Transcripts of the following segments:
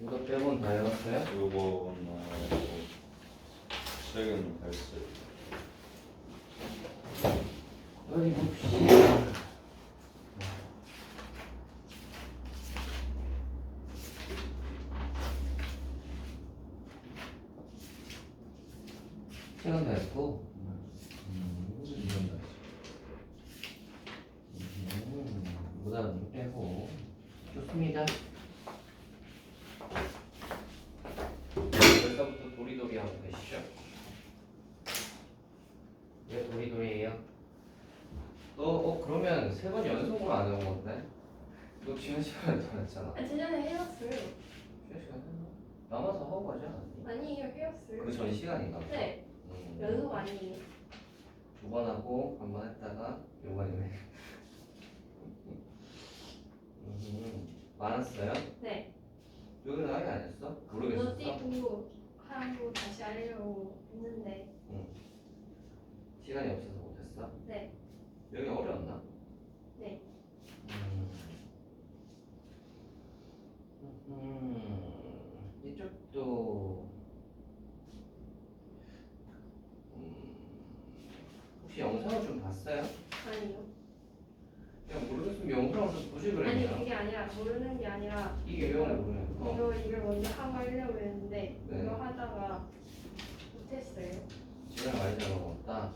이거 빼곤 다 해봤어요? 요거 시작은 했어요. 어디 봅시다. 시간 다 했고 이건 다 했어. 무단은 빼고 좋습니다. 벌써부터 도리도리 하고 계시죠? 왜 도리도리예요? 그러면 3번 연속으로 안 해온 건데? 너 지난 시간에 더 했잖아. 아, 지난해 해왔어요. 지난 시간에 했나? 남아서 하고 가지 않았니? 아니에요, 해왔어요. 그 전 시간인가 보다. 네, 연속 아니에요. 2번 하고 한 번 했다가 요번이네. 많았어요? 네. 여기는 아예 안 했어? 그거 모르겠었어? 띄고 하고 다시 하려고 했는데. 시간이 없어서 못했어? 네. 여기 어려웠나? 네. 이쪽도 혹시 영상을 좀 봤어요? 아니요. 그냥 모르겠으면 영상을 좀 보지 아니, 그랬냐? 그게 아니라 모르는 게 아니라 이게 왜 모르는 거? 이걸 먼저 하고 하려고 했는데 네. 이거 하다가 못했어요. 시간 많이 잡아먹었다.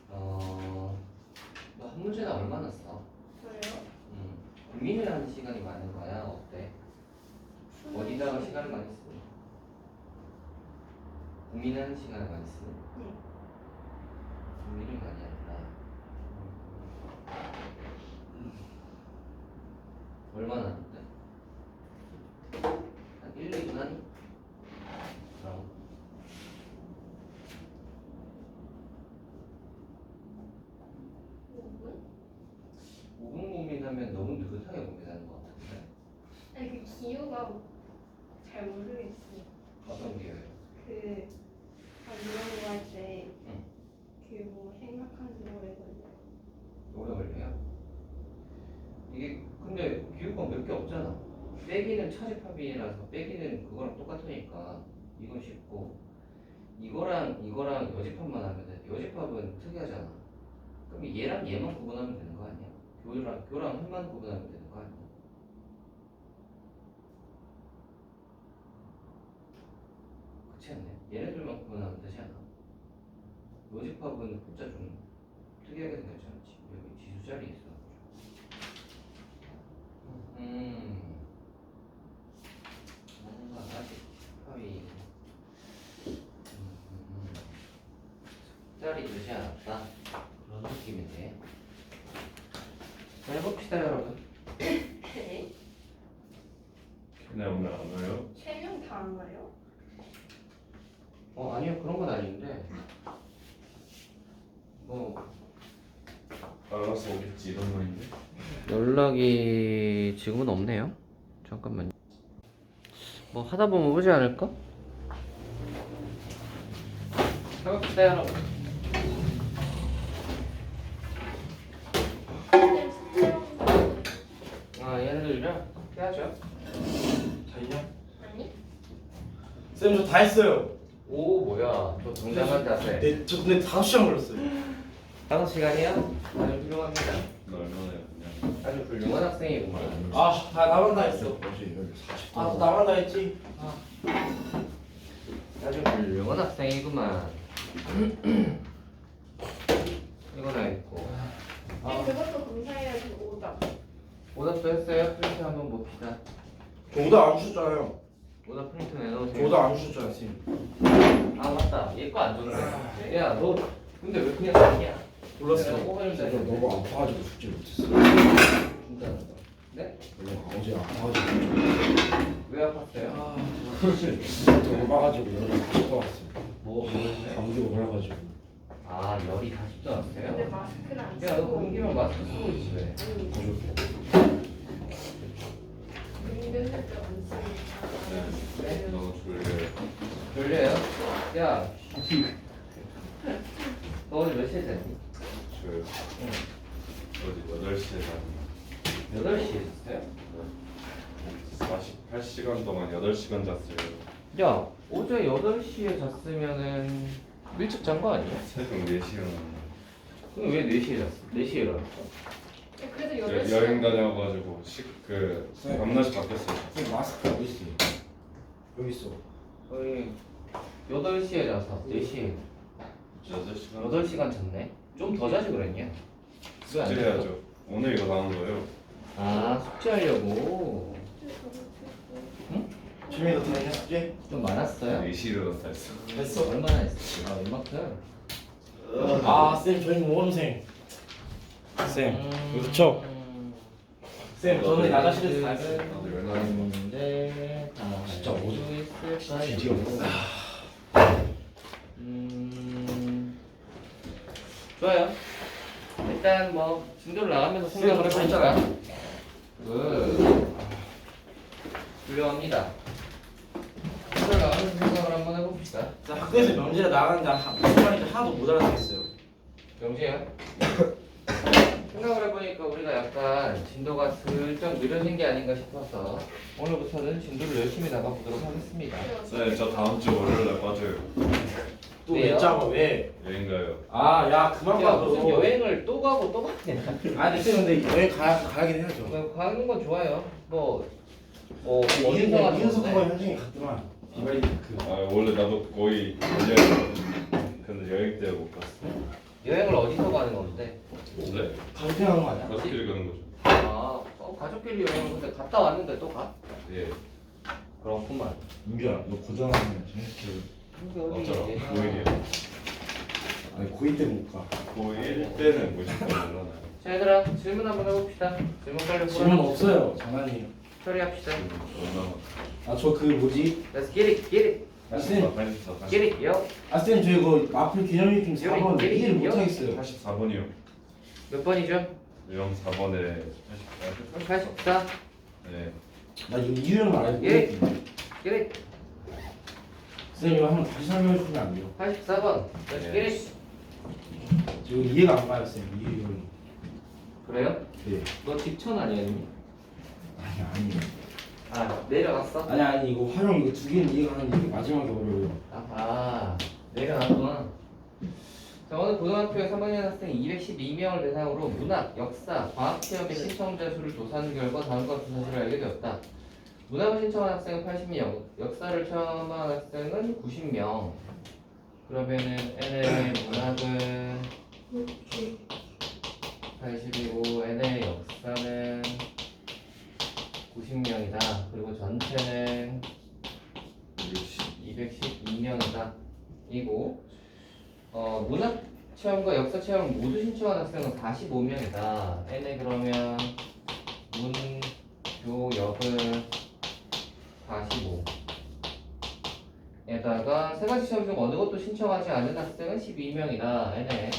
너 한 문제나 얼마나 써? 저요? 고민을 하는 시간이 많은 거야? 어때? 어디다가 시간을 많이 쓰니? 고민하는 시간을 많이 쓰니? 네. 고민을 많이 한다. 얼마나 하는데? 한 1, 2분 하니? 그럼 5분? 5분 고민하면 너무 느긋하게 고민하는 것 같은데? 아니, 그 기호가 잘 모르겠어요. 어떤 게 왜? 이런 거 할 때 뭐 생각하는 거 오래걸려요. 오래 걸려요? 이게 근데 기호가 몇 개 없잖아. 빼기는 차집합이라서 빼기는 그거랑 똑같으니까 이건 쉽고 이거랑 여집합만 하면 돼. 여집합은 특이하잖아. 그럼 얘랑 얘만 구분하면 되는 거 아니야? 교랑 한만 구분하면 되는 거 아니야? 그렇지 않네. 얘네들만 구분하면 되지 않아? 여집합은 혼자 좀 특이하게 생겼지 않지? 여기 지수 자리 있어. 뭔가 아직 합이 자리 되지 않았다. 그런 느낌인데. 자, 해봅시다, 여러분. 네. 걔네 오늘 안 와요? 3명 다 안 와요? 아니요, 그런 건 아닌데. 알아서 오겠지 이런 말인데. 연락이 지금은 없네요. 잠깐만요. 뭐 하다 보면 오지 않을까? 해봅시다, 여러분. 얘네들이랑 해야죠. 다 있냐? 아니? 쌤 저 다 했어요. 오, 뭐야. 또 정당한 자세. 네, 저 근데 5시간 걸렸어요. 5시간이야? 아주 훌륭합니다. 너 얼마나요 그냥? 아주 훌륭한 학생이구만. 아, 다 나만 다 했어. 어제 여기 40분. 아, 나만 다 했지. 아주 훌륭한 학생이구만. 이거나 있고. 그것도 검사해야지 오답. 오답도 했어요? 프린트 한번 봅시다. 저 오다 안 주셨잖아요. 오답 프린트 저 내놓으세요. 오다 안 주셨잖아요, 쌤. 아, 맞다. 얘 거 안 줬네. 야, 너 근데 왜 그냥 아니야? 몰랐어요. 내가 뽑아준다 저 했는데. 너무 아파가지고 숙제 못했어요. 진짜. 네? 원래 어제 아파가지고. 왜 아팠어요? 너무 빠가지고 열이 다시 떠왔어요. 뭐 했어요? 감기가 걸려가지고. 아, 열이 다시 근데 떠났어요? 마스크를 안 야, 너 쓰고. 감기면 마스크 쓰고 있지 왜? 아니, 가지고. 은근슬쩍 안 쓰니까. 네? 너무 졸려요. 졸려요? 야, 너 오늘 며칠 잤니? 그 어디 8시에 가는 8시에 잤어요? 48시간 동안 8시간 잤어요. 야, 어제 8시에 잤으면은 일찍 잔 거 아니야? 새벽 4시에 그럼 왜 4시에 잤어? 4시에 일어났어? 그래도 일어났어요. 8시간 여행 다녀가지고 그 밤낮이 바뀌었어요. 쌤 마스크 어디 있어? 여기 있어. 거의 8시에 자서 4시에 8시간 8시간 잤네? 좀 더 자지 그랬냐? 왜안 잤어? 숙제해야죠. 오늘 이거 나온 거예요. 아, 숙제하려고. 준비 너 다니냐 숙제? 좀 많았어요? 4시에 일어났다 했어. 됐어. 얼마나 했어? 아, 웬만큼? 쌤 저희 모범생. 쌤 그렇죠? 쌤 저는 야자실에서 다 했어요. 다들 얼마나 근데 다 진짜 어디 있을까요? 드디어 먹었다. 좋아요. 일단 뭐 진도를 나가면서 생각을 해보니까 훌륭합니다. 진도를 나가면서 생각을 한번 해봅시다. 자, 학교에서 명절에 나가는데 무슨 말인지 하나도 못 알아듣겠어요. 명시야. 생각을 해보니까 우리가 약간 진도가 슬쩍 느려진 게 아닌가 싶어서 오늘부터는 진도를 열심히 나가보도록 하겠습니다. 네, 저 다음 주 월요일에 빠져요. 또 왜요? 왜 짜고 왜? 여행 가요. 아, 야 그만 야, 가 무슨 너. 여행을 또 가고 또 가냐? 아니 쌤 근데 여행 가야긴 해야죠. 뭐 가는 건 좋아요. 뭐 어디서 가는 이윤석 건데? 현장에 갔더만. 비바리 그. 아 원래 나도 거의 걸려있거든. 근데 여행 때 못 갔어. 여행을 어디서 가는 건데? 네? 가족이 하는 거 아니야? 가족끼리 가는 거죠. 가족끼리 여행 근데 갔다 왔는데 또 가? 예. 그렇구만. 민규야 너 고등학년 정식 어쩌라. 예. 고1이에요. 아니 고2 때 못 가. 고1 때는 뭐 진짜 몰라요. 자 얘들아 질문 한번 해봅시다. 질문 빨리 질문 없어요. 장난이에요. 처리합시다. 얼마나? 아 저 그 뭐지? Let's get it, get it, 아 쌤. 84, get it, yo. 아 쌤 저 이거 마플 기념일품 4번 여기, 이해를 여기. 못 하겠어요. 84번이요. 몇 번이죠? 유형 4번에 84. 84. 네. 나 이거 이유는 알고 예. 있거든. get it. 쌤 이거 한번 다시 설명해 주시면 안 돼요? 84번. Let's get it. 저 이거 이해가 안 가요 쌤. 이유는. 그래요? 네. 너 뒷천 아니었니? 아니에요. 아 내려갔어? 아니 이거 활용 이거 두 개는 이해가 하는데 이게 마지막에 어려워요. 아하 내려갔구나. 자 오늘 고등학교에 3학년 학생 212명을 대상으로 문학, 역사, 과학 체험의 신청자 수를 조사한 결과 다음과 두 사실을 알게 되었다. 문학을 신청한 학생은 80명, 역사를 체험한 학생은 90명. 그러면은 N의 문학은 80이고 N의 역사는 90명이다. 그리고 전체는 212명이다. 이고 문학 체험과 역사 체험을 모두 신청한 학생은 45명이다. N에 그러면 문, 교, 역은 45. 에다가 세 가지 체험 중 어느 것도 신청하지 않은 학생은 12명이다. N에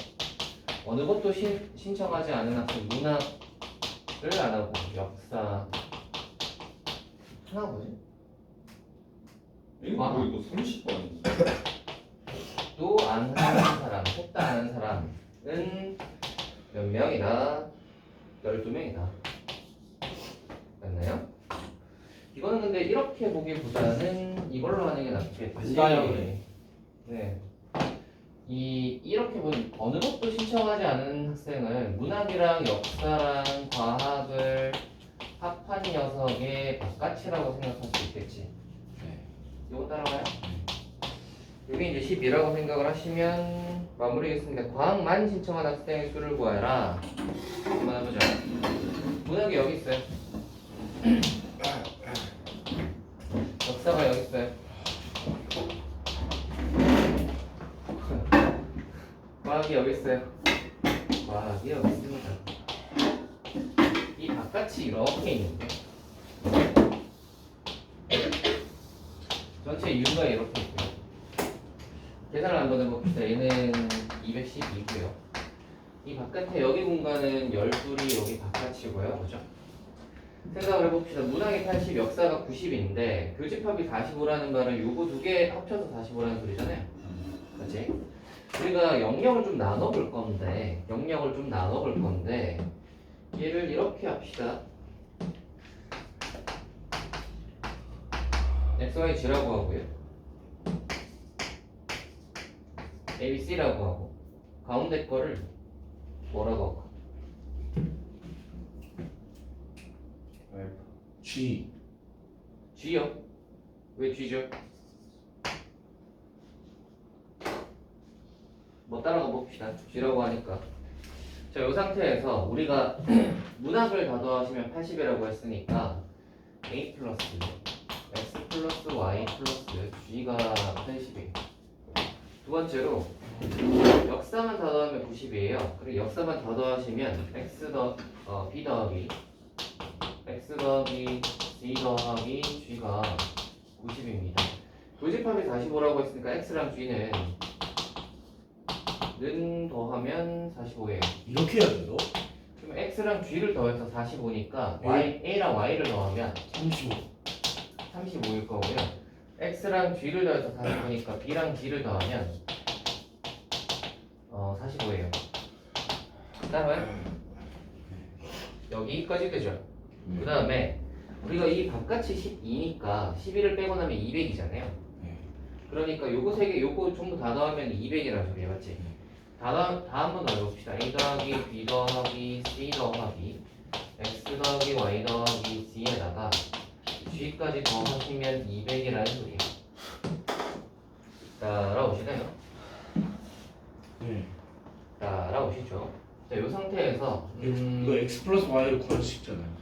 어느 것도 신청하지 않은 학생 문학을 안 하고 역사 하나 뭐지? 이거 아. 뭐 이거 30번인데. 또 안 하는 사람, 셋 다 아는 사람은 몇 명이다? 12명이다. 맞나요? 이거는 근데 이렇게 보기보다는 이걸로 하는 게 낫겠지. 맞아요. 네. 이렇게 보면 어느 것도 신청하지 않은 학생은 문학이랑 역사랑 과학을 합한 녀석의 바깥이라고 생각할 수 있겠지. 이거 따라가요? 여기 이제 10이라고 생각을 하시면 마무리겠습니다. 과학만 신청한 학생의 수를 구하라. 한번 해보자. 문학이 여기 있어요. 역사가 여기 있어요. 과학이 여기 있어요. 과학이 여기 있습니다. 이 바깥이 이렇게 있는데 전체 이유가 이렇게 있고요. 계산을 한번 해봅시다. 얘는 212고요. 이 바깥에 여기 공간은 12이 여기 바깥이고요. 그죠? 생각을 해봅시다. 문학이 80, 역사가 90인데 교집합이 45라는 말은 요거 두 개 합쳐서 45라는 소리잖아요. 그렇지? 우리가 영역을 좀 나눠볼 건데 얘를 이렇게 합시다. XY G라고 하고요. ABC라고 하고 가운데 거를 뭐라고 할까? G. G요? 왜 G죠? 뭐 따라가 봅시다. G라고 하니까. 자, 이 상태에서 우리가 문학을 다 더하시면 80이라고 했으니까 A 플러스 X 플러스 Y 플러스 G가 80이에요. 두 번째로 역사만 다 더하면 90이에요. 그리고 역사만 더 더하시면 B 더하기 X 더하기 C 더하기 G가 90입니다. 교집합이 45라고 했으니까 X랑 G는 는 더하면 45예요. 이렇게 해야 돼요? 그러면 X랑 G를 더해서 45니까 네. A랑 Y를 더하면 35. 35일 거고요. X랑 G를 더해서 45니까 B랑 G를 더하면 45예요. 따라와요? 여기까지 되죠. 그 다음에 우리가 이 바깥이 12니까 12를 빼고 나면 200이잖아요. 네. 그러니까 요거 세 개, 요거 전부 다 더하면 200이라는 소리야, 맞지? 다 한번 더해봅시다. A 더하기 B 더하기 C 더하기 X 더하기 Y 더하기 C에다가 G까지 더하시면 200이라는 소리야. 따라오시나요? 네. 따라오시죠. 자, 요 상태에서 이거 X 플러스 Y를 구할 수 있잖아요.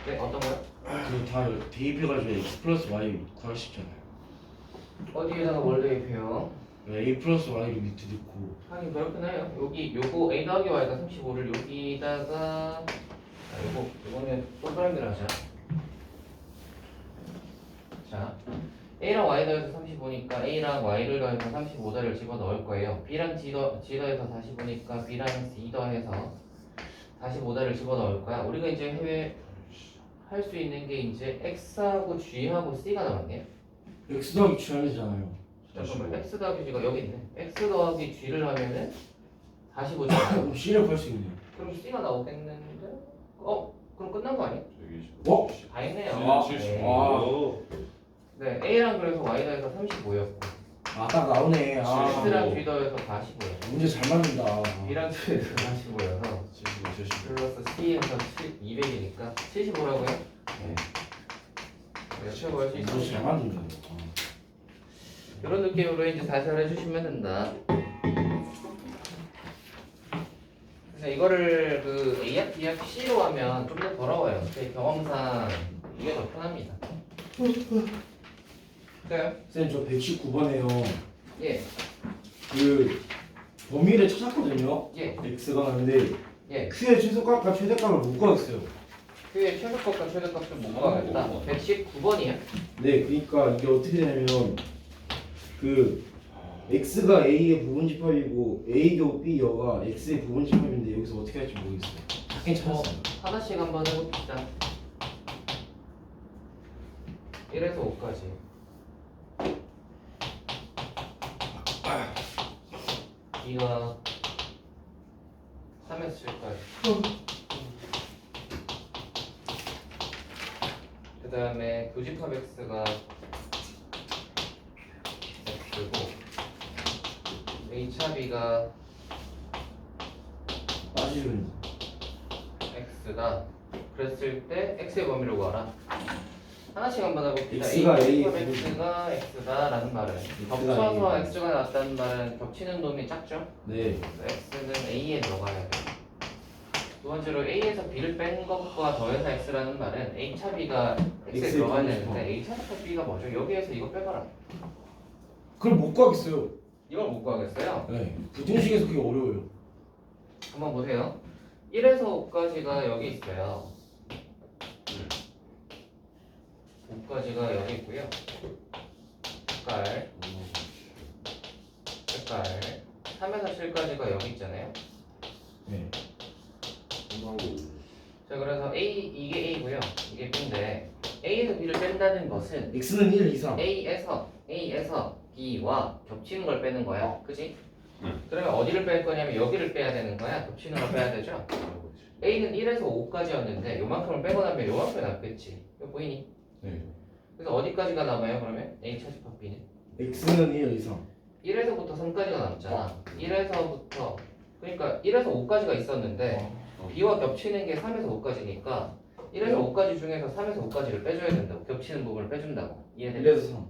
네, 어떤 거요? 그거 다 대입해가지고 X 플러스 Y 구할 수 있잖아요. 어디에다가 뭘 대입해요? A 플러스 Y를 밑에 넣고. 하긴 그렇긴 해요. 여기 요거 A 더하기 Y가 35를 여기다가 요거는 동그라미를 하자. 자, A랑 Y 더해서 35니까 A랑 Y를 더해서 35를 집어 넣을 거예요. B랑 G 더해서 45니까 B랑 C 더해서 45를 집어 넣을 거야. 우리가 이제 해외 할 수 있는 게 이제 X하고 G하고 C가 남았네요. X 더하기 G 하면 되잖아요. 잠깐만, X 더하기 G가 여기 있네. X 더하기 G를 하면은 45잖아요. 그럼 C를 구할 수 있네요. 그럼 C가 나오겠는데? 그럼 끝난 거 아니야? 어? 다 했네요. 아, 네. 아, 네, A랑 그래서 Y 더해서 35였고 아, 딱 나오네. 아, X랑 G 더해서 45였고 문제 잘 맞는다. B랑 G에서 45여서 75, 75. 플러스 C에서 200이니까 75라고요? 네. 최고 할수 문제 잘 있습니다. 맞는다. 이런 느낌으로 이제 살살 해주시면 된다. 그래서 이거를 그 A합, B합, C로 하면 좀 더 더러워요. 제 경험상 이게 더 편합니다. 그래요? 쌤, 저 119번에요. 예, 그 범위를 찾았거든요. 예, X가 나는데 예. Q의 최소값과 최대값을 못 구하겠어요. Q의 최소값과 최대값을 못 구하겠다. 119번이야? 네, 그러니까 이게 어떻게 되냐면 그 X가 A의 부분집합이고 A도 B여가 X의 부분집합인데 여기서 어떻게 할지 모르겠어요. 찾긴 찾았어요. 하나씩 한번 해봅시다. 1에서 5까지. B가 3에서 7까지. 그 다음에 교집합 X가 X고 H차비가 맞으면 X다. 그랬을 때 X의 범위를 구하라. 하나씩 한번 해봅시다. X가 A, X가 X다라는 말은 겹쳐서 X가 나왔다는 말은 겹치는 놈이 작죠? 네. X는 A에 들어가야 돼. 두 번째로 A에서 B를 뺀 것과 더해서 X라는 말은 A차 B가 X에 X에 들어가야 들어가야 되는데 A차 B가 뭐죠? 여기에서 이거 빼봐라. 그걸 못 구하겠어요. 이걸 못 구하겠어요? 네. 부등식에서 그게 어려워요. 한번 보세요. 1에서 5까지가 여기 있어요. 5까지가 여기 있고요. 색깔 3에서 7까지가 여기 있잖아요. 네. 자, 그래서 이게 A고요. 이게 B인데 A에서 B를 뺀다는 것은 X는 1 이상. A에서 B와 겹치는 걸 빼는 거야. 그지? 응. 그러면 어디를 뺄 거냐면 여기를 빼야 되는 거야. 겹치는 걸 빼야 되죠? A는 1에서 5까지였는데 요만큼을 빼고 나면 요만큼이 남겠지. 이거 보이니? 네. 그래서 어디까지가 남아요 그러면? A 차집합 B는? x는 1 이상. 1에서부터 3까지가 남잖아. 1에서부터 그러니까 1에서 5까지가 있었는데 B와 겹치는 게 3에서 5까지니까 1에서 5까지 중에서 3에서 5까지를 빼줘야 된다고. 겹치는 부분을 빼준다고. 이해되니? 1에서 3.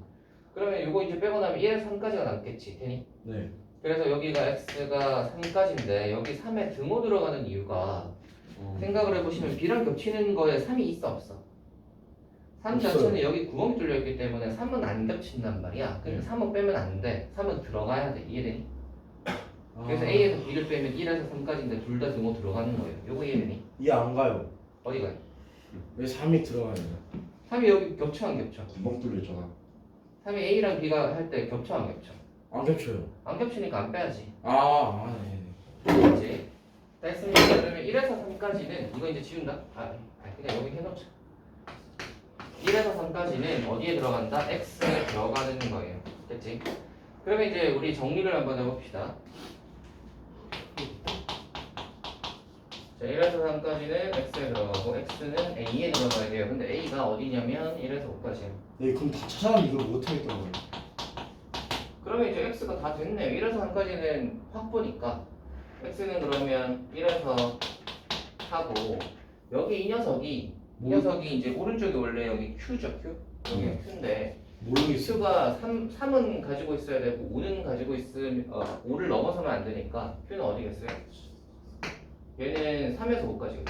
그러면 이거 이제 빼고 나면 1에서 3까지가 남겠지. 되니? 네. 그래서 여기가 x가 3까지인데 여기 3에 등호 들어가는 이유가 생각을 해보시면 B랑 겹치는 거에 3이 있어 없어? 3 없어요. 자체는 여기 구멍이 뚫려있기 때문에 3은 안 겹친단 말이야. 근데 3은 빼면 안 돼. 3은 들어가야 돼. 이해되니? 그래서 A에서 B를 빼면 1에서 3까지인데 둘 다 등호 들어가는 거예요. 요거 이해되니? 이해 안 가요. 어디 가요? 왜 3이 들어가요? 3이 여기 겹쳐 안 겹쳐? 구멍 뚫렸잖아. 3이 A랑 B가 할 때 겹쳐 안 겹쳐? 안 겹쳐요. 안 겹치니까 안 빼야지. 네. 그렇지? 됐습니다. 그러면 1에서 3까지는 이거 이제 지운다? 그냥 여기 해놓자. 1에서 3까지는 어디에 들어간다? X에 들어가는 거예요. 됐지? 그러면 이제 우리 정리를 한번 해봅시다. 자, 1에서 3까지는 X에 들어가고 X는 A에 들어가야 돼요. 근데 A가 어디냐면 1에서 5까지예요. 네, 그럼 다 찾아놨는데 이걸 못 하겠더라고요. 그러면 이제 X가 다 됐네요. 1에서 3까지는 확보니까 X는 그러면 1에서 하고 여기 이 녀석이 이제 오른쪽이 원래 여기 Q죠, Q? 여기가 Q인데 모르겠어요. Q가 3은 가지고 있어야 되고 5는 가지고 있으면 5를 넘어서면 안 되니까 Q는 어디겠어요? 얘는 3에서 5까지.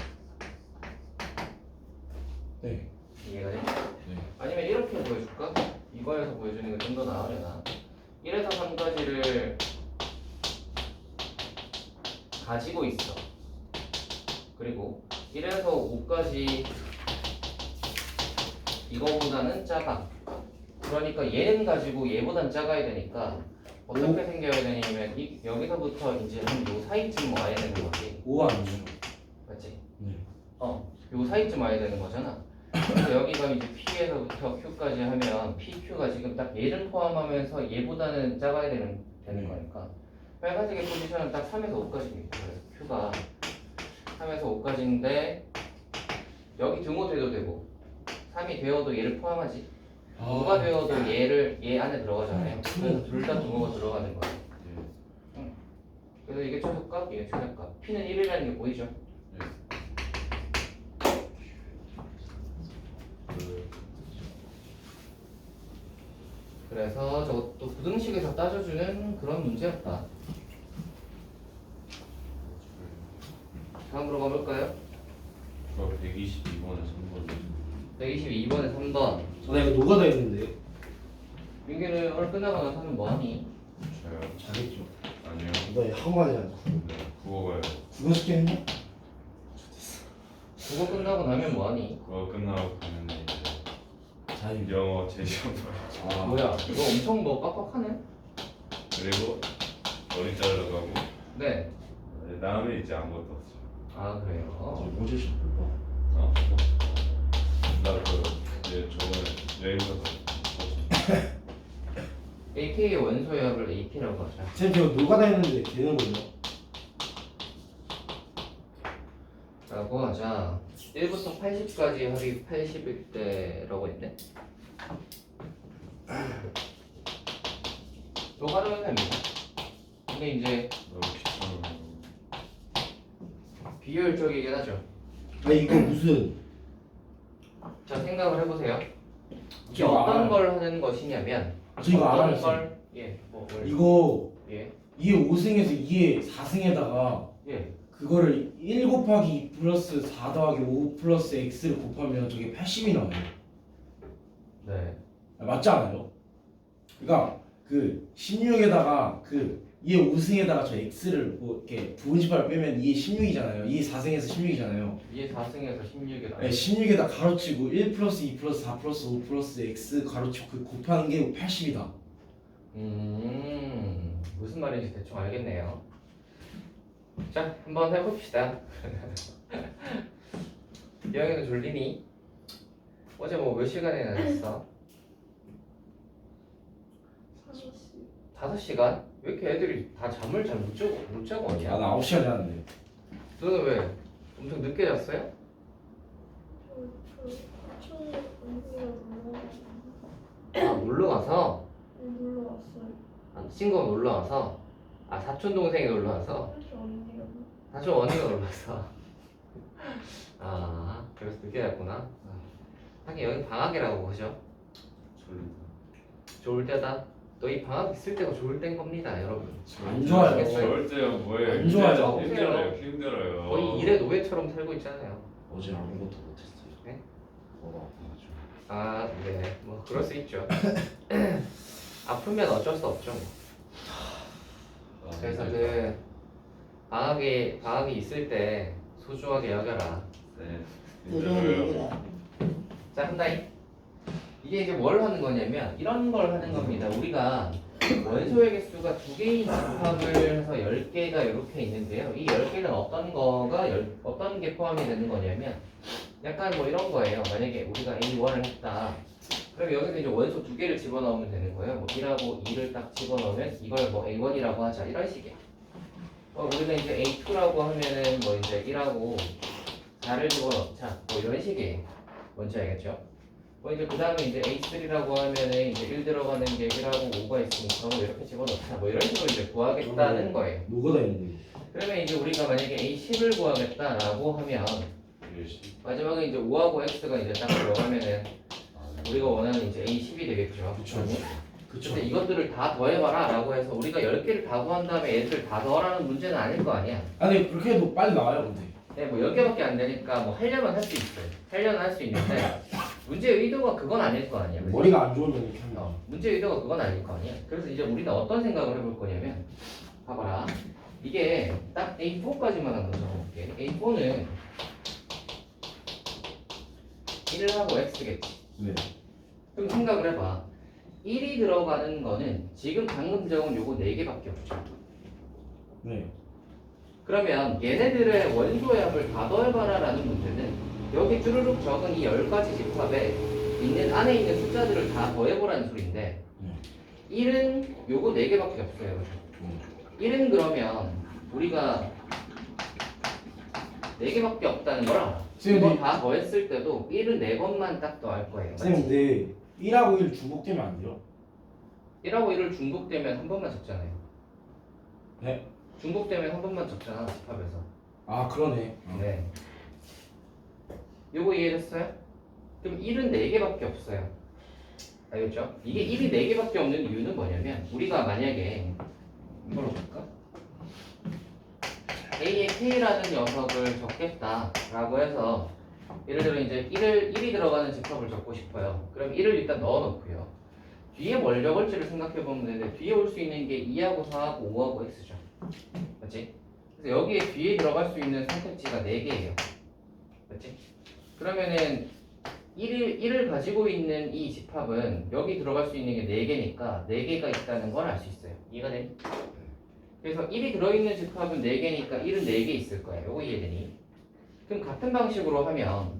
네. 이해가 돼? 네. 아니면 이렇게 보여줄까? 이거에서 보여주는 게 좀 더 나으려나? 1에서 3까지를 가지고 있어. 그리고 1에서 5까지 이거보다는 작아. 그러니까 얘는 가지고 얘보단 작아야 되니까 어떻게 생겨야 되냐면 여기서부터 이제 한 요 사이쯤 와야 되는 거지. 5 아니에요? 맞지? 네. 요 사이쯤 와야 되는 거잖아. 그래서 여기가 이제 P에서부터 Q까지 하면 PQ가 지금 딱 얘를 포함하면서 얘보다는 작아야 되는 거니까 빨간색의 포지션은 딱 3에서 5까지입니다. 그래서 Q가 3에서 5까지인데 여기 등호 돼도 되고 3이 되어도 얘를 포함하지. 5가 되어도 얘 안에 들어가잖아요. 그래서 둘 다 등호가 들어가는 거예요. 그래서 이게 최소값, 이게 최대값. P는 1이라는 게 보이죠? 그래서 저것도 부등식에서 따져주는 그런 문제였다. 다음으로 가볼까요? 저 122번에 3번. 122번에 3번. 나 이거 노가다 했는데. 민규는 오늘 끝나고 나서 하면 뭐하니? 저요? 잘했죠. 아니요. 나 학원 가잖아. 네, 국어가요. 국어 숙제 했나? 그거 끝나고 나면 뭐하니? 그거 끝나고 가면 이제 자유. 영어 재시험 봐야죠. 뭐야? 이거 엄청 뭐 빡빡하네? 그리고 머리 자르러 가고 네. 다음에 이제 아무것도 없어요. 아 그래요? 뭐지 싶어. 나그 이제 저번에 여행 가서 AK의 원소협을 AK라고 하죠. 쌤 제가 노가다 했는데 되는 거죠? 라고 하자. 1부터 80까지 합이 80일 때라고 했네. 이거 활용해도 됩니다. 근데 이제 너무 귀찮아. 비효율적이긴 하죠. 이거 무슨 자 생각을 해보세요. 이게 저 어떤 알아요. 걸 하는 것이냐면 저 이거 어떤 알아요. 걸 뭘? 이거 예. 2의 5승에서 2의 4승에다가 예. 그거를 1 곱하기 2 플러스 4 더하기 5 플러스 x를 곱하면 저게 80이 나와요. 네. 맞지 않아요? 그러니까 그 16에다가 그 2의 5승에다가 저 x를 뭐 이렇게 부분식파를 빼면 2의 16이잖아요. 2의 4승에서 16이잖아요. 2의 4승에서 16이다. 네, 16에다 가로치고 1 플러스 2 플러스 4 플러스 5 플러스 x 가로치고 그 곱하는 게 80이다. 무슨 말인지 대충 알겠네요. 자, 한번 해봅시다. 여행은 졸리니? 어제 뭐 몇 시간이나 했어? 5시 5시간? 왜 이렇게 애들이 다 잠을 잘 못 자고 오냐? 아, 나 9시간 잤는데. 너는 왜 엄청 늦게 잤어요? 그 사촌 언니가 아, 놀러 가서? 놀러 왔어요. 아, 친구가 놀러 와서? 아, 사촌 동생이 놀러 와서? 사촌 언니가 사촌 언니가 놀러 와서? 아, 그래서 늦게 잤구나. 하긴 여기 방학이라고 그죠? 좋을 때다. 너희 방학 있을 때가 좋을 때인 겁니다, 여러분. 안 좋아요. 알겠어요? 저럴 때요 뭐예요? 안 좋아요. 힘들어요. 거의 일의 노예처럼 살고 있잖아요. 어제 아무것도 못했어요. 네? 뭐가 아파가지고. 아, 네. 뭐 그럴 수 있죠. 아프면 어쩔 수 없죠. 뭐. 그래서 그 방학이 있을 때 소중하게 여겨라. 네. 힘들어요. 자, 한다이. 이게 이제 뭘 하는 거냐면 이런 걸 하는 겁니다. 우리가 원소의 개수가 2개인 집합을 해서 10개가 이렇게 있는데요. 이 10개는 어떤 게 포함이 되는 거냐면 약간 뭐 이런 거예요. 만약에 우리가 A1을 했다. 그럼 여기서 이제 원소 2개를 집어넣으면 되는 거예요. 뭐 1하고 2를 딱 집어넣으면 이걸 뭐 A1이라고 하자. 이런 식이야. 우리가 이제 A2라고 하면은 뭐 이제 1하고 4를 집어넣자. 뭐 이런 식이에요. 뭔지 알겠죠? 뭐 이제 그 다음에 이제 A3라고 하면은 이제 1 들어가는 게 1하고 5가 있으니까 뭐 이렇게 집어넣자. 뭐 이런 식으로 이제 구하겠다는 거예요. 뭐가 다 있는데? 그러면 이제 우리가 만약에 A10을 구하겠다라고 하면 마지막에 이제 5하고 X가 이제 딱 들어가면은 우리가 원하는 이제 A10이 되겠죠. 그쵸. 그쵸. 근데 이것들을 다 더해봐라 라고 해서 우리가 10개를 다 구한 다음에 얘들을 다 더하라는 문제는 아닐 거 아니야. 아니 그렇게 해도 빨리 나와요 근데. 네, 뭐 10개밖에 안 되니까 뭐 하려면 할 수 있어요. 하려면 할 수 있는데 문제의 의도가 그건 아닐 거 아니야. 그치? 머리가 안 좋으면 이렇게 한다. 문제의 의도가 그건 아닐 거 아니야. 그래서 이제 우리는 어떤 생각을 해볼 거냐면 봐봐라. 이게 딱 A4까지만 한번 적어볼게. A4는 1하고 X겠지. 네. 그럼 생각을 해봐. 1이 들어가는 거는 지금 방금 적은 요거 4개밖에 없죠. 네. 그러면 얘네들의 원소의 합을 다 더해봐라 라는 문제는 여기 쭈루룩 적은 이 10가지 집합에 있는 안에 있는 숫자들을 다 더해보라는 소리인데 1은 요거 4개밖에 없어요. 1은 그러면 우리가 4개밖에 없다는 걸 알아. 쌤, 이거 네. 다 더했을 때도 1은 4번만 딱 더할 거예요. 쌤 근데 1하고 1 중복되면 안 돼요? 1하고 1을 중복되면 한 번만 적잖아요. 네. 중복되면 한 번만 적잖아, 집합에서. 아 그러네. 네. 요거 이해됐어요? 그럼 1은 4개밖에 없어요. 알겠죠? 이게 1이 4개밖에 없는 이유는 뭐냐면 우리가 만약에 이걸로 볼까? A에 K라는 녀석을 적겠다라고 해서 예를 들어 이제 1이 들어가는 집합을 적고 싶어요. 그럼 1을 일단 넣어놓고요. 뒤에 뭘 적을지를 생각해보면 되는데 뒤에 올 수 있는 게 2하고 4하고 5하고 X죠. 맞지? 그래서 여기에 뒤에 들어갈 수 있는 선택지가 4개예요. 맞지? 그러면은 1을 가지고 있는 이 집합은 여기 들어갈 수 있는 게 4개니까 4개가 있다는 걸 알 수 있어요. 이해가 되니? 그래서 1이 들어있는 집합은 4개니까 1은 4개 있을 거야. 요거 이해되니? 그럼 같은 방식으로 하면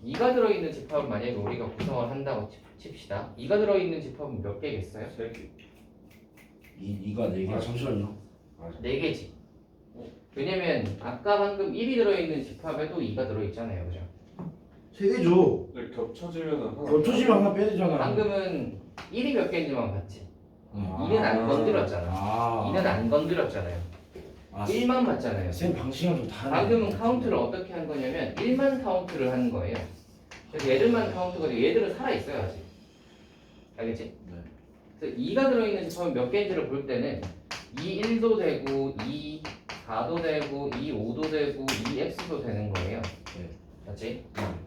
2가 들어있는 집합을 만약에 우리가 구성을 한다고 칩시다. 2가 들어있는 집합은 몇 개겠어요? 3개. 2가 4개. 아 잠시만요. 4개지. 왜냐면 아까 방금 1이 들어있는 집합에도 2가 들어있잖아요. 그죠? 3개죠. 근데 겹쳐지면은 하나. 겹쳐지면 하나 빼야 되잖아. 방금은 1이 몇 개인지만 봤지. 아. 2는 안 건드렸잖아. 아. 2는 안 건드렸잖아요. 아, 1만 봤잖아요. 쌤 방식은 좀 다르네. 방금은 카운트를 어떻게 한 거냐면 1만 카운트를 하는 거예요. 그래서 얘들만 카운트가 되고 얘들은 살아있어요 아직. 알겠지? 네. 그래서 2가 들어있는 집합은 몇 개인지를 볼 때는 2 1도 되고 2 4도 되고 2 5도 되고 2 x도 되는 거예요. 네. 맞지?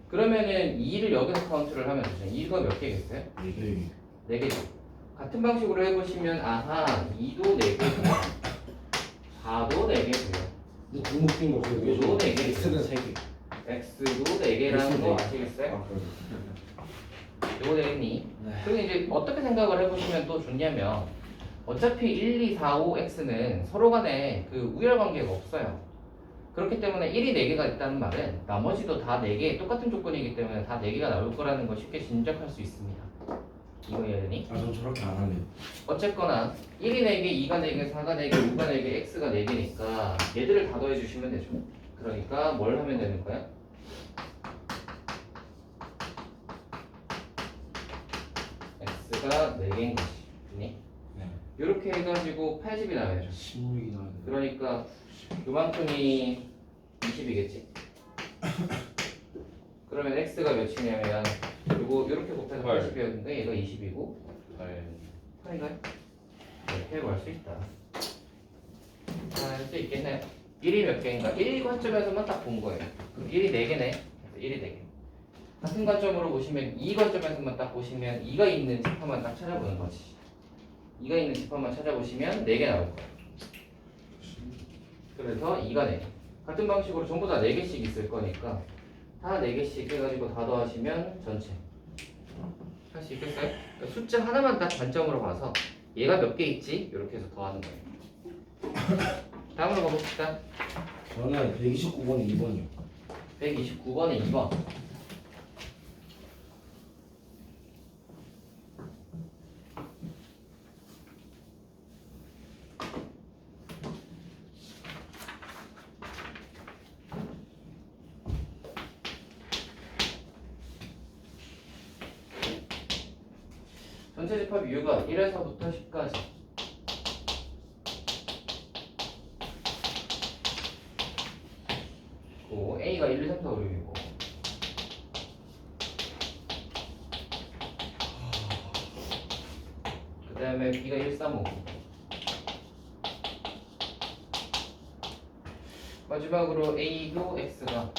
그러면은 2를 여기서 카운트를 하면 되죠. 2가 몇 개겠어요? 4개. 4개죠. 같은 방식으로 해보시면 아하 2도 4개고요. 4도 4개고요. 근데 중복된 거 없어요. 요거 4개. X는 3개. x도 4개라는 거 아시겠어요? 아, 그래. 요거 되겠니? 네. 그리고 이제 어떻게 생각을 해보시면 또 좋냐면 어차피 1, 2, 4, 5, x는 서로 간에 그 우열 관계가 없어요. 그렇기 때문에 1이 4개가 있다는 말은 나머지도 다 4개 똑같은 조건이기 때문에 다 4개가 나올 거라는 걸 쉽게 짐작할 수 있습니다. 이거 해야 되니? 아 전 저렇게 안 할래요. 어쨌거나 1이 4개, 2가 4개, 4가 4개, 5가 4개, x가 4개니까 얘들을 다 더해주시면 되죠. 그러니까 뭘 하면 되는 거야? x가 4개인 거지. 그니? 네. 이렇게 해가지고 80이 나와야죠. 16이 나와야 돼. 그러니까 요만큼이 20이겠지? 그러면 x가 몇이냐면 요거 이렇게 곱해서 80이었는데 얘가 20이고 8인가요? 이렇게 구할 수 있다. 할 수 있겠나요? 1이 몇 개인가? 1 관점에서만 딱 본 거예요. 그럼 1이 4개네. 그래서 1이 4개. 같은 관점으로 보시면 2 관점에서만 딱 보시면 2가 있는 집합만 딱 찾아보는 거지. 2가 있는 집합만 찾아보시면 4개 나올 거예요. 그래서 2가 4개. 같은 방식으로 전부 다 4개씩 있을 거니까 다 4개씩 해가지고 다 더하시면 전체. 할 수 있겠어요? 그러니까 숫자 하나만 딱 관점으로 봐서 얘가 몇 개 있지? 이렇게 해서 더하는 거예요. 다음으로 가봅시다. 저는 129번이 2번이요. 129번에 2번. 전체 집합 이유가 1에서부터 10까지. A가 1, 2, 3, 4, 5, 6이고 그 다음에 B가 1, 3, 5 마지막으로 A도 X가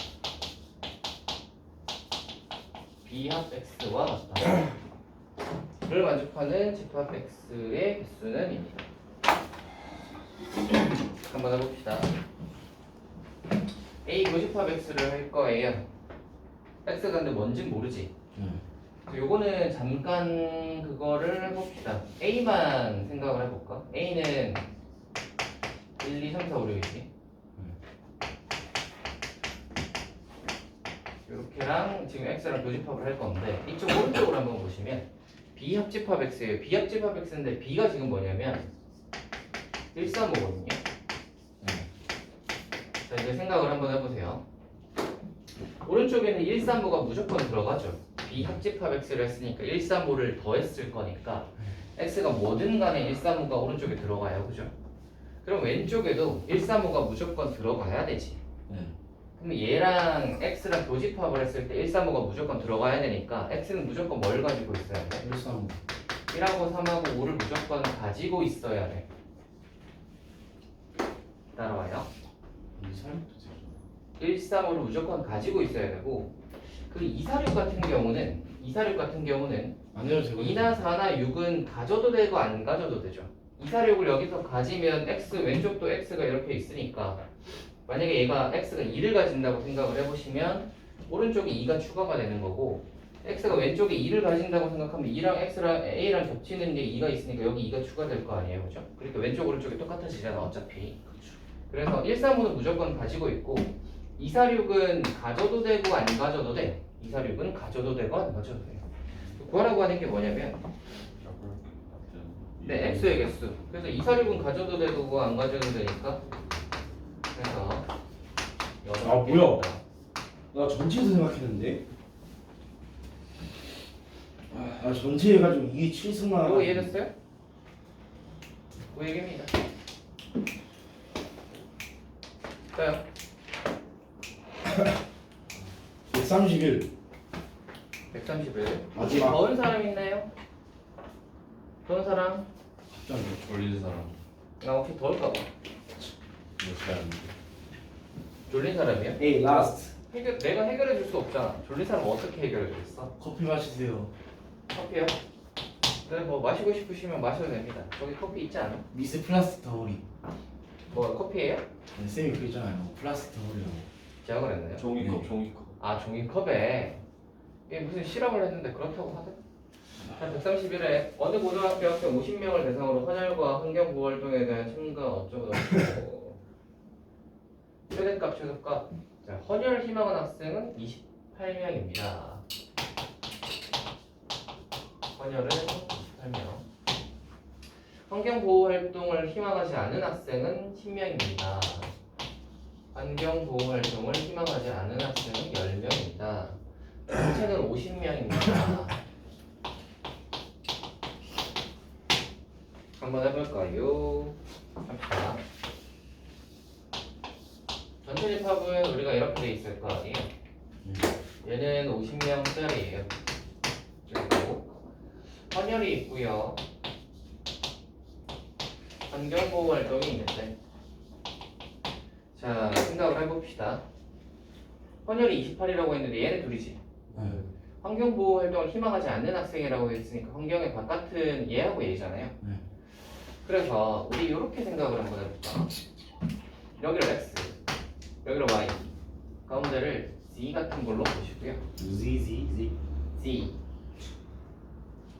B합 X와 같다. 를 만족하는 집합 X의 개수는 입니다. 한번 해봅시다. A 교집합 X를 할 거예요. X가 근데 뭔진 모르지. 요거는 잠깐 그거를 해봅시다. A만 생각을 해볼까? A는 1, 2, 3, 4, 5, 6이지. 요렇게랑 지금 X랑 교집합을 할 건데 이쪽 오른쪽으로 한번 보시면 B합집합 X예요. B합집합 X인데 B가 지금 뭐냐면 1, 3, 5거든요. 자 이제 생각을 한번 해보세요. 오른쪽에는 1, 3, 5가 무조건 들어가죠. B합집합 X를 했으니까 1, 3, 5를 더했을 거니까 X가 뭐든 간에 1, 3, 5가 오른쪽에 들어가요. 그죠? 그럼 왼쪽에도 1, 3, 5가 무조건 들어가야 되지. 그럼 얘랑 X랑 교집합을 했을 때 1, 3, 5가 무조건 들어가야 되니까 X는 무조건 뭘 가지고 있어야 돼? 1, 3, 5. 1하고 3하고 5를 무조건 가지고 있어야 돼. 따라와요. 1, 3, 5를 무조건 가지고 있어야 되고 그 2, 4, 6 같은 경우는 안 해도 되고 2나 4나 6은 가져도 되고 안 가져도 되죠. 2, 4, 6을 여기서 가지면 X 왼쪽도 X가 이렇게 있으니까 만약에 얘가 X가 2를 가진다고 생각을 해보시면 오른쪽에 2가 추가가 되는 거고 X가 왼쪽에 2를 가진다고 생각하면 2랑 X랑 A랑 겹치는 게 2가 있으니까 여기 2가 추가될 거 아니에요. 그죠? 그러니까 왼쪽 오른쪽이 똑같아지잖아 어차피. 그래서 1, 3, 5는 무조건 가지고 있고 2, 4, 6은 가져도 되고 안 가져도 돼. 2, 4, 6은 가져도 되고 안 가져도 돼. 구하라고 하는 게 뭐냐면 네, X의 개수. 그래서 2, 4, 6은 가져도 되고 안 가져도 되니까 그래서 아, 뭐야? 나 전체에서 생각했는데 아 전체 해가지고 이게 7승만 이거 이해됐어요? 그 얘기입니다. 자요. 131 131. 마지막. 더운 사람 있나요? 더운 사람? 갑자기 졸린 사람 나 혹시 더울까 봐. 이렇게 하는데 졸린 사람이야? 에이 라스트 내가 해결해 줄 수 없잖아. 졸린 사람 어떻게 해결해 주겠어? 커피 마시세요. 커피요? 네, 뭐 마시고 싶으시면 마셔도 됩니다. 저기 커피 있지 않아? 미스 플라스틱 덩어리. 뭐 커피예요? 네, 쌤이 그랬잖아요. 플라스틱 덩어리라고. 제가 그랬나요? 종이컵 종이컵 아 종이컵에 이게 무슨 실험을 했는데 그렇다고 하대? 자 131회 어느 고등학교 학생 50명을 대상으로 헌혈과 환경보호 활동에 대한 참가 어쩌고 저쩌고 최대값 최소값. 자 헌혈 희망한 학생은 28명입니다. 헌혈은 28명. 환경보호 활동을 희망하지 않은 학생은 10명입니다. 환경보호 활동을 희망하지 않은 학생은 10명입니다. 전체는 50명입니다. 한번 해볼까요? 합시다. 전체 집합은 우리가 이렇게 돼 있을 거 아니에요? 얘는 50명짜리예요. 그리고 헌혈이 있고요. 환경보호 활동이 있는데, 자 생각을 해봅시다. 헌혈이 28이라고 했는데 얘는 둘이지. 환경보호 활동을 희망하지 않는 학생이라고 했으니까 환경의 바깥은 얘하고 얘잖아요. 그래서 우리 이렇게 생각을 한번 해볼까? 여기를 x, 여기를 y, 가운데를 z 같은 걸로 보시고요. z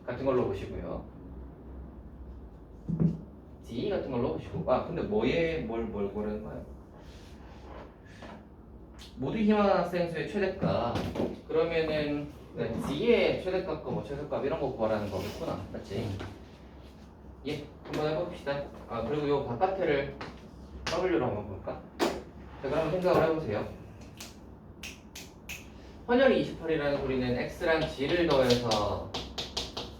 같은 걸로 보시고요. z 같은 걸로 보시고. 아 근데 뭐에 뭘 고르는 거예요? 모두 희망하는 학생 수의 최대값. 그러면은 z의 최대값과 뭐 최소값 이런 거 구하라는 거겠구나, 맞지? 예, 한번 해봅시다. 아 그리고 요 바깥에를 w로 한번 볼까? 자 그럼 생각을 해보세요. 헌혈이 28이라는 소리는 x랑 g를 더해서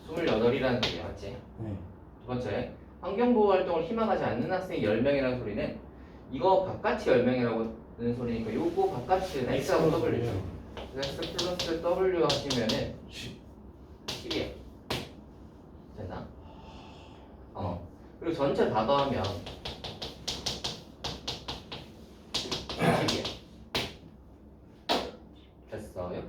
28이라는 소리야, 맞지? 두 번째, 환경보호 활동을 희망하지 않는 학생이 10명이라는 소리는 이거 바깥이 10명이라는 소리니까 요거 바깥은 x하고 w죠. x 플러스 w 하시면은 10이야. 됐나? 그리고 전체 다 더하면 10이야. 됐어요?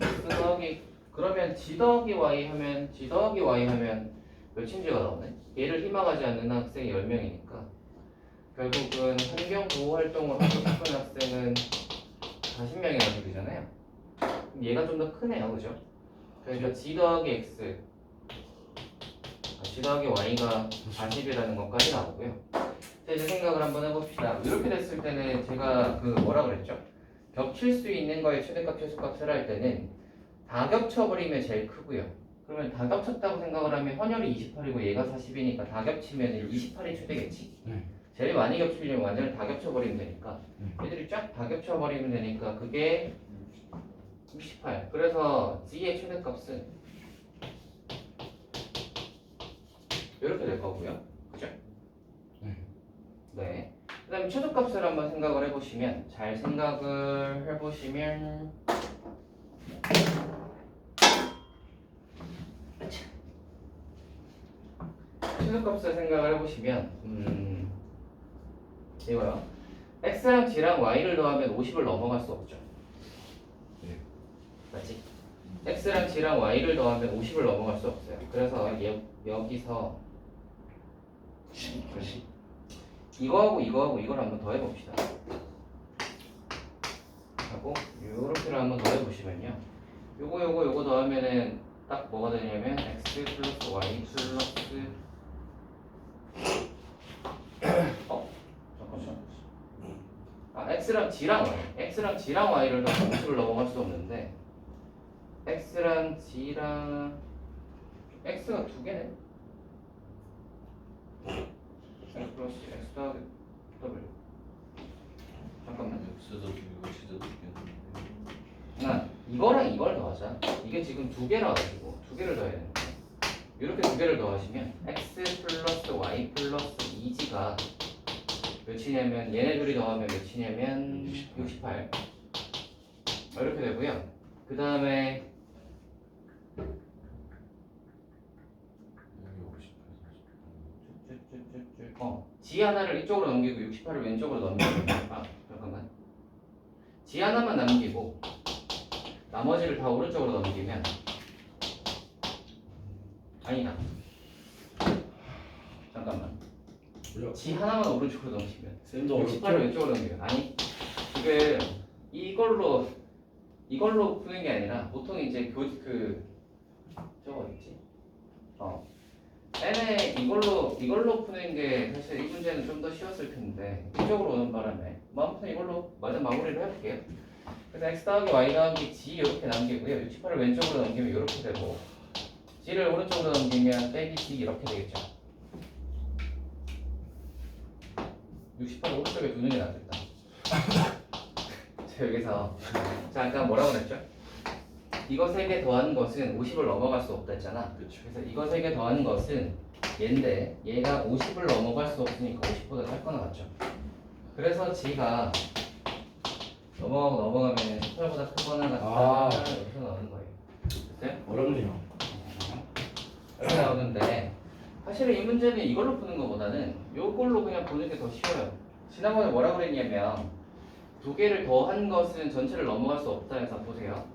x 더하기 그러면 g 더하기 y 하면 몇인지가 나오네? 얘를 희망하지 않는 학생이 10명이니까 결국은 환경보호 활동을 하고 싶은 학생은 40명이라는 소리잖아요. 그럼 얘가 좀 더 크네요, 그죠? 그러니까 g 더하기 x, g 더하기 y가 40이라는 것까지 나오고요. 자, 이제 생각을 한번 해봅시다. 이렇게 됐을 때는 제가 그 뭐라 그랬죠? 겹칠 수 있는 거의 최대값, 최소값을 할 때는 다 겹쳐버리면 제일 크고요. 그러면 다 겹쳤다고 생각을 하면 헌혈이 28이고 얘가 40이니까 다 겹치면 28이 최대겠지. 제일 많이 겹치려면 완전히 다 겹쳐버리면 되니까 얘들이 쫙 다 겹쳐버리면 되니까 그게 68. 그래서 G의 최대값은 이렇게 될 거고요. 그죠? 네. 그 다음에 최소값을 한번 생각을 해보시면 잘 생각을 해보시면 최소값을 생각을 해보시면 이거요. x랑 g랑 y를 더하면 50을 넘어갈 수 없죠. 맞지? x랑 g랑 y를 더하면 50을 넘어갈 수 없어요. 그래서 여기서 이거하고 이걸 한번 더 해봅시다. 하고 요렇게를 한번 더 해보시면요. 요거 더하면은 딱 뭐가 되냐면 x 플러스 y 플러스 x랑 g랑 y를 더하면 50을 넘어갈 수 없는데 x랑 g랑 x가 두 개네. x 플러스 x 더하기 w. 잠깐만. 이거랑 이걸 더하자. 이게 지금 두 개라 가지고 두 개를 더해야 되는데 이렇게 두 개를 더하시면 x 플러스 y 플러스 2g가 몇이냐면 얘네 둘이 더하면 몇이냐면 68 이렇게 되고요. 그 다음에 G 하나를 이쪽으로 넘기고 68을 왼쪽으로 넘기면 잠깐만. G 하나만 남기고 나머지를 다 오른쪽으로 넘기면 아니다. 잠깐만. G 하나만 오른쪽으로 넘기면 68을 왼쪽으로 넘기면 아니 지금 이걸로 푸는 게 아니라 보통 이제 저거 있지? N에 이걸로 푸는 게 사실 이 문제는 좀 더 쉬웠을 텐데 이쪽으로 오는 바람에 아무튼 이걸로 마무리를 해볼게요. 그래서 x 더하기 y 더하기 g 이렇게 남기고요. 68을 왼쪽으로 넘기면 이렇게 되고 g를 오른쪽으로 넘기면 빼기 g 이렇게 되겠죠. 68을 오른쪽에 두는 게 낫겠다. 자, 여기서 자 아까 뭐라고 그랬죠? 이거 3개 더한 것은 50을 넘어갈 수 없다 했잖아. 그렇죠. 그래서 이거 3개 더한 것은 얘인데 얘가 50을 넘어갈 수 없으니까 50보다 작거나 같죠. 그래서 g가 넘어가면 18보다 크거나 같다. 여기서 나오는 거예요. 됐어요? 어렵네요. 이렇게 나오는데 사실은 이 문제는 이걸로 푸는 것보다는 이걸로 그냥 보는 게 더 쉬워요. 지난번에 뭐라고 그랬냐면 두 개를 더한 것은 전체를 넘어갈 수 없다 해서 보세요.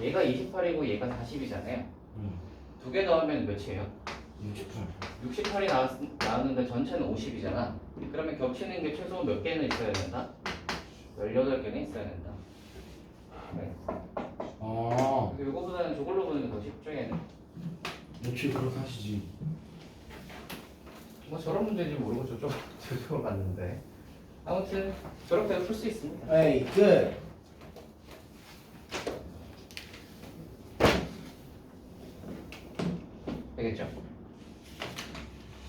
얘가 28이고 얘가 40이잖아요. 두 개 더하면 몇이에요? 68. 68이 나왔는데 전체는 50이잖아. 그러면 겹치는 게 최소 몇 개는 있어야 된다? 18개는 있어야 된다. 네. 아, 그래서 이거보다는 저걸로 보는 게 더 쉽죠, 얘는. 역시 그렇게 하시지. 뭐 저런 문제인지 모르고 저쪽으로 갔는데 아무튼 저렇게도 풀 수 있습니다. 에이, 끝. 되겠죠?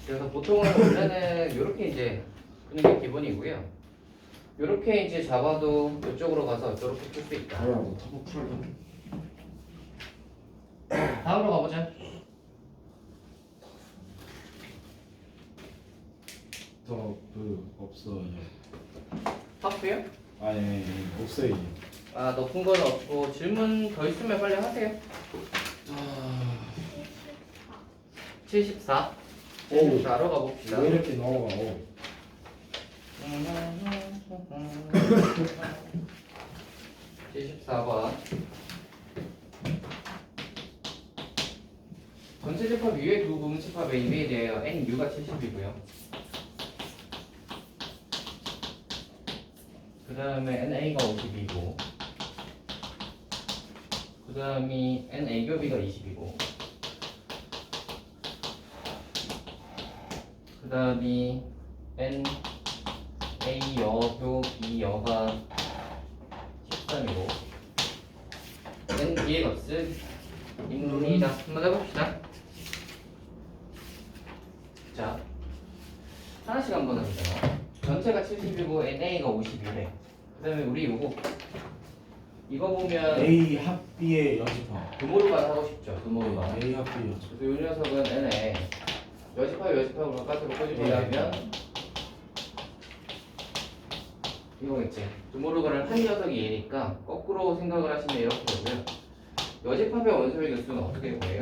그래서 보통은 원래는 이렇게 이제 푸는 게 기본이고요. 이렇게 이제 잡아도 이쪽으로 가서 저렇게 풀 수 있다. 뭐야, 너 타고 풀어. 다음으로 가보자. 더그 없어요. 하프요? 아니, 없어요 이제. 아 높은 건 없고 질문 더 있으면 빨리 하세요. 74. 74로 가봅시다. 왜 이렇게 넘어가? 오. 74번. 전체 집합 위에 두 부분 집합의 임의에 대하여 NU가 70이고요. 그 다음에 NA가 50이고 그 다음이 NA 교비가 20이고 그 다음이 NA 여교 여가 13이고 NB의 값은 인문이다. 한번 해봅시다. 자 하나씩 한번 해보자. 전체가 70이고 NA가 50이래. 그 다음에 우리 이거 보면 A 합비의 여집합. 드모르간 하고 싶죠. 드모르간. A 합비의 여집합. 그래서 이 녀석은 NA 여집합을 바깥으로 꼬집어내면 이거겠지. 드모르간을 한 녀석이 얘니까 거꾸로 생각을 하시면 이렇게 되고요. 여집합의 원소의 개수는 어떻게 구해요?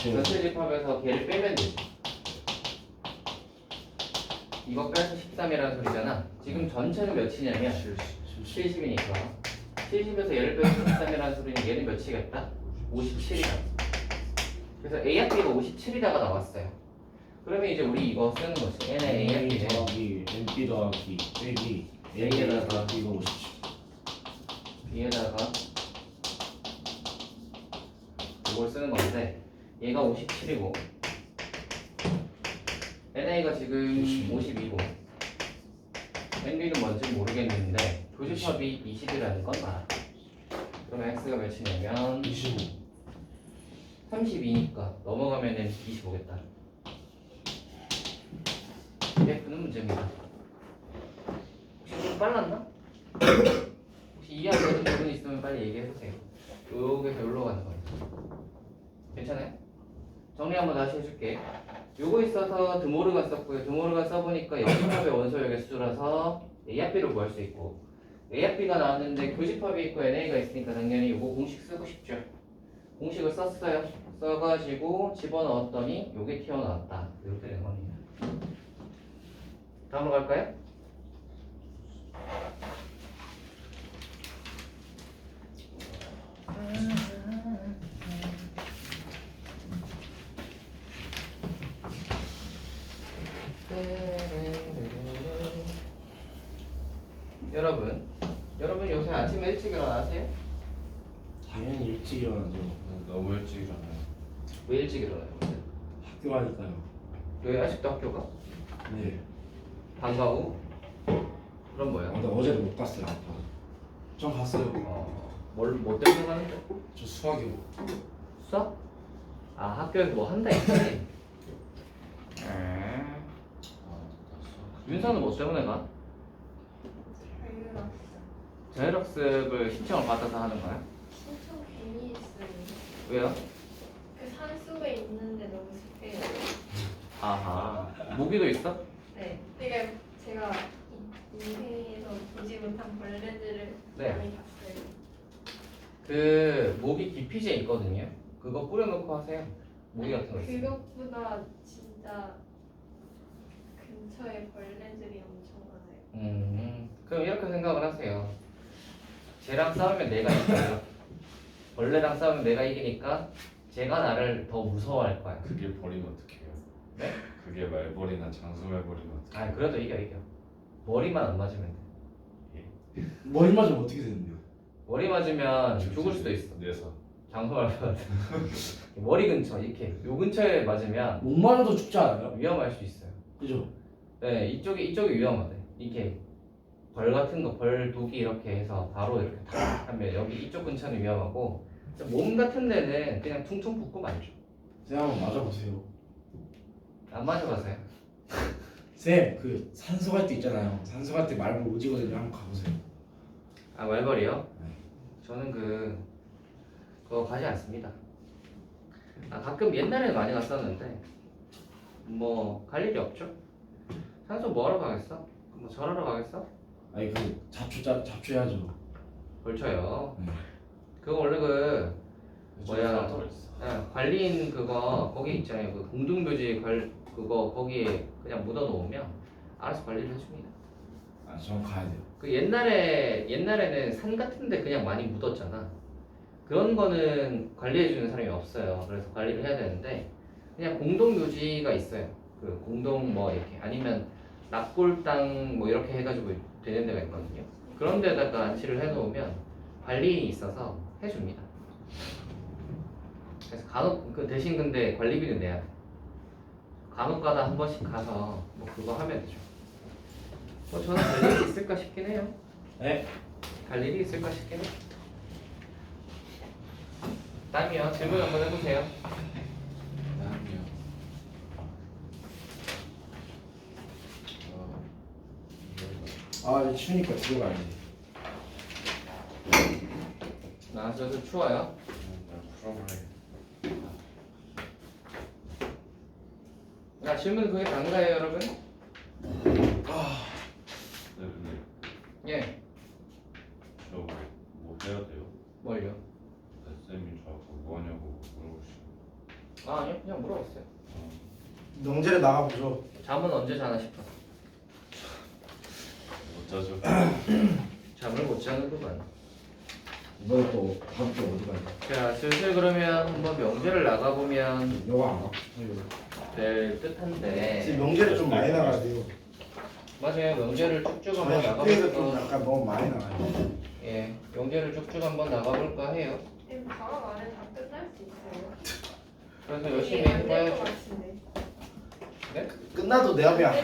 전체 집합에서 걔를 빼면 되지. 이거 빼서 13이라는 소리잖아. 지금 전체는 몇이냐면 70이니까 70에서 얘를 빼서 13이라는 소리는 얘는 몇이겠다? 57이다. 그래서 ARB가 57이다가 나왔어요. 그러면 이제 우리 이거 쓰는 거지. N의 A ARB는 더하기 NB 더하기 빼기 A에다가 B가 57. B에다가 이걸 쓰는 건데 얘가 57이고 NA가 지금 52고 NB는 뭔지 모르겠는데 교집합이 20이라는 건 알아. 그러면 X가 몇이냐면 25. 32니까 넘어가면은 25겠다. 이게 푸는 문제입니다. 혹시 좀 빨랐나? 혹시 이해 안 되는 부분이 있으면 빨리 얘기해주세요. 여기서 여기로 가는 거예요. 괜찮아요? 정리 한번 다시 해줄게. 요거 있어서 드모르간 썼고요. 드모르간 써보니까 여집합의 원소역의 수라서 ARB를 구할 수 있고 ARB가 나왔는데 교집합이 있고 NA가 있으니까 당연히 요거 공식 쓰고 싶죠. 공식을 썼어요. 써가지고 집어넣었더니 요게 튀어나왔다. 이렇게 된 겁니다. 다음으로 갈까요? 여러분 요새 아침에 일찍 일어나세요? 당연히 일찍 일어나죠. 너무 일찍 일어나요. 왜 일찍 일어나요? 학교 가니까요. 왜 아직도 학교 가? 네. 안 가고? 그럼 뭐야? 근데 어제도 못 갔어요. 아빠. 전 갔어요. 뭐 때문에 가는데? 저 수학이요. 수학? 아 학교에서 뭐 한다 했지? 윤서는 뭐 때문에 가? 자율학습을 신청을 받아서 하는 거야? 신청 괜히 했어요. 왜요? 그 산수에 있는데 너무 습해요. 아하 모기도 있어? 네. 그러니까 제가 인생에서 보지 못한 벌레들을 네. 많이 봤어요. 그 모기 기피제 있거든요. 그거 뿌려놓고 하세요. 모기 같은 거 있어요. 그것보다 진짜 근처에 벌레들이 엄청 많아요. 그럼 이렇게 생각을 하세요. 쟤랑 싸우면 내가 이겨요. 벌레랑 싸우면 내가 이기니까 쟤가 나를 더 무서워할 거야. 그게 버리면 어떡해요? 네? 그게 말벌이나 장수말 버리면 어떡해요? 아 그래도 이겨. 머리만 안 맞으면 돼. 머리 맞으면 어떻게 되는데요? 머리 맞으면 죽을 수도 있어. 뇌사. 장소말 머리 근처 이렇게 요 근처에 맞으면 못 맞아도 죽지 않아요? 위험할 수 있어요. 그죠? 네, 이쪽이 위험하대. 이렇게 벌 같은 거, 벌 독이 이렇게 해서 바로 이렇게 탁 하면 여기 이쪽 근처는 위험하고 몸 같은 데는 그냥 퉁퉁 붓고 말죠. 쌤 한번 맞아보세요. 안 맞아봐서요. 쌤, 그 산소 갈 때 있잖아요. 산소 갈 때 말벌 오지거든요. 한번 가보세요. 아 말벌이요? 네. 저는 그거 가지 않습니다. 아 가끔 옛날에는 많이 갔었는데 뭐 갈 일이 없죠. 산소 뭐 하러 가겠어? 뭐 절하러 가겠어? 아니 그 잡초해야죠. 벌쳐요. 네. 그거 원래 그 뭐야 들어있어. 관리인 그거 거기 있잖아요. 그 공동묘지 그거 거기에 그냥 묻어 놓으면 알아서 관리를 해줍니다. 아, 전 가야 돼요. 그 옛날에는 산 같은데 그냥 많이 묻었잖아. 그런 거는 관리해주는 사람이 없어요. 그래서 관리를 해야 되는데 그냥 공동묘지가 있어요. 그 공동 뭐 이렇게 아니면 납골당 뭐 이렇게 해가지고 되는 데가 있거든요. 그런 데다가 안치를 해놓으면 관리인이 있어서 해줍니다. 그래서 간혹 그 대신 근데 관리비는 내야 돼. 간혹가다 한 번씩 가서 뭐 그거 하면 되죠. 뭐 저는 갈 일이 있을까 싶긴 해요. 네. 갈 일이 있을까 싶긴 해. 다음이요. 질문 한번 해보세요. 다음이요. 아, 이제 추우니까 들어가야 돼. 나와서 추워요. 풀어버려. 질문 그게 단가예요, 여러분? 네, 근데 예. 저 뭐 해야 돼요? 뭘요? 쌤이 저하고 뭐 하냐고 물어보시고. 아 아니요, 그냥 물어봤어요. 명제를 나가보죠. 잠은 언제 자나 싶어서. 못 자죠. 잠을 못 자는구만. 이번에 또 다음 주 어디 가야 돼? 자, 슬슬 그러면 한번 명제를 나가보면 너가 안 가? 될 듯한데. 지금 명제를 좀 많이 나가야 돼요. 맞아요, 명제를 쭉쭉 저희 한번 학교에서 좀 나가볼까. 약간 너무 많이 나가요. 예, 명제를 쭉쭉 한번 나가볼까 해요. 지금 방학 안에 다 끝날 수 있어요. 그래서 열심히 안될것 해봐야죠. 같은데. 네? 끝나도 내가 그냥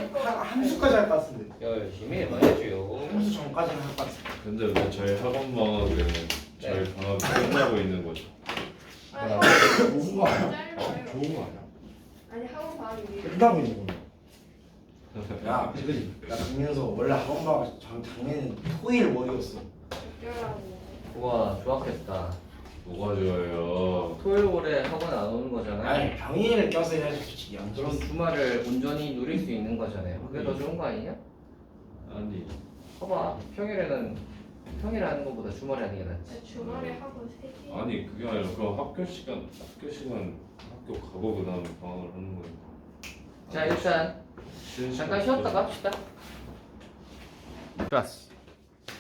함수까지 할 것 같은데. 열심히 해봐야죠. 함수 전까지는 할 것 같은데. 근데 왜 저희 학원 방학은 저희 방학이 끝나고 있는 거죠? 아니 뭐라고? 학원 좋은 거 아니야? 짧아요. 좋은 거 아니야? 아니 학원 방학이 왜 이래? 끝나고 있는 거야. 야, 그지? 나 작년서 원래 학원 방학 작년엔 토일 월이었어. 어쩌라고. 우와, 좋았겠다. 뭐가 좋아요? 토요일에 학원 안 오는 거잖아요. 아니 병인을 껴서 해야지 솔직히 양 그럼 주말을 온전히 누릴 수 있는 거잖아요. 그게 더 좋은 거 아니냐? 아니 봐봐, 평일에 하는 것보다 주말에 하는 게 낫지. 주말에 학원 3개. 아니 그게 아니라 그럼 학교 시간 학교 가고 그다음에 방학을 하는 거예요. 자, 일단 쉬는 잠깐 시간 쉬었다가 합시다. 좋았어.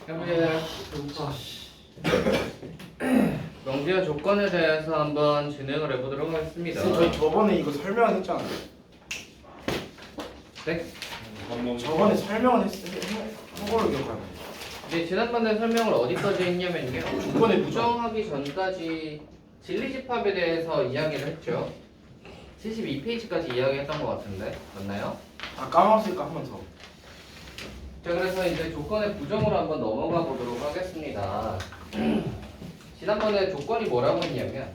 그러면 명제의 조건에 대해서 한번 진행을 해보도록 하겠습니다. 저희 저번에 이거 설명을 했잖아요. 네? 한번 저번에 설명을 한 걸로 기억하는데. 네, 지난번에 설명을 어디까지 했냐면요. 조건의 부정하기 전까지 진리집합에 대해서 이야기를 했죠. 72페이지까지 이야기했던 것 같은데 맞나요? 아 까먹었으니까 한 번 더. 자, 그래서 이제 조건의 부정으로 한번 넘어가 보도록 하겠습니다. 지난번에 조건이 뭐라고 했냐면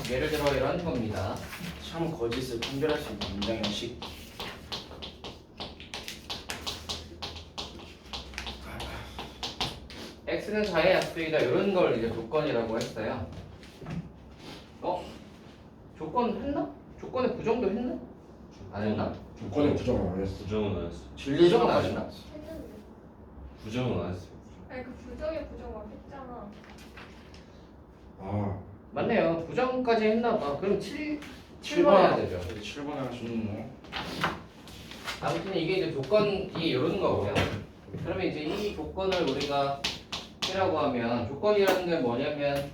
예를 들어 이런 겁니다. 참 거짓을 판별할 수 있는 문장 형식. x는 4의 약수이다 이런 걸 이제 조건이라고 했어요. 조건 했나? 조건의 부정도 했나? 안 했나? 조건의 부정을 안 했어. 부정은 안 했어. 부정은 안 했나? 했는데. 부정은 안 했어. 아니 그 부정의 부정 막 했잖아. 아, 맞네요. 부정까지 했나 봐. 그럼 7번 해야 되죠. 7번에 하시는 아무튼 이게 이제 조건이 이런 거고요. 그러면 이제 이 조건을 우리가 P라고 하면 조건이라는 게 뭐냐면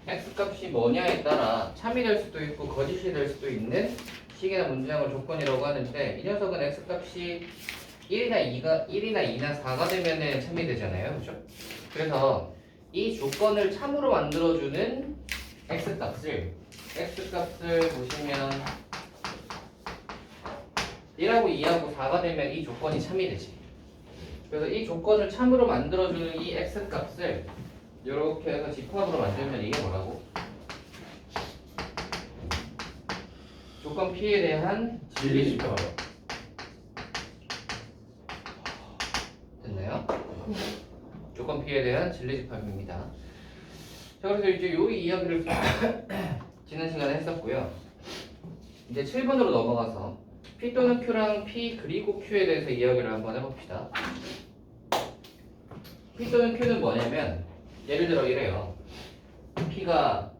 x 값이 뭐냐에 따라 참이 될 수도 있고 거짓이 될 수도 있는 식이나 문장을 조건이라고 하는데 이 녀석은 x 값이 1이나 2나 4가 되면은 참이 되잖아요. 그죠? 그래서 이 조건을 참으로 만들어주는 x 값을 보시면 1하고 2하고 4가 되면 이 조건이 참이 되지. 그래서 이 조건을 참으로 만들어주는 이 x 값을 이렇게 해서 집합으로 만들면 이게 뭐라고? 조건 P에 대한 진리 집합. 됐나요? 조건 P에 대한 진리 집합입니다. 자, 그래서 이제 요 이야기를 지난 시간에 했었고요. 이제 7번으로 넘어가서 P 또는 Q랑 P 그리고 Q에 대해서 이야기를 한번 해봅시다. P 또는 Q는 뭐냐면 예를 들어 이래요. P가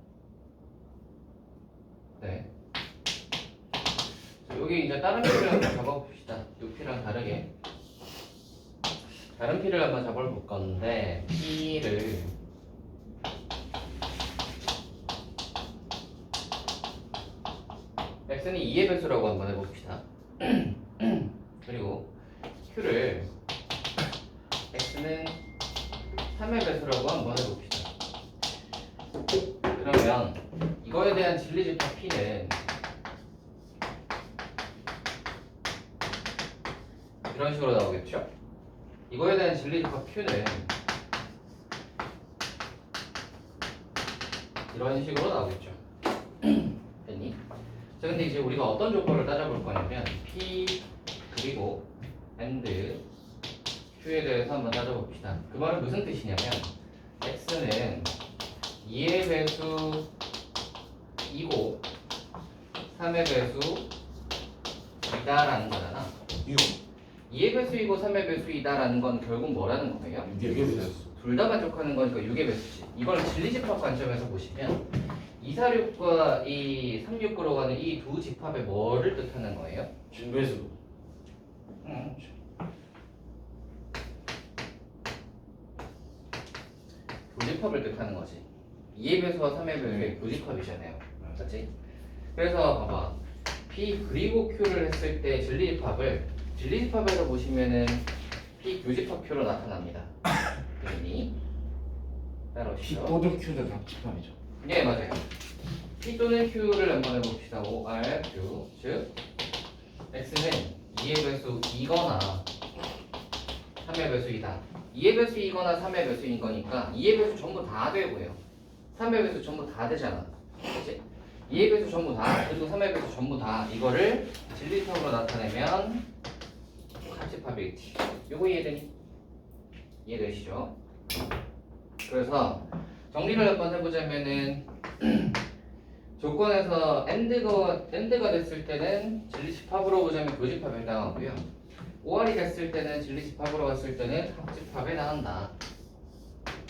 여기 이제 다른 P를 한번 잡아봅시다. 이 P랑 다르게 다른 P를 한번 잡아볼 건데 P를 x는 2의 배수라고 한번 해봅시다. 그리고 q를 x는 3의 배수라고 한번 해봅시다. 그러면 이거에 대한 진리집합 p는 이런 식으로 나오겠죠? 이거에 대한 진리집합 q는 이런 식으로 나오겠죠. 됐니? 자, 근데 이제 우리가 어떤 조건을 따져볼 거냐면 P 그리고 and Q에 대해서 한번 따져봅시다. 그 말은 무슨 뜻이냐면 X는 2의 배수이고 3의 배수이다라는 거잖아. 2의 배수이고 3의 배수이다라는 건 결국 뭐라는 거예요? 6의 배수. 둘 다 만족하는 거니까 6의 배수지. 이걸 진리집합 관점에서 보시면 246과 이 369로 가는 이 두 집합의 뭐를 뜻하는 거예요? 준배수. 교집합을 뜻하는 거지. 2의 배수와 3의 배수의 교집합이잖아요. 맞지? 그래서 봐봐. P 그리고 Q를 했을 때 진리집합에서 보시면은 P 교집합 Q로 나타납니다. 그러니 P 따라오시죠. 또는 Q는 다 집합이죠. 네, 맞아요. P 또는 Q를 한번 해봅시다. OR, Q. 즉, X는 2의 배수이거나 3의 배수이다. 2의 배수이거나 3의 배수인 거니까 2의 배수 전부 다 되고요. 3의 배수 전부 다 되잖아. 그치? 2의 배수 전부 다, 그리고 3의 배수 전부 다. 이거를 진리집합으로 나타내면 합집합이겠지. 요거 이해되니? 이해되시죠? 그래서 정리를 한번 해보자면은 조건에서 AND가 됐을 때는 진리집합으로 보자면 교집합에 해당하고요. OR이 됐을 때는 진리집합으로 갔을 때는 합집합에 해당한다.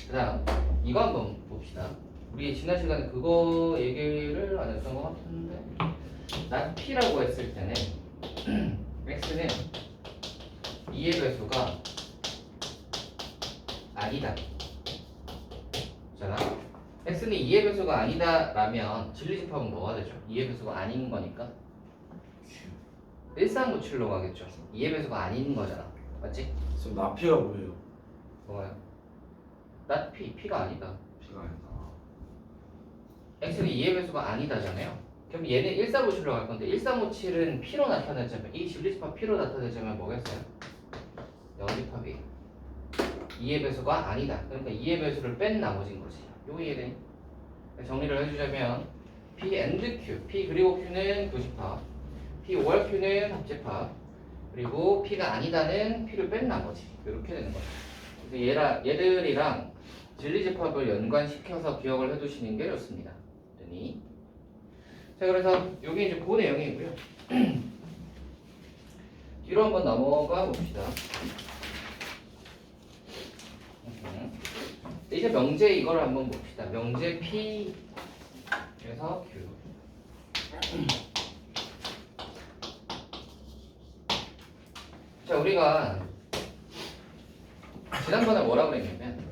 그 다음 이거 한번 봅시다. 우리 지난 시간에 그거 얘기를 안 했던 것 같은데 not P라고 했을 때는 X는 2의 배수가 아니다. 잖아. X는 2의 배수가 아니다라면 진리집합은 뭐가 되죠? 2의 배수가 아닌 거니까 1397로 가겠죠. 2의 배수가 아닌 거잖아. 맞지? 그럼 나피가 뭐예요? 뭐가요? not P, P가 아니다. P가 아니다. X는 2의 배수가 아니다잖아요. 그럼 얘는 1357로 갈 건데 1357은 P로 나타내자면 이 진리집합 P로 나타내자면 뭐겠어요? 영집합이 2의 배수가 아니다. 그러니까 2의 배수를 뺀 나머지인 거지. 요거 이해되니? 정리를 해주자면 P and Q, P 그리고 Q는 교집합, P or Q는 합집합, 그리고 P가 아니다는 P를 뺀 나머지. 이렇게 되는 거죠. 그래서 얘들이랑 진리집합을 연관시켜서 기억을 해두시는 게 좋습니다. 그랬더니 자, 그래서 이게 이제 그 내용이고요. 뒤로 한번 넘어가 봅시다. 이제 명제 이걸 한번 봅시다. 명제 P 그래서 Q. 자, 우리가 지난번에 뭐라고 그랬냐면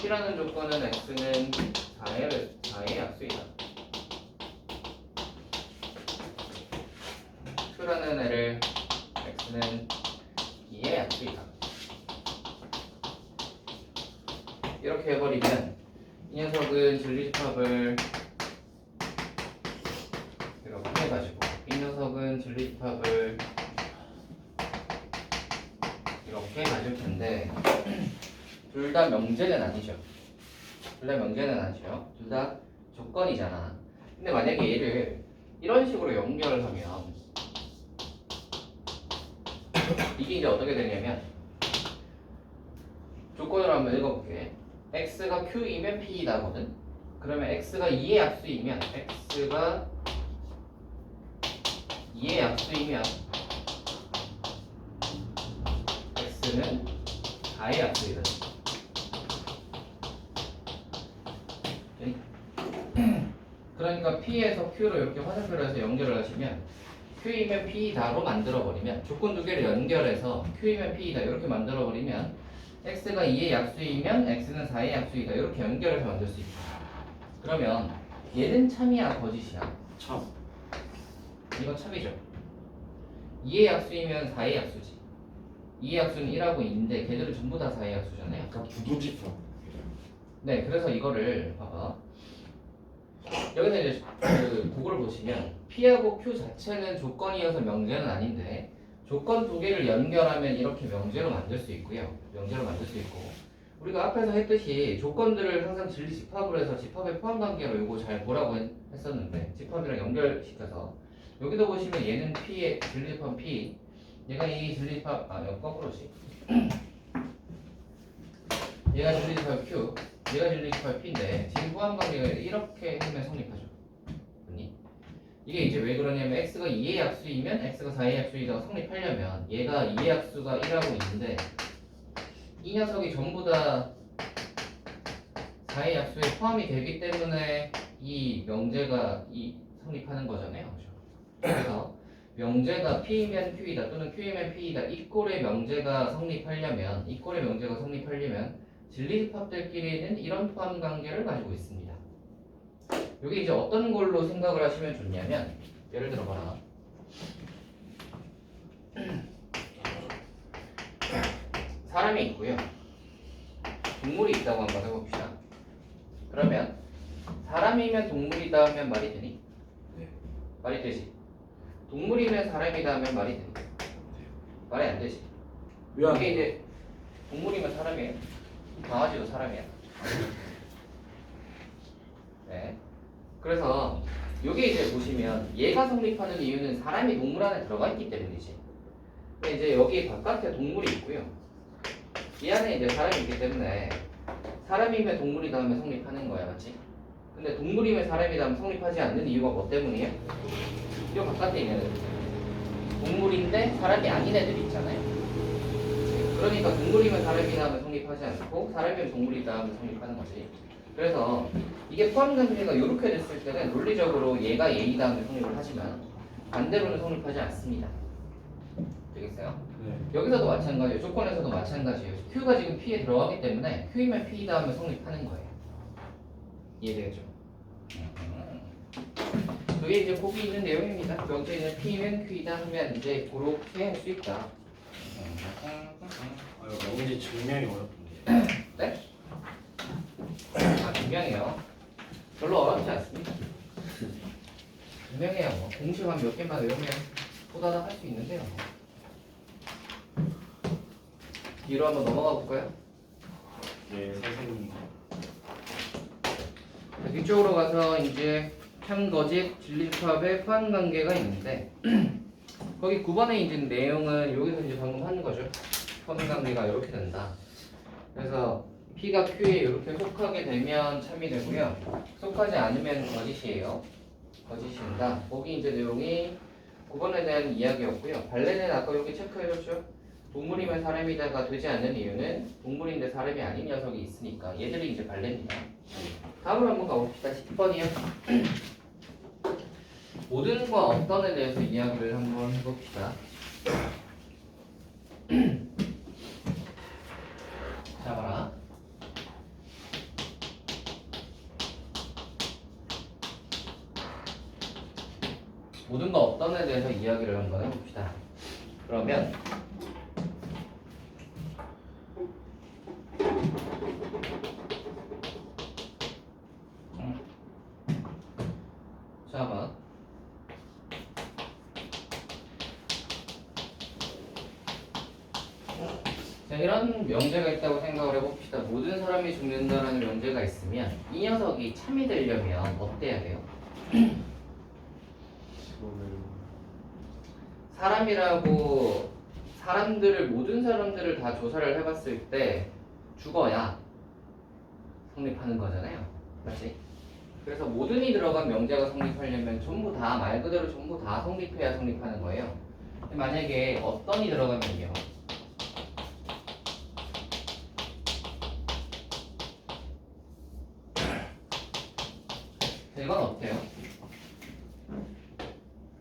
P라는 조건은 X는 4의 약수이다. Q라는 애를 X는 2의 약수이다. 이렇게 해버리면 이 녀석은 진리집합을 이렇게 해가지고 이 녀석은 진리집합을 이렇게 가질 텐데 둘 다 명제는 아니죠. 둘 다 명제는 아니죠. 둘 다 조건이잖아. 근데 만약에 얘를 이런 식으로 연결을 하면 이게 이제 어떻게 되냐면 조건으로 한번 읽어볼게. x가 q이면 p이다거든. 그러면 x가 2의 약수이면 x가 2의 약수이면 x는 4의 약수이다. 그러니까 p에서 q로 이렇게 화살표를 해서 연결을 하시면 q이면 p다로 만들어버리면 조건 두 개를 연결해서 q이면 p다 이렇게 만들어버리면 x가 2의 약수이면 x는 4의 약수이다 이렇게 연결해서 만들 수 있다. 그러면 얘는 참이야 거짓이야? 참. 이건 참이죠. 2의 약수이면 4의 약수지. 2의 약수는 1하고 2인데 걔들은 전부 다 4의 약수잖아요. 그러니까 부도집합. 네, 그래서 이거를 봐봐. 여기서 이제 그거를 보시면 P하고 Q 자체는 조건이어서 명제는 아닌데 조건 두 개를 연결하면 이렇게 명제로 만들 수 있고요. 명제로 만들 수 있고 우리가 앞에서 했듯이 조건들을 항상 진리 집합으로 해서 집합의 포함 관계로 이거 잘 보라고 했었는데 집합이랑 연결시켜서 여기도 보시면 얘는 P의 진리 집합 P 얘가 이 진리 집합 여기 거꾸로지 얘가 진리 집합 Q 얘가 진리 집합 P인데 지금 포함 관계가 이렇게 하면 성립하죠. 아니 이게 이제 왜 그러냐면 x가 2의 약수이면 x가 4의 약수이라고 성립하려면 얘가 2의 약수가 1하고 있는데 이 녀석이 전부 다 4의 약수에 포함이 되기 때문에 이 명제가 성립하는 거잖아요. 그렇죠? 그래서 명제가 P이면 Q이다 또는 Q이면 P이다 이 꼴의 명제가 성립하려면 진리집합들끼리는 이런 포함 관계를 가지고 있습니다. 여기 이제 어떤 걸로 생각을 하시면 좋냐면 예를 들어 봐라. 사람이 있고요. 동물이 있다고 한번 해봅시다. 그러면 사람이면 동물이다 하면 말이 되니? 네. 말이 되지. 동물이면 사람이다 하면 말이 되니? 말이 안 되지. 왜 안 이게 돼? 이제 동물이면 사람이에요. 강아지도 사람이야. 네. 그래서 요게 이제 보시면 얘가 성립하는 이유는 사람이 동물 안에 들어가 있기 때문이지. 근데 이제 여기 바깥에 동물이 있고요. 이 안에 이제 사람이 있기 때문에 사람이면 동물이다 하면 성립하는 거야, 맞지? 근데 동물이면 사람이다 하면 성립하지 않는 이유가 뭐 때문이에요? 요 바깥에 있는 애들. 동물인데 사람이 아닌 애들이 있잖아요. 그러니까 동물이면 사람이다 하면 성립하지 않고 사람이면 동물이다 하면 성립하는 거지. 그래서 이게 포함관계가 이렇게 됐을 때는 논리적으로 얘가 얘이다 하면 성립을 하지만 반대로는 성립하지 않습니다. 되겠어요? 네. 여기서도 마찬가지예요. 조건에서도 마찬가지예요. Q가 지금 P에 들어가기 때문에 Q이면 P이다 하면 성립하는 거예요. 이해되겠죠? 그게 이제 거기 있는 내용입니다. 명제에 있는 P면 Q이다 하면 이제 그렇게 할 수 있다. 명제 증명이 어렵던데. 네? 아, 분명해요. 별로 어렵지 않습니다. 분명해요. 뭐. 공식 한 몇 개만 외우면 보다다 할 수 있는데요. 뒤로 한번 넘어가 볼까요? 예. 선생님. 자, 뒤쪽으로 가서 이제 편거짓 진리집합의 포함관계가 있는데 거기 9번에 이제 내용은 여기서 이제 방금 하는 거죠. 포함관계가 이렇게 된다. 그래서 P가 Q에 이렇게 속하게 되면 참이 되고요. 속하지 않으면 거짓이에요. 거짓입니다. 거기 이제 내용이 9번에 대한 이야기였고요. 발레는 아까 여기 체크해줬죠. 동물이면 사람이다가 되지 않는 이유는 동물인데 사람이 아닌 녀석이 있으니까 얘들이 이제 발레입니다. 다음으로 한번 가봅시다. 10번이요. 모든과 어떤에 대해서 이야기를 한번 해봅시다. 자 봐라. 모든과 어떤에 대해서 이야기를 한번 해봅시다. 그러면 자 봐. 자, 이런 명제가 있다고 생각을 해봅시다. 모든 사람이 죽는다라는 명제가 있으면 이 녀석이 참이 되려면 어때야 돼요? 사람이라고 사람들을 모든 사람들을 다 조사를 해봤을 때 죽어야 성립하는 거잖아요. 맞지? 그래서 모든이 들어간 명제가 성립하려면 전부 다 말 그대로 전부 다 성립해야 성립하는 거예요. 근데 만약에 어떤이 들어가면요. 이건 어때요?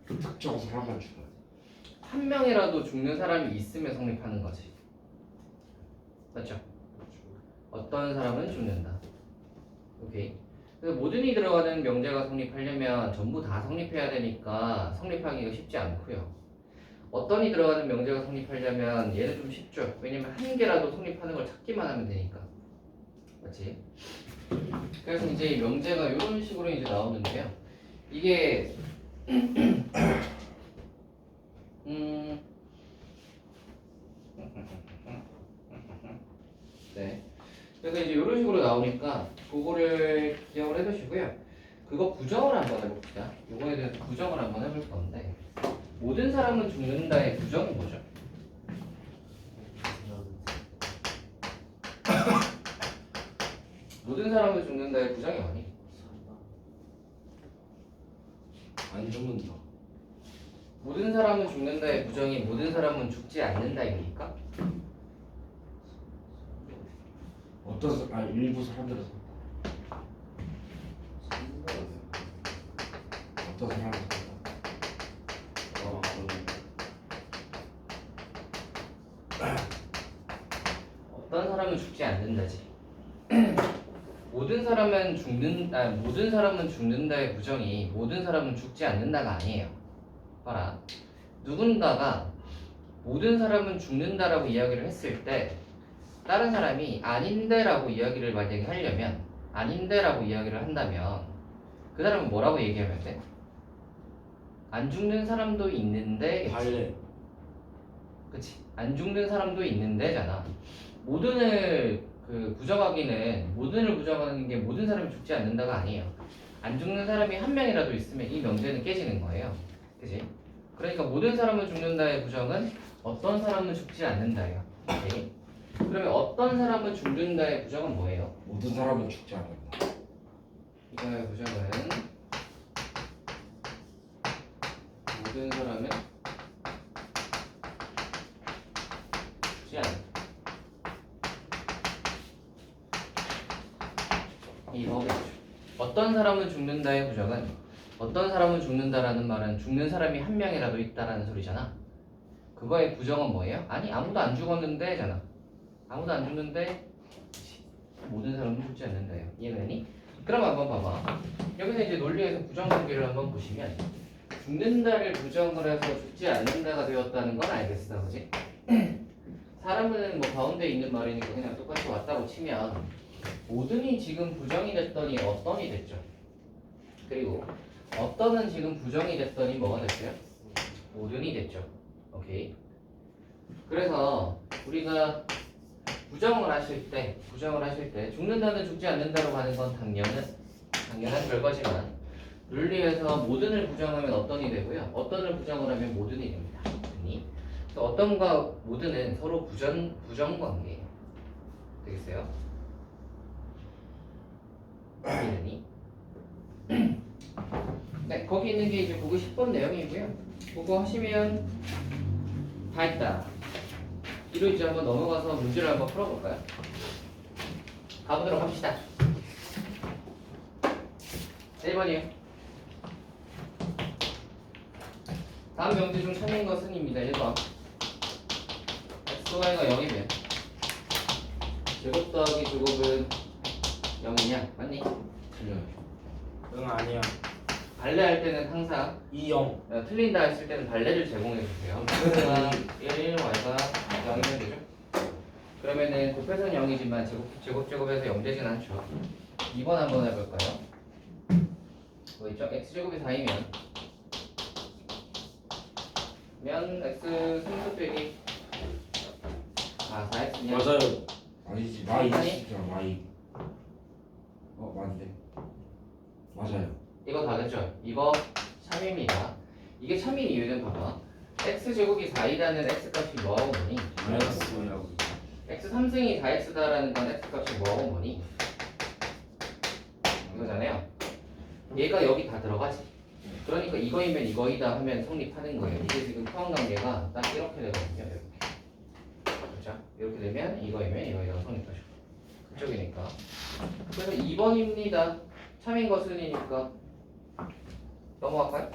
특정 사람만 죽어요. 한 명이라도 죽는 사람이 있으면 성립하는 거지. 맞죠? 어떤 사람은 죽는다. 오케이. 그래서 모든이 들어가는 명제가 성립하려면 전부 다 성립해야 되니까 성립하기가 쉽지 않고요. 어떤이 들어가는 명제가 성립하려면 얘는 좀 쉽죠. 왜냐면 한 개라도 성립하는 걸 찾기만 하면 되니까. 맞지? 그래서 이제 이 명제가 이런 식으로 이제 나오는데요. 이게 네. 그래서 이제 이런 식으로 나오니까 그거를 기억을 해두시고요. 그거 부정을 한번 해봅시다. 이거에 대해서 부정을 한번 해볼 건데 모든 사람은 죽는다의 부정이 뭐죠? 모든 사람은 죽는다의 부정이 뭐니? 안 죽는다. 모든 사람은 죽는다의 부정이 모든 사람은 죽지 않는다입니까? 일부 사람들은 어떤 사람은 어떤 사람은 죽지 않는다지. 모든 사람은 죽는다의 부정이 모든 사람은 죽지 않는다가 아니에요. 봐라. 누군가가 모든 사람은 죽는다라고 이야기를 했을 때 다른 사람이 아닌데라고 이야기를 만약에 하려면 아닌데라고 이야기를 한다면 그 사람은 뭐라고 얘기하면 돼? 안 죽는 사람도 있는데 발레. 그치? 안 죽는 사람도 있는데잖아. 모든을 부정하기는 모든을 부정하는 게 모든 사람이 죽지 않는다가 아니에요. 안 죽는 사람이 한 명이라도 있으면 이 명제는 깨지는 거예요. 그치? 그러니까 모든 사람은 죽는다의 부정은 어떤 사람은 죽지 않는다예요. 오케이? 그러면 어떤 사람은 죽는다의 부정은 뭐예요? 모든 사람은 죽지 않는다. 이거의 부정은 모든 사람은 죽지 않는다. 이거겠죠. 어떤 사람은 죽는다의 부정은 어떤 사람은 죽는다라는 말은 죽는 사람이 한 명이라도 있다라는 소리잖아. 그거의 부정은 뭐예요? 아니 아무도 안 죽었는데 잖아. 아무도 안 죽는데 모든 사람은 죽지 않는다요. 이해되니? 그럼 한번 봐봐. 여기서 이제 논리에서 부정관계를 한번 보시면 죽는다를 부정을 해서 죽지 않는다가 되었다는 건 알겠어, 그지? 사람은 뭐 가운데 있는 말이니까 그냥 똑같이 왔다고 치면 모든이 지금 부정이 됐더니 어떤이 됐죠? 그리고 어떤은 지금 부정이 됐더니 뭐가 됐어요? 오륜이 됐죠. 오케이. 그래서 우리가 부정을 하실 때 죽는다는 죽지 않는다로 가는 건 당연한 결과지만 논리에서 모든을 부정하면 어떤이 되고요. 어떤을 부정을 하면 모든이 됩니다. 그래서 어떤과 모든은 서로 부정 관계 되겠어요? 이해되니? 네, 거기 있는 게 이제 보고 10번 내용이고요. 그거 하시면 다 했다. 뒤로 이제 한번 넘어가서 문제를 한번 풀어볼까요? 가보도록 합시다. 1번이요. 다음 명제 중 참인 것은입니다. 1번. xy가 0이면 제곱 더하기 제곱은 0이냐? 맞니? 틀려요. 응 아니야. 발레할 때는 항상 2영. 틀린다 했을 때는 발레를 제공해 주세요. x가 1, y가 0이면 되죠? 그러면은 곱해서는 0이지만 제곱해서 0 되진 않죠. 2번 한번 해볼까요? 뭐 있죠? x제곱이 4이면 x 3수 빼기 4x냐? 맞아요. 아니지 아니. 마이 진짜 마이 맞네 맞아요 이거 다 됐죠? 이거 참입니다. 이게 참인 이유는 봐봐. x제곱이 4이라는 x값이 뭐하고 뭐니? 마이너스라고. x 3승이 4x다라는 건 x값이 뭐하고 뭐니? 이거잖아요. 얘가 여기 다 들어가지. 그러니까 이거이면 이거이다 하면 성립하는 거예요. 이게 지금 포함관계가 딱 이렇게 되거든요. 이렇게. 그렇죠? 이렇게 되면 이거이면 이거이다 성립하죠. 그쪽이니까. 그래서 2번입니다. 참인 것은이니까 넘어갈까요?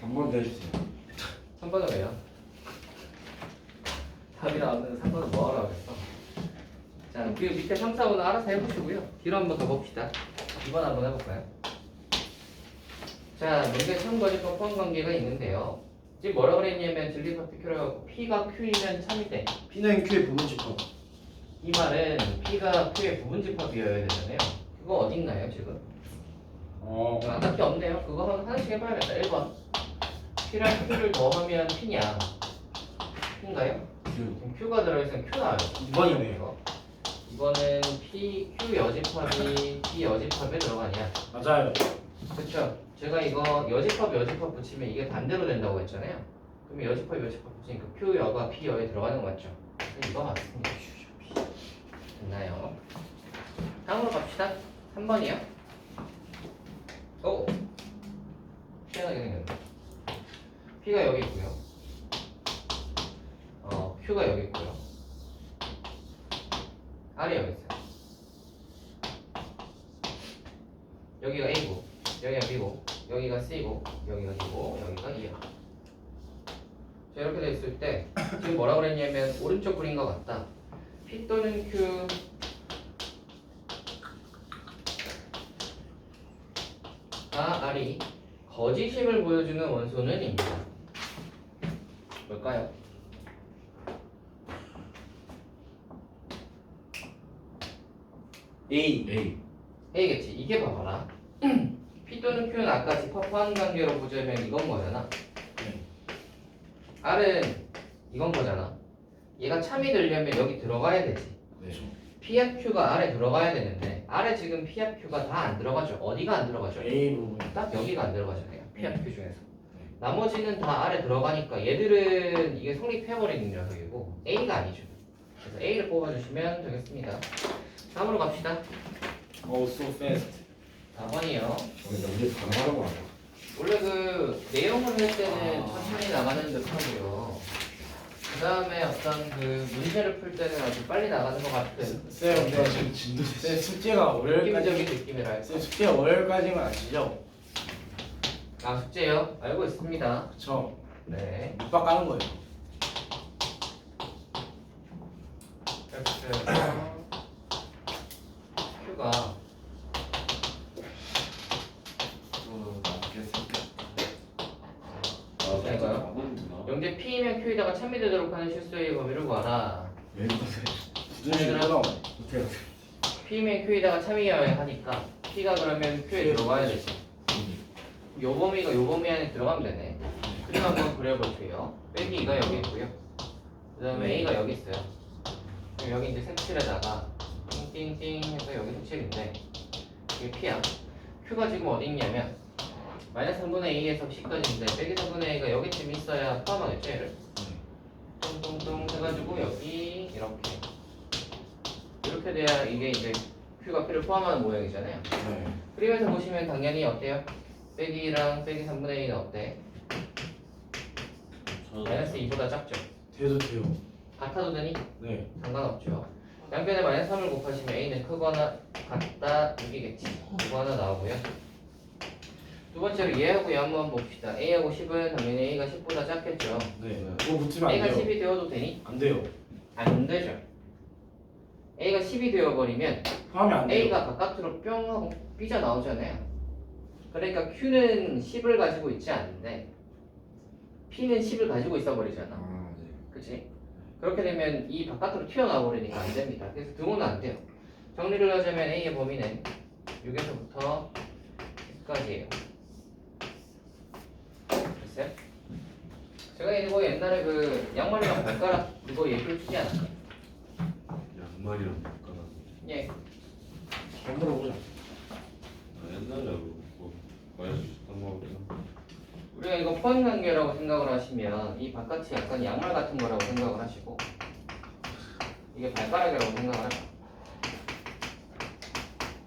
한 번 더 해주세요 3번은 왜요? 답이 나왔는데 3번은 뭐 하라고 했어? 자, 그 밑에 3, 4번은 알아서 해보시고요. 뒤로 한번 더 봅시다. 2번 한번 해볼까요? 자, 문제 참거리과 포함관계가 있는데요. 지금 뭐라고 그랬냐면 진리파피큐라고 P가 Q이면 참이 돼. P는 Q의 부분집합. 이 말은 P가 Q의 부분집합이어야 되잖아요. 그거 어딨나요 지금? 딱히 없네요. 그거 하나씩 해봐야겠다. 1번 P랑 Q를 더하면 P냐? P인가요? 지금 Q가 들어있으면 Q 나와요. 2번이네요. 이거는 Q 여집합이 P 여집합에 들어가냐? 맞아요. 그쵸? 제가 이거 여집합 붙이면 이게 반대로 된다고 했잖아요. 그러면 여집합 붙이니까 Q 여가 P 여에 들어가는 거 맞죠? 이거 맞습니다. 됐나요? 다음으로 갑시다. 3번이요. 오! 희한하게 생겼네. P가 여기 있고요. Q가 여기 있고요. R이 여기 있어요. 여기가 A고, 여기가 B고, 여기가 C고, 여기가 D고, 여기가 E야. 자, 이렇게 돼 있을 때 지금 뭐라 그랬냐면 오른쪽 그린 것 같다. P 또는 Q R이 거짓임을 보여주는 원소는입니다. 뭘까요? A. A겠지. 이게 봐봐라. P 또는 Q는 아까 집합 포함 관계로 보자면 이건 거잖아. R은 이건 거잖아. 얘가 참이 되려면 여기 들어가야 되지. 네 P와 Q가 R에 들어가야 되는데 R에 지금 P와 Q가 다 안 들어가죠. 어디가 안 들어가죠? A 부분. 딱 여기가 안 들어가잖아요. P와 Q 중에서. 나머지는 다 R에 들어가니까 얘들은 이게 성립해버리는 녀석이고 A가 아니죠. 그래서 A를 뽑아주시면 되겠습니다. 다음으로 갑시다. So fast. 4번이요. 오늘 남들 가능하다고 하죠 원래 그 내용을 할 때는 천천히 나가는 듯하고요. 그 다음에 어떤 그 문제를 풀 때는 아주 빨리 나가는 것 같은 쌤, 근데 지금 쌤 숙제가 월요일까지. 느낌적인 느낌이랄까. 쌤 숙제가 월요일까지는 아시죠? 아, 숙제요? 알고 있습니다. 그쵸. 네. 밑밥 까는 거예요. Q가 이거요? 영재 P이면 Q에다가 참미되도록 하는 실수의 범위를 구하라. 왜 그러세요 부준식으로 나오네. 어때요 P면 Q에다가 참이어야 하니까 P가 그러면 Q에 들어가야 되지. 요 범위가 요 범위 안에 들어가면 되네. 그림 한번 그려볼게요. 빼기가 여기 있고요. 그 다음에 A가 여기 있어요. 그럼 여기 이제 색칠에다가 띵띵띵 해서 여기 색칠인데 이게 P야. Q가 지금 어디 있냐면 마이너스 3분의 A에서 C까지인데 빼기 3분의 A가 여기쯤 있어야 포함하겠죠 얘를. 뚱뚱뚱 해가지고 여기 이렇게 돼야 이게 이제 Q가 P를 포함하는 모양이잖아요. 네. 그림에서 보시면 당연히 어때요? 빼기랑 빼기 3분의 1은 어때? 마이너스 2보다 작죠? 돼도 돼요. 같아도 되니? 네. 상관없죠. 양변에 마이너스 3을 곱하시면 A는 크거나 같다 6이겠지. 이거 하나 나오고요. 두 번째로 얘하고 얘 한번 봅시다. A하고 10은 당연히 A가 10보다 작겠죠. 네. 그거 붙으면 안 A가 돼요. 10이 되어도 되니? 안 돼요. 안 되죠. A가 10이 되어버리면 포함이 안 돼요. A가 바깥으로 뿅 하고 삐져나오잖아요. 그러니까 Q는 10을 가지고 있지 않은데 P는 10을 가지고 있어 버리잖아. 아, 네. 그치? 그렇게 되면 이 바깥으로 튀어나와 버리니까 안 됩니다. 그래서 등호는 안 돼요. 정리를 하자면 A의 범위는 6에서부터 10까지예요. 됐어요? 제가 이거 옛날에 그 양말이랑 발가락 그거 얘기를 주지 않았나요? 양말이랑 바꿔놨. 예. 한번 물어보자. 옛날에 뭐 말해주셨던 거 같긴. 우리가 이거 포인 관계라고 생각을 하시면 이 바깥이 약간 양말 같은 거라고 생각을 하시고 이게 발가락이라고 생각을 하죠.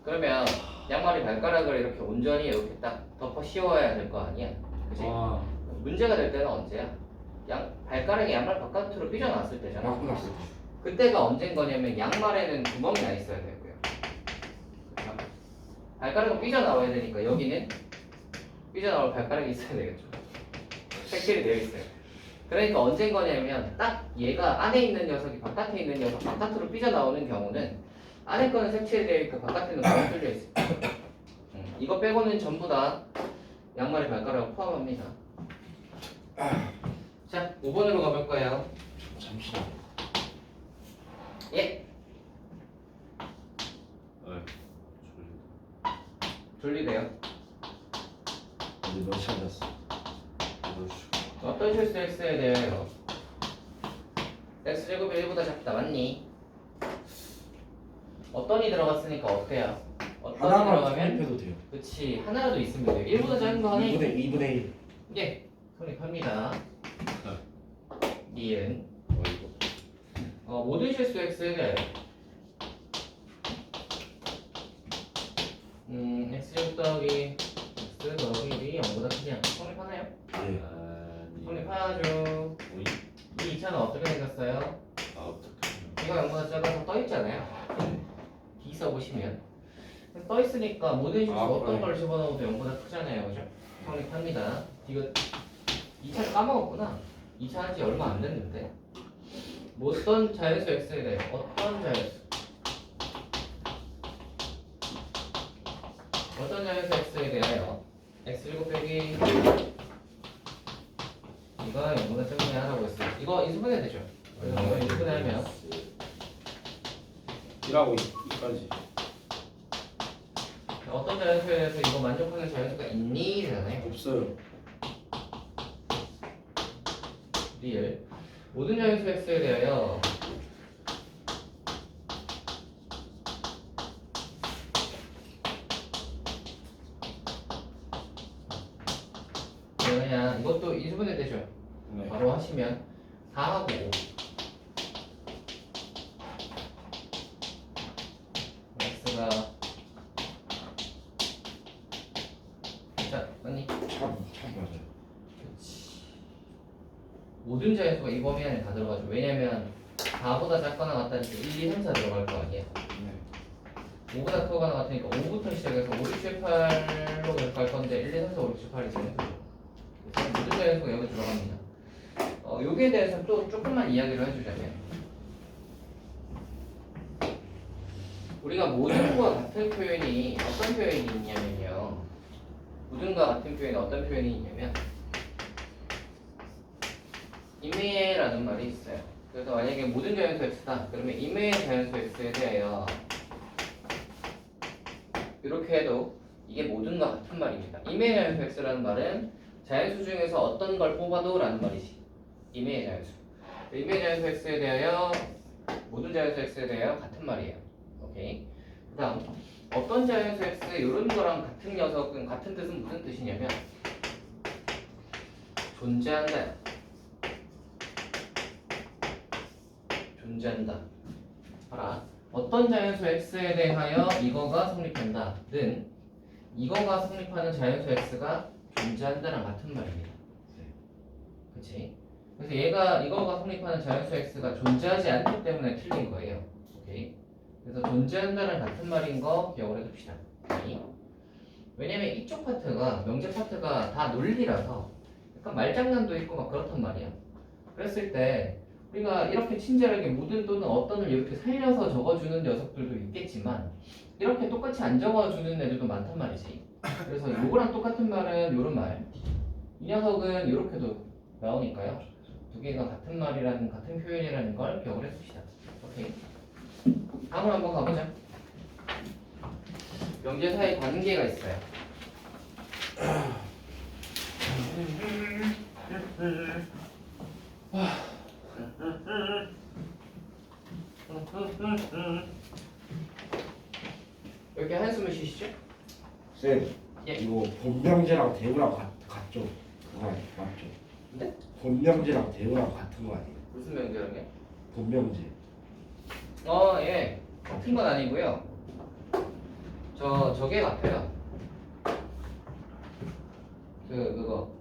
그러면 양말이 발가락을 이렇게 온전히 이렇게 딱 덮어 씌워야 될 거 아니야? 그치? 아, 문제가 될 때는 언제야? 발가락이 양말 바깥으로 삐져나왔을 때잖아. 맞고 났을 때. 그때가 언젠 거냐면 양말에는 구멍이 나 있어야 되고요. 그쵸? 발가락은 삐져나와야 되니까 여기는 삐져나올 발가락이 있어야 되겠죠. 색칠이 되어 있어요. 그러니까 언젠 거냐면 딱 얘가 안에 있는 녀석이 바깥에 있는 녀석 바깥으로 삐져나오는 경우는 안에 거는 색칠이 되어 있고 바깥에는 구멍 뚫려 있어요. 이거 빼고는 전부 다 양말의 발가락을 포함합니다. 자, 5번으로 가볼까요? 잠시만. 예, 네. 졸리대요. 이제 몇 시간 됐어? 어떤 실수 x에 대하여 x제곱이 1보다 작다 맞니? 어떤이 들어갔으니까 어때요? 어떤이 하나만 들어가면 편입해도 돼요. 그치 하나라도 있으면 돼요. 1보다 작은 거 하나 2분의 1. 예 성립합니다. 니은 모든 실수 x에 대하여 x제곱 더하기 x 더하기 1이 0보다 크냐 성립하나요? 네. 성립하죠. 이 2차는 어떻게 생겼어요? 이거 0보다 작아서 떠있잖아요. D 써보시면 떠있으니까 모든 실수 어떤 그래. 걸 집어넣어도 0보다 크잖아요. 그죠? 성립합니다. 이거 2차 까먹었구나. 2차 한지 얼마 안 됐는데 어떤 자연수 x에 대해 어떤 자연수 x에 대하여 x제곱 빼기 이거 0보다 작으냐 하라고 했어요. 이거 인수분해 되죠? 이거 인수분해하면 1하고 2까지. 어떤 자연수에 대해서 이거 만족하는 자연수가 있니? 잖아요. 없어요. 리을 모든 자연수 x에 대하여 그냥 이것도 인수분해 되죠? 네. 바로 하시면 4하고 5 x가 자 맞니? 참 맞아요. 모든 자연수가 이 범위 안에 다 들어가죠. 왜냐면 4보다 작거나 같다니까 1, 2, 3, 4 들어갈 거 아니야. 네. 5보다 크거나 같으니까 5부터 시작해서 5, 6, 7, 8로 계속 갈 건데 1, 2, 3, 4, 5, 6, 7, 8이 자연수죠. 그래서 모든 자연수가 여기 들어갑니다. 여기에 대해서 또 조금만 이야기를 해주자면 우리가 모든과 같은 표현이 어떤 표현이 있냐면요. 모든과 같은 표현이 어떤 표현이 있냐면 임의라는 말이 있어요. 그래서 만약에 모든 자연수 x다 그러면 임의의 자연수 x에 대하여 이렇게 해도 이게 모든과 같은 말입니다. 임의의 자연수 x라는 말은 자연수 중에서 어떤 걸 뽑아도 라는 말이지. 임의의 자연수. 임의의 자연수 x에 대하여 모든 자연수 x에 대하여 같은 말이에요. 오케이. 그 다음 어떤 자연수 x 이런 거랑 같은 녀석은 같은 뜻은 무슨 뜻이냐면 존재한다. 존재한다. 봐라. 어떤 자연수 x에 대하여 이거가 성립한다는 이거가 성립하는 자연수 x가 존재한다랑 같은 말입니다. 그치? 그래서 얘가 이거가 성립하는 자연수 x가 존재하지 않기 때문에 틀린 거예요. 오케이? 그래서 존재한다랑 같은 말인 거 기억을 해둡시다. 왜냐면 이쪽 파트가 명제 파트가 다 논리라서 약간 말장난도 있고 막 그렇단 말이야. 그랬을 때 우리가 이렇게 친절하게 모든 또는 어떤을 이렇게 살려서 적어주는 녀석들도 있겠지만 이렇게 똑같이 안 적어주는 애들도 많단 말이지. 그래서 요거랑 똑같은 말은 요런 말. 이 녀석은 이렇게도 나오니까요. 두 개가 같은 말이라는 같은 표현이라는 걸 기억을 해둡시다. 오케이. 다음으로 한번 가보자. 명제 사이 관계가 있어요. 이렇게 한숨을 쉬시죠? 쌤, 예. 이거 본명제랑 대우랑 같죠? 그거 아니에요? 맞죠? 네? 본명제랑 대우랑 같은 거 아니에요? 무슨 명제라고요? 본명제. 예. 같은 건 아니고요. 저게 같아요. 그거.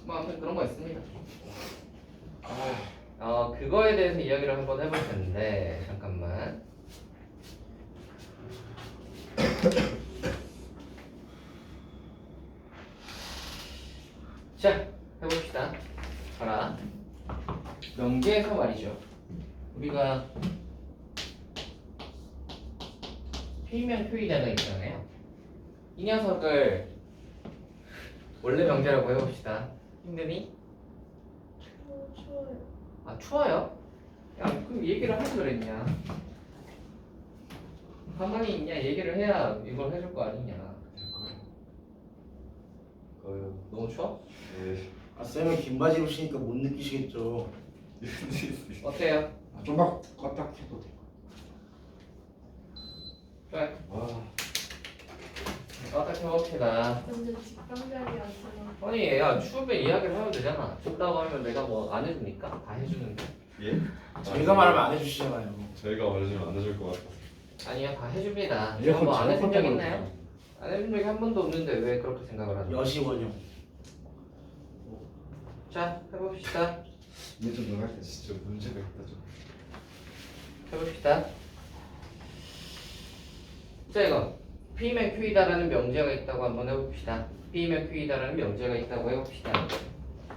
뭐 아무튼 그런 거 있습니다. 그거에 대해서 이야기를 한번 해볼 텐데 잠깐만. 자, 해봅시다. 봐라. 명제에서 말이죠. 우리가 P면 Q이다가 있잖아요. 이 녀석을 원래 명제라고 해봅시다. 힘드니? 추워요. 아 추워요? 야 그럼 얘기를 하지 그랬냐? 가만히 있냐? 얘기를 해야 이걸 해줄 거 아니냐? 너무 추워? 네. 아, 쌤은 긴 바지 입으시니까 못 느끼시겠죠? 어때요? 아, 좀만 껐다 켜도 돼요. 그래. 와. 아까 해봅시다. 완전 직방자리였어요. 아니 야 추우면 이야기를 하면 되잖아. 춥다고 하면 내가 뭐 안 해주니까 다 해주는데. 예? 저희가 말하면 안 해주시잖아요. 저희가 말해주면 안 해줄 것 같아서. 아니요 다 해줍니다. 에어컨 뭐안 해준 적 잘못 있나요? 안 해준 적이 한 번도 없는데 왜 그렇게 생각을 하는 거야? 여시원형. 자 해봅시다. 이게 좀 나갈 때 진짜 문제가 있다 좀. 해봅시다. 자 이거 P면 Q이다라는 명제가 있다고 한번 해봅시다. P면 Q이다라는 명제가 있다고 해봅시다.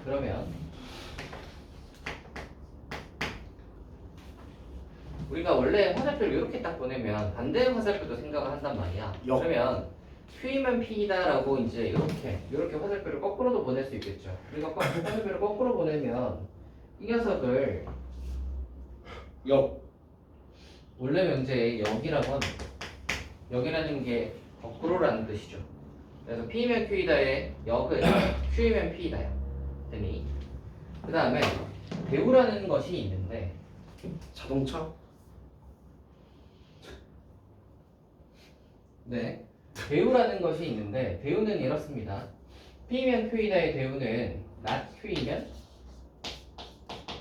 그러면 우리가 원래 화살표를 이렇게 딱 보내면 반대의 화살표도 생각을 한단 말이야. 역. 그러면 Q면 P다라고 이제 이렇게 화살표를 거꾸로도 보낼 수 있겠죠. 우리가 화살표를 거꾸로 보내면 이 녀석을 원래 명제의 역이라고 합니다. 역이라는 게 거꾸로라는 뜻이죠. 그래서 P면 Q이다의 역은 Q면 P이다요. 됐니? 그 다음에 배우라는 것이 있는데 자동차? 네, 배우라는 것이 있는데 배우는 이렇습니다. P면 Q이다의 배우는 not Q이면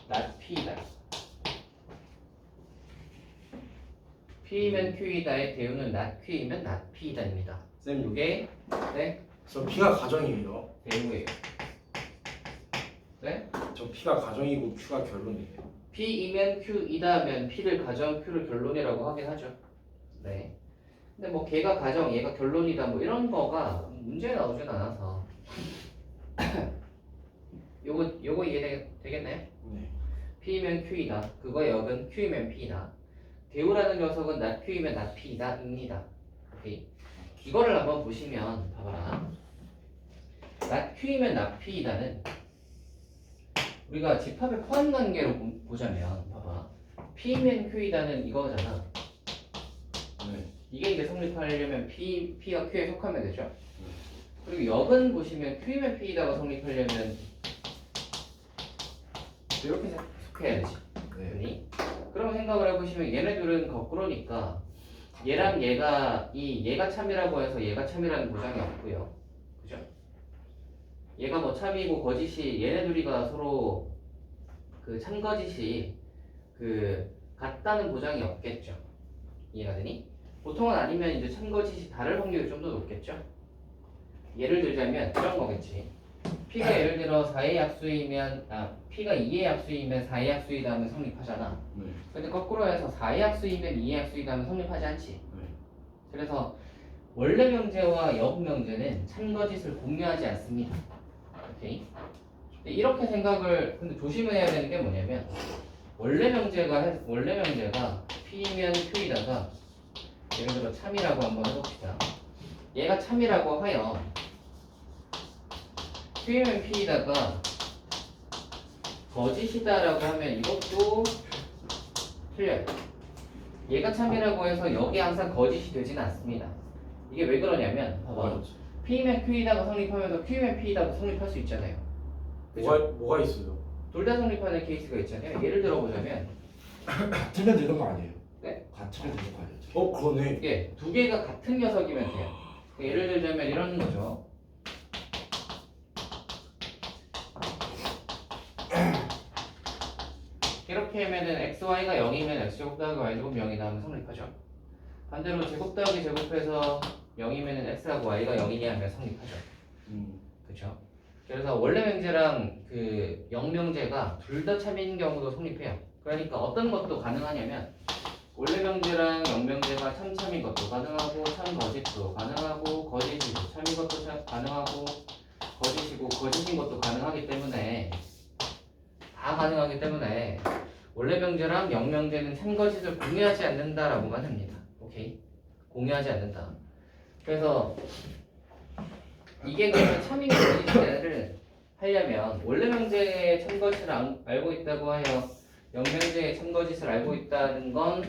not P이다. P면 Q이다의 배우는 not Q이면 not P이다입니다. 쌤, 이게 네 저 P가 가정이에요. 배우예요. 네? 저 P가 가정이고 Q가 결론이에요. P이면 Q이다면 P를 가정, Q를 결론이라고 하긴 하죠. 네. 근데 뭐 걔가 가정, 얘가 결론이다 뭐 이런 거가 문제 나오진 않아서 요거 이해되겠나요? 네. P면 Q이다. 그거의 역은 Q이면 P이다. 대우라는 녀석은 not Q이면 not P이다 입니다. 오케이. 이거를 한번 보시면 봐봐라. not Q이면 not P이다는 우리가 집합의 포함 관계로 보자면 봐봐. P면 Q이다는 이거잖아. 네. 이게 이제 성립하려면 P가 Q에 속하면 되죠. 그리고 역은 보시면 Q면 P에다가 성립하려면 이렇게 속해야 되지. 네. 그러면 생각을 해보시면 얘네들은 거꾸로니까 얘랑 얘가 참이라고 해서 얘가 참이라는 보장이 없고요. 그죠? 얘가 뭐 참이고 거짓이 얘네 둘이가 서로 그 참거짓이 그 같다는 보장이 없겠죠. 이해가 되니? 보통은 아니면 이제 참거짓이 다를 확률이 좀 더 높겠죠. 예를 들자면 이런 거겠지. P가 예를 들어 4의 약수이면 P가 2의 약수이면 4의 약수이다 하면 성립하잖아. 네. 근데 거꾸로 해서 4의 약수이면 2의 약수이다 하면 성립하지 않지. 네. 그래서 원래 명제와 역 명제는 참거짓을 공유하지 않습니다. 오케이? 근데 이렇게 생각을 근데 조심해야 되는 게 뭐냐면 원래 명제가 P면 Q이다가 예를 들어 참이라고 한번 해봅시다. 얘가 참이라고 하여 Q면 P에다가 거짓이다라고 하면 이것도 틀려요. 얘가 참이라고 해서 여기 항상 거짓이 되지는 않습니다. 이게 왜 그러냐면 봐봐. P면 Q에다가 성립하면서 Q면 P에다가 성립할 수 있잖아요. 그죠? 뭐가 있어요? 둘 다 성립하는 케이스가 있잖아요. 예를 들어보자면 같으면 되는 거 아니에요? 네? 같으면 되는 거 아니에요? 그러네. 이게 두 개가 같은 녀석이면 돼요. 예를 들자면 이런 거죠. 이렇게 하면은 xy가 0이면 x제곱 더하기 y제곱 0이다 하면 성립하죠. 반대로 제곱 더하기 제곱해서 0이면은 x하고 y가 0이냐 하면 성립하죠. 그렇죠? 그래서 원래 명제랑 그 영명제가 둘 다 참인 경우도 성립해요. 그러니까 어떤 것도 가능하냐면 원래 명제랑 영명제가 참인 것도 가능하고 참 거짓도 가능하고 거짓이고 참인 것도 가능하고 거짓이고 거짓인 것도 가능하기 때문에 다 가능하기 때문에 원래 명제랑 영명제는 참 거짓을 공유하지 않는다라고만 합니다. 오케이? 공유하지 않는다. 그래서 이게 그러면 참인과 거짓을 하려면 원래 명제의 참거짓을 알고 있다고 하여 영명제의 참거짓을 알고 있다는 건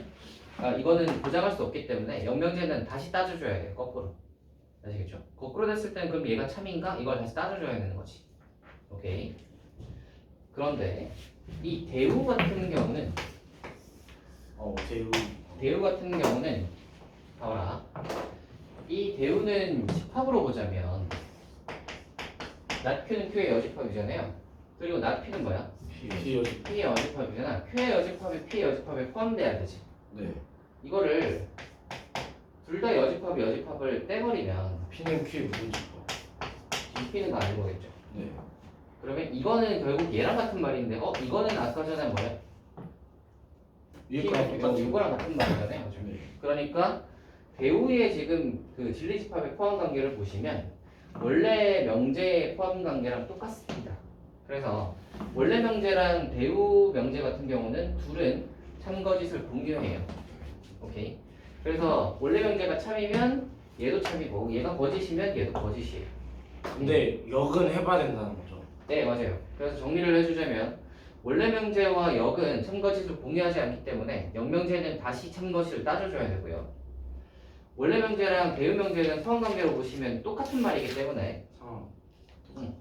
이거는 보장할 수 없기 때문에 영명제는 다시 따져줘야 돼요. 거꾸로. 아시겠죠? 거꾸로 됐을 때는 그럼 얘가 참인가? 이걸 다시 따져줘야 되는 거지. 오케이. 그런데 이 대우 같은 경우는 대우 같은 경우는 봐라. 이 대우는 집합으로 보자면 낫Q는 Q의 여집합이잖아요. 그리고 낫P는 뭐야? P의 여집합이잖아. Q의 여집합이 P의 여집합에 포함돼야 되지. 네. 이거를 둘 다 여집합을 떼버리면 P는 Q의 부분집합. P는 거 아닌 거겠죠. 네. 그러면 이거는 결국 얘랑 같은 말인데 이거는 아까 전에 뭐야? 이거랑 같은 말이잖아요. 그죠? 네. 그러니까 대우의 지금 그 진리집합의 포함 관계를 보시면 원래 명제의 포함 관계랑 똑같습니다. 그래서 원래 명제랑 대우 명제 같은 경우는 둘은 참거짓을 공유해요. 오케이. 그래서 원래 명제가 참이면 얘도 참이고 얘가 거짓이면 얘도 거짓이에요. 근데 역은 해봐야 된다는 거죠. 네, 맞아요. 그래서 정리를 해주자면 원래 명제와 역은 참거짓을 공유하지 않기 때문에 역명제는 다시 참거짓을 따져줘야 되고요. 원래 명제랑 대우 명제는 포함 관계로 보시면 똑같은 말이기 때문에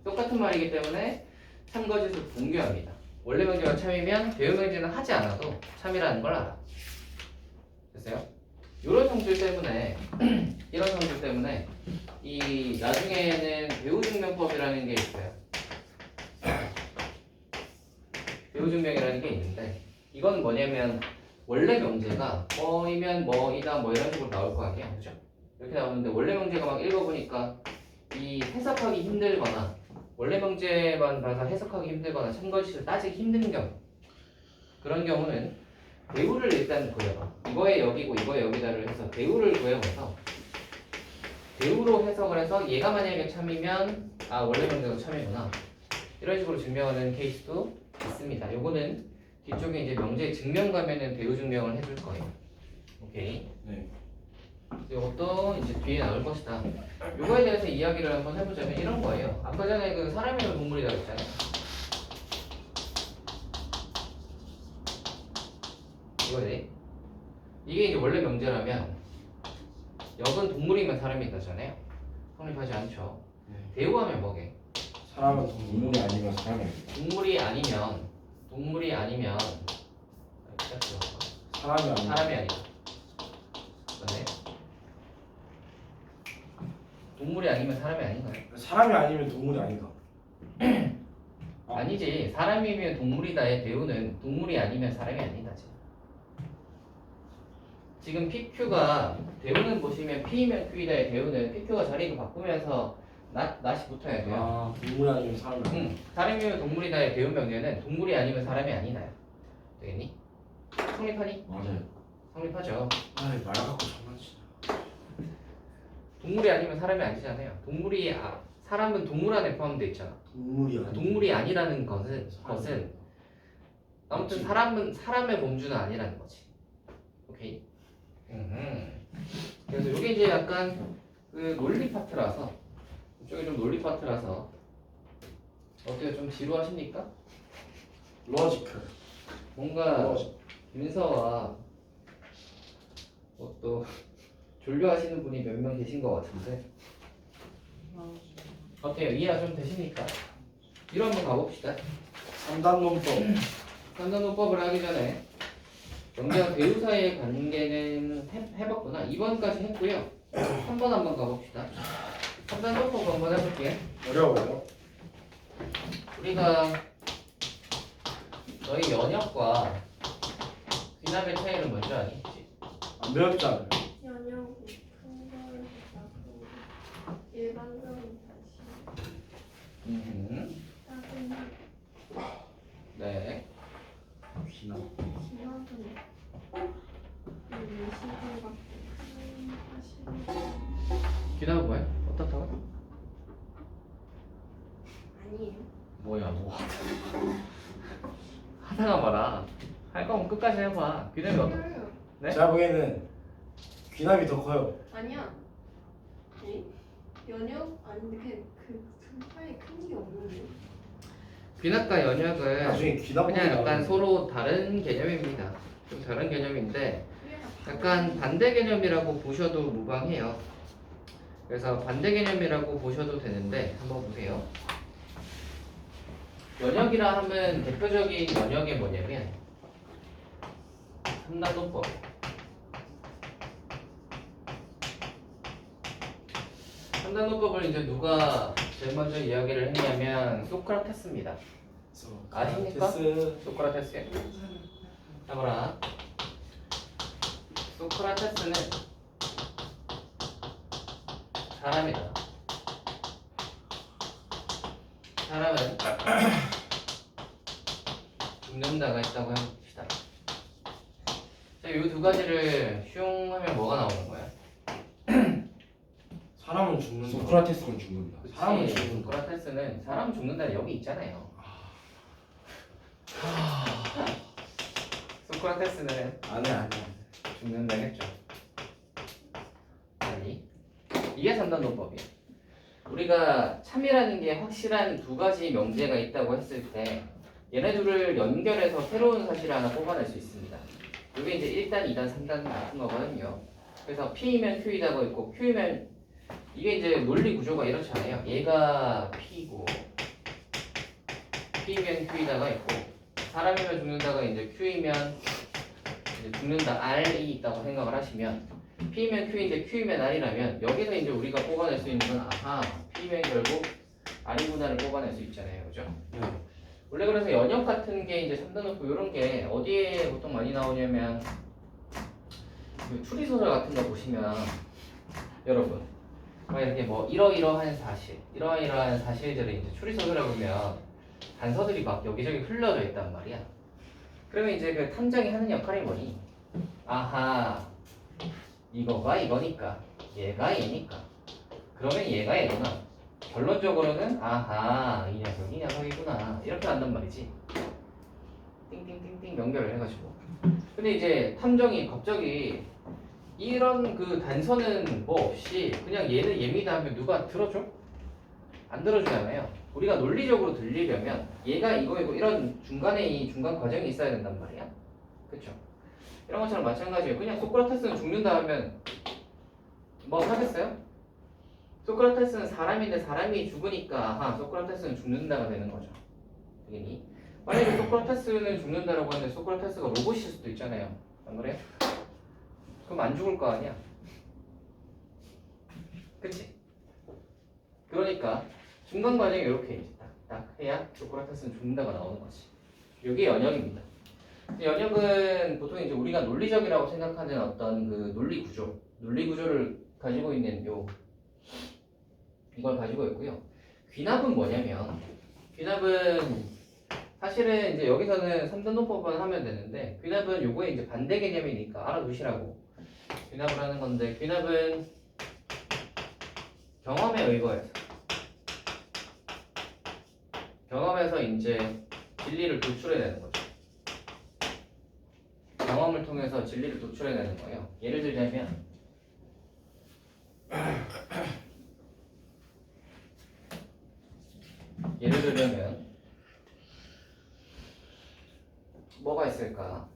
똑같은 말이기 때문에 참거짓을 공유합니다. 원래 명제가 참이면 대우 명제는 하지 않아도 참이라는 걸 알아. 됐어요? 이런 성질 때문에 이런 성질 때문에 이 나중에는 배우증명법이라는 게 있어요. 배우증명이라는 게 있는데 이건 뭐냐면 원래 명제가 뭐이면 뭐이다 뭐 이런 식으로 나올 거 아니야, 그죠? 이렇게 나오는데 원래 명제가 막 읽어보니까 이 해석하기 힘들거나 원래 명제만 봐서 해석하기 힘들거나 참거짓을 따지기 힘든 경우 그런 경우는 대우를 일단 구해봐. 이거의 여기고 이거의 여기다를 해서 대우를 구해봐서 대우로 해석을 해서 얘가 만약에 참이면 원래 명제가 참이구나 이런 식으로 증명하는 케이스도 있습니다. 요거는 뒤쪽에 이제 명제 증명 가면은 대우 증명을 해줄 거예요. 오케이. 네. 이것도 이제 뒤에 나올 것이다. 요거에 대해서 이야기를 한번 해보자면 이런 거예요. 아까 전에 그 사람이면 동물이라고 했잖아요. 이거지. 이게 이제 원래 명제라면 역은 동물이면 사람이다잖아요. 성립하지 않죠. 네. 대우하면 뭐게? 사람은 동물이 아니면 사람이 아니다. 동물이 아니면 사람이 아니야. 사람이 아니다. 맞네. 동물이 아니면 사람이 아닌가요? 사람이 아니면 동물이 아니다. 아니지. 사람이면 동물이다의 대우는 동물이 아니면 사람이 아니다지. 지금 PQ가 대우는 보시면 P이면 Q이다의 대우는 PQ가 자리를 바꾸면서 낫이 붙어야 돼요. 아 동물이 아니면 사람이 아니다. 사람이면 동물이다의 대우 명제는 동물이 아니면 사람이 아니나요? 되겠니? 성립하니? 맞아요. 성립하죠. 아이 말 갖고 장난치냐. 동물이 아니면 사람이 아니잖아요. 사람은 동물 안에 포함되어 있잖아. 동물이 아니야. 동물이 아니라는 것은 아무튼 그치. 사람의 범주는 아니라는 거지. 오케이. 그래서 이게 이제 약간 그 논리 파트라서 이쪽이 좀 논리 파트라서 어때요? 좀 지루하십니까? 로지컬. 뭔가 로지. 윤서와 또 졸려하시는 분이 몇 명 계신 것 같은데 어때요? 이해가 좀 되십니까? 이로 한번 가봅시다. 3단 논법. 삼단논법을 하기 전에 명제와 배우 사이의 관계는 해봤구나. 2번까지 했고요. 3번 한번 가봅시다. 3단 논법 한번 해볼게요. 어려워요. 우리가 너희 연역과 귀납의 차이를 먼저 아니? 안 배웠잖아요. 연역이 큰걸 작고 일반적인 다시 작은 네. 귀나. 기억은 시간밖에 사실 귀납은 뭐야? 어떻다고? 아니에요. 뭐야 뭐 하다가 말아. 할 거면 끝까지 해봐. 귀납이 아니에요. 네? 제가 보기에는 귀납이 더 커요. 아니야. 네? 연역 아닌데 그둘 사이 큰 게 없는데. 귀납과 연역은 나중에 귀납 그냥 약간 나오는데. 서로 다른 개념입니다. 좀 다른 개념인데 약간 반대 개념이라고 보셔도 무방해요. 그래서 반대 개념이라고 보셔도 되는데 한번 보세요. 연역이라 하면 대표적인 연역이 뭐냐면 3단원법. 3단원법을 이제 누가 제일 먼저 이야기를 했냐면 소크라테스입니다. 아십니까? 소크라테스. 해보라. 소크라테스는 사람이다. 사람은 죽는다가 있다고 해봅시다. 자, 이 두 가지를 슝 하면 뭐가 나오는 거야? 사람은 죽는다. 소크라테스는 죽는다. 사람은 그치. 죽는다. 소크라테스는 사람 죽는다는 여기 있잖아요. 소크라테스는 아니야. 죽는다 했죠. 아니, 이게 3단 논법이야. 우리가 참이라는 게 확실한 두 가지 명제가 있다고 했을 때 얘네 둘을 연결해서 새로운 사실을 하나 뽑아낼 수 있습니다. 이게 이제 1단, 2단, 3단 같은 거거든요. 그래서 P이면 Q이다고 있고 Q이면 이게 이제 논리 구조가 이렇잖아요. 얘가 P고 P이면 Q이다가 있고 사람이면 죽는다가 이제 Q이면 이제 죽는다 R이 있다고 생각을 하시면 P면 Q인데 Q면 R이라면 여기서 이제 우리가 뽑아낼 수 있는 건 아하 P면 결국 R이구나를 뽑아낼 수 있잖아요. 그죠? 원래 그래서 연역 같은 게 이제 3단원법 이런 게 어디에 보통 많이 나오냐면 그 추리소설 같은 거 보시면 여러분 막 이렇게 뭐 이러이러한 사실 이러이러한 사실들을 이제 추리소설에 보면 단서들이 막 여기저기 흘러져 있단 말이야. 그러면 이제 그 탐정이 하는 역할이 뭐니? 아하 이거가 이거니까 얘가 얘니까 그러면 얘가 얘구나. 결론적으로는 아하 이 녀석이 이 녀석이구나 이렇게 한단 말이지. 띵띵띵띵 연결을 해가지고. 근데 이제 탐정이 갑자기 이런 그 단서는 뭐 없이 그냥 얘는 얘입니다 하면 누가 들어줘? 안 들어주잖아요. 우리가 논리적으로 들리려면 얘가 이거이고 이런 중간에 이 중간 과정이 있어야 된단 말이야. 그쵸? 이런 것처럼 마찬가지예요. 그냥 소크라테스는 죽는다 하면 뭐 하겠어요? 소크라테스는 사람인데 사람이 죽으니까 소크라테스는 죽는다가 되는 거죠. 되겠니? 만약에 소크라테스는 죽는다라고 하는데 소크라테스가 로봇일 수도 있잖아요. 안 그래? 그럼 안 죽을 거 아니야? 그치? 그러니까 중간 과정이 이렇게 이제 딱 해야 소크라테스는 죽는다가 나오는 거지. 이게 연역입니다. 연역은 보통 이제 우리가 논리적이라고 생각하는 어떤 그 논리 구조를 가지고 있는 이걸 가지고 있고요. 귀납은 뭐냐면 귀납은 사실은 이제 여기서는 삼등분법만 하면 되는데 귀납은 요거에 이제 반대 개념이니까 알아두시라고 귀납을 하는 건데 귀납은 경험에서 이제 진리를 도출해내는 거죠. 경험을 통해서 진리를 도출해내는 거예요. 예를 들자면 뭐가 있을까?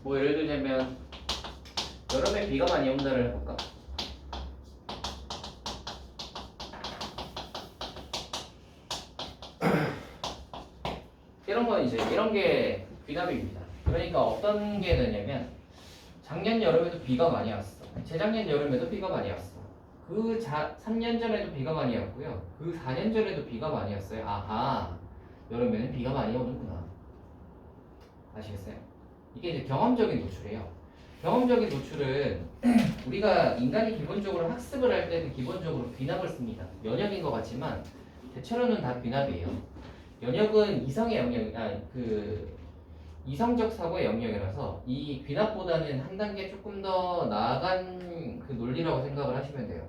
뭐 예를 들자면 여름에 비가 많이 온다를 해볼까? 이런 건 이제 이런 게 귀납입니다. 그러니까 어떤 게 되냐면 작년 여름에도 비가 많이 왔어. 재작년 여름에도 비가 많이 왔어. 3년 전에도 비가 많이 왔고요. 4년 전에도 비가 많이 왔어요. 아하, 여름에는 비가 많이 오는구나. 아시겠어요? 이게 이제 경험적인 노출이에요. 경험적인 노출은 우리가 인간이 기본적으로 학습을 할 때는 기본적으로 귀납을 씁니다. 연역인 것 같지만 대체로는 다 귀납이에요. 연역은 이성적 사고의 영역이라서 이 귀납보다는 한 단계 조금 더 나아간 그 논리라고 생각을 하시면 돼요.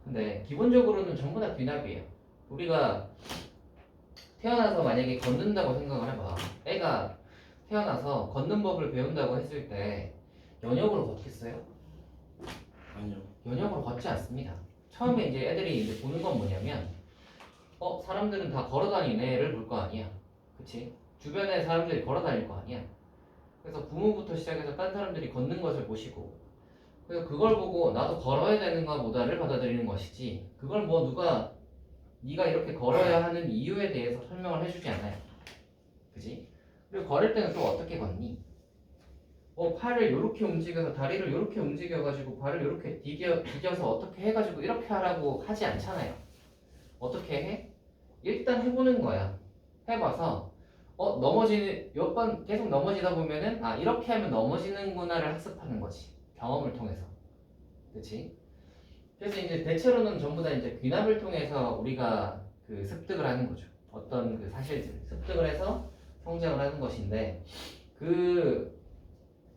근데 기본적으로는 전부 다 귀납이에요. 우리가 태어나서 만약에 걷는다고 생각을 해봐. 애가 태어나서 걷는 법을 배운다고 했을 때 연역으로 걷겠어요? 아니요. 연역으로 걷지 않습니다. 처음에 이제 애들이 이제 보는 건 뭐냐면 사람들은 다 걸어다니네를 볼 거 아니야. 그치? 주변에 사람들이 걸어다닐 거 아니야. 그래서 부모부터 시작해서 딴 사람들이 걷는 것을 보시고 그래서 그걸 보고 나도 걸어야 되는가 보다를 받아들이는 것이지 그걸 뭐 누가 네가 이렇게 걸어야 하는 이유에 대해서 설명을 해주지 않아요. 그치? 그리고 걸을 때는 또 어떻게 걷니? 팔을 이렇게 움직여서 다리를 이렇게 움직여가지고 발을 이렇게 디뎌서 어떻게 해가지고 이렇게 하라고 하지 않잖아요. 어떻게 해? 일단 해보는 거야. 해봐서 몇 번 계속 넘어지다 보면은 이렇게 하면 넘어지는구나를 학습하는 거지. 경험을 통해서. 그치? 그래서 이제 대체로는 전부 다 이제 귀납을 통해서 우리가 그 습득을 하는 거죠. 어떤 그 사실들을 습득을 해서 성장을 하는 것인데 그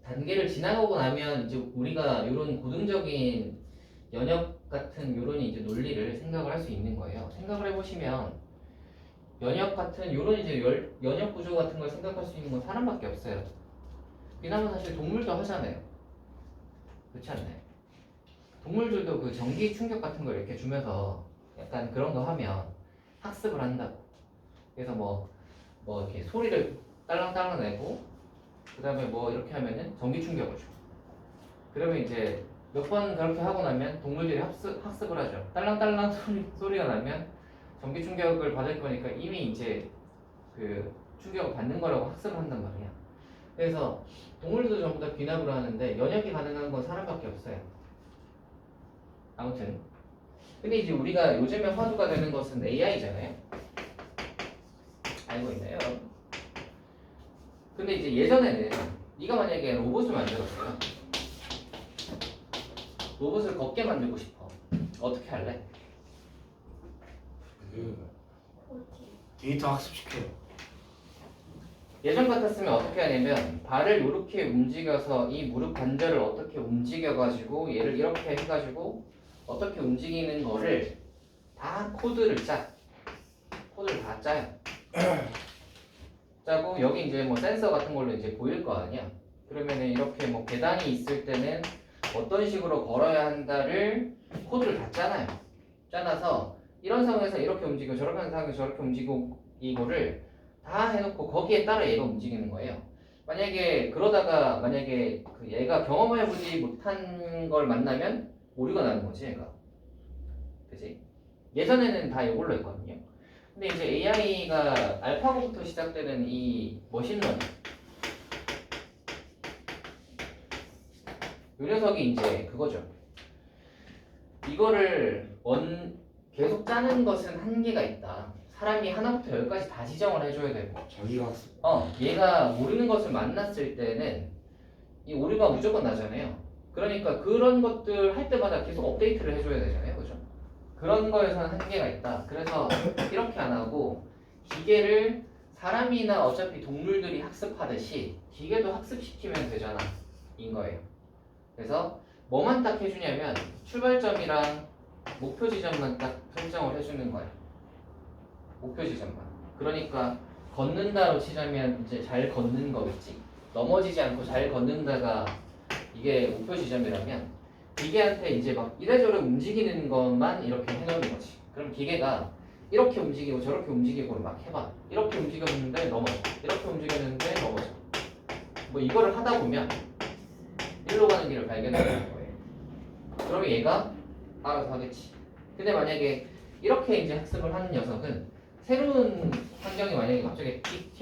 단계를 지나가고 나면 이제 우리가 이런 고등적인 연역 같은 이런 이제 논리를 생각을 할 수 있는 거예요. 생각을 해보시면 연역 같은 이런 이제 연역 구조 같은 걸 생각할 수 있는 건 사람밖에 없어요. 귀납은 사실 동물도 하잖아요. 그렇지 않나요? 동물들도 그 전기 충격 같은 걸 이렇게 주면서 약간 그런 거 하면 학습을 한다고. 그래서 뭐 이렇게 소리를 딸랑딸랑 내고 그 다음에 뭐 이렇게 하면은 전기 충격을 줘. 그러면 이제 몇 번 그렇게 하고 나면 동물들이 학습을 하죠. 딸랑딸랑 소리가 나면 전기 충격을 받을 거니까 이미 이제 그 충격을 받는 거라고 학습을 한단 말이야. 그래서 동물도 전부 다 귀납을 하는데 연역이 가능한 건 사람밖에 없어요. 아무튼 근데 이제 우리가 요즘에 화두가 되는 것은 AI잖아요. 알고 있나요? 근데 이제 예전에는 네가 만약에 로봇을 만들었어요. 로봇을 걷게 만들고 싶어. 어떻게 할래? 데이터 학습시켜요. 예전 같았으면 어떻게 하냐면 발을 이렇게 움직여서 이 무릎 관절을 어떻게 움직여가지고 얘를 이렇게 해가지고 어떻게 움직이는 거를 다 코드를 다 짜요. 짜고 여기 이제 뭐 센서 같은 걸로 이제 보일 거 아니야. 그러면은 이렇게 뭐 계단이 있을 때는 어떤 식으로 걸어야 한다를 코드를 다 짜놔요. 짜놔서 이런 상황에서 이렇게 움직이고 저렇게 하는 상황에서 저렇게 움직이고 이거를 다 해놓고 거기에 따라 얘가 움직이는 거예요. 만약에 그러다가 만약에 그 얘가 경험해보지 못한 걸 만나면 오류가 나는 거지 얘가. 그치? 예전에는 다 이걸로 했거든요. 근데 이제 AI가 알파고부터 시작되는 이 머신러닝 이 녀석이 이제 그거죠. 이거를 계속 짜는 것은 한계가 있다. 사람이 하나부터 열까지 다 지정을 해줘야 되고 자기가 학습. 얘가 모르는 것을 만났을 때는 이 오류가 무조건 나잖아요. 그러니까 그런 것들 할 때마다 계속 업데이트를 해줘야 되잖아요. 그죠? 그런 거에서는 한계가 있다. 그래서 이렇게 안 하고 기계를 사람이나 어차피 동물들이 학습하듯이 기계도 학습시키면 되잖아. 인 거예요. 그래서 뭐만 딱 해주냐면 출발점이랑 목표 지점만 딱 설정을 해주는 거예요. 목표 지점만. 그러니까 걷는다로 치자면 이제 잘 걷는 거겠지. 넘어지지 않고 잘 걷는다가 이게 목표 지점이라면 기계한테 이제 막 이래저래 움직이는 것만 이렇게 해놓는 거지. 그럼 기계가 이렇게 움직이고 저렇게 움직이고를 막 해봐. 이렇게 움직였는데 넘어져. 이렇게 움직였는데 넘어져. 뭐 이거를 하다 보면 일로 가는 길을 발견하는 거예요. 그러면 얘가 알아서 하겠지. 근데 만약에 이렇게 이제 학습을 하는 녀석은 새로운 환경이 만약에 갑자기 띡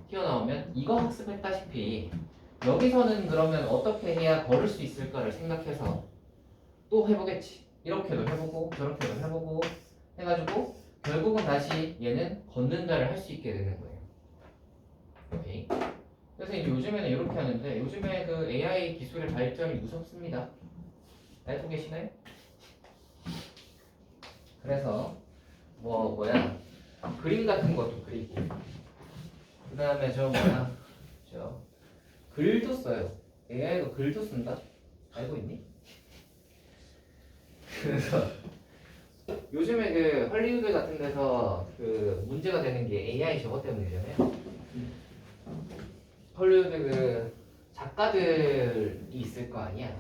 튀어나오면 이거 학습했다시피 여기서는 그러면 어떻게 해야 걸을 수 있을까를 생각해서 또 해보겠지. 이렇게도 해보고 저렇게도 해보고 해가지고 결국은 다시 얘는 걷는다를 할 수 있게 되는 거예요. 오케이. 그래서 이제 요즘에는 이렇게 하는데 요즘에 그 AI 기술의 발전이 무섭습니다. 알고 계시나요? 그래서 뭐야 그림 같은 것도 그리고 그 다음에 저 글도 써요. AI가 글도 쓴다? 알고 있니? 그래서 요즘에 그 헐리우드 같은 데서 그 문제가 되는 게 AI 저것 때문이잖아요. 헐리우드 그 작가들이 있을 거 아니야.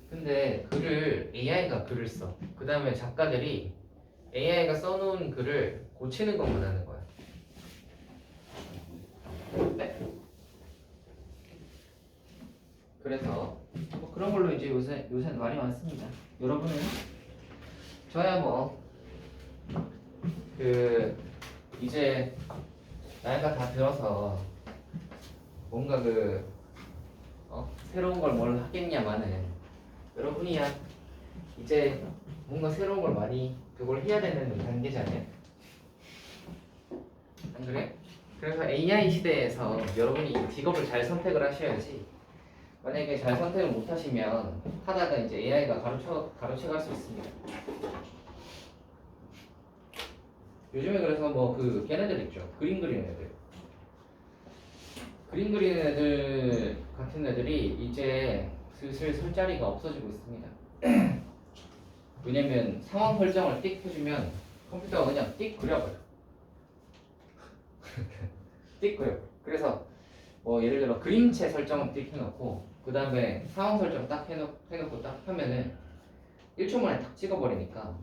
근데 글을 AI가 글을 써. 그 다음에 작가들이 AI가 써놓은 글을 고치는 것만 하는 거야. 네? 그래서 뭐 그런 걸로 이제 요새 말이 많습니다. 여러분은 저야 그 이제 나이가 다 들어서 뭔가 새로운 걸 뭘 하겠냐마는 여러분이야 이제 뭔가 새로운 걸 많이 그걸 해야 되는 단계잖아요. 안 그래? 그래서 AI 시대에서 여러분이 이 직업을 잘 선택을 하셔야지. 만약에 잘 선택을 못 하시면 하다가 이제 AI가 가로채갈 수 있습니다. 요즘에 그래서 그 걔네들 있죠. 그림 그리는 애들. 그림 그리는 애들 같은 애들이 이제 슬슬 설 자리가 없어지고 있습니다. 왜냐면 상황 설정을 띡 해주면 컴퓨터가 그냥 띡 그려버려. 띡 그려. 그래서 예를 들어 그림체 설정을 띡 해놓고 그 다음에 상황 설정 딱 해놓고 딱 하면은 1초 만에 딱 찍어버리니까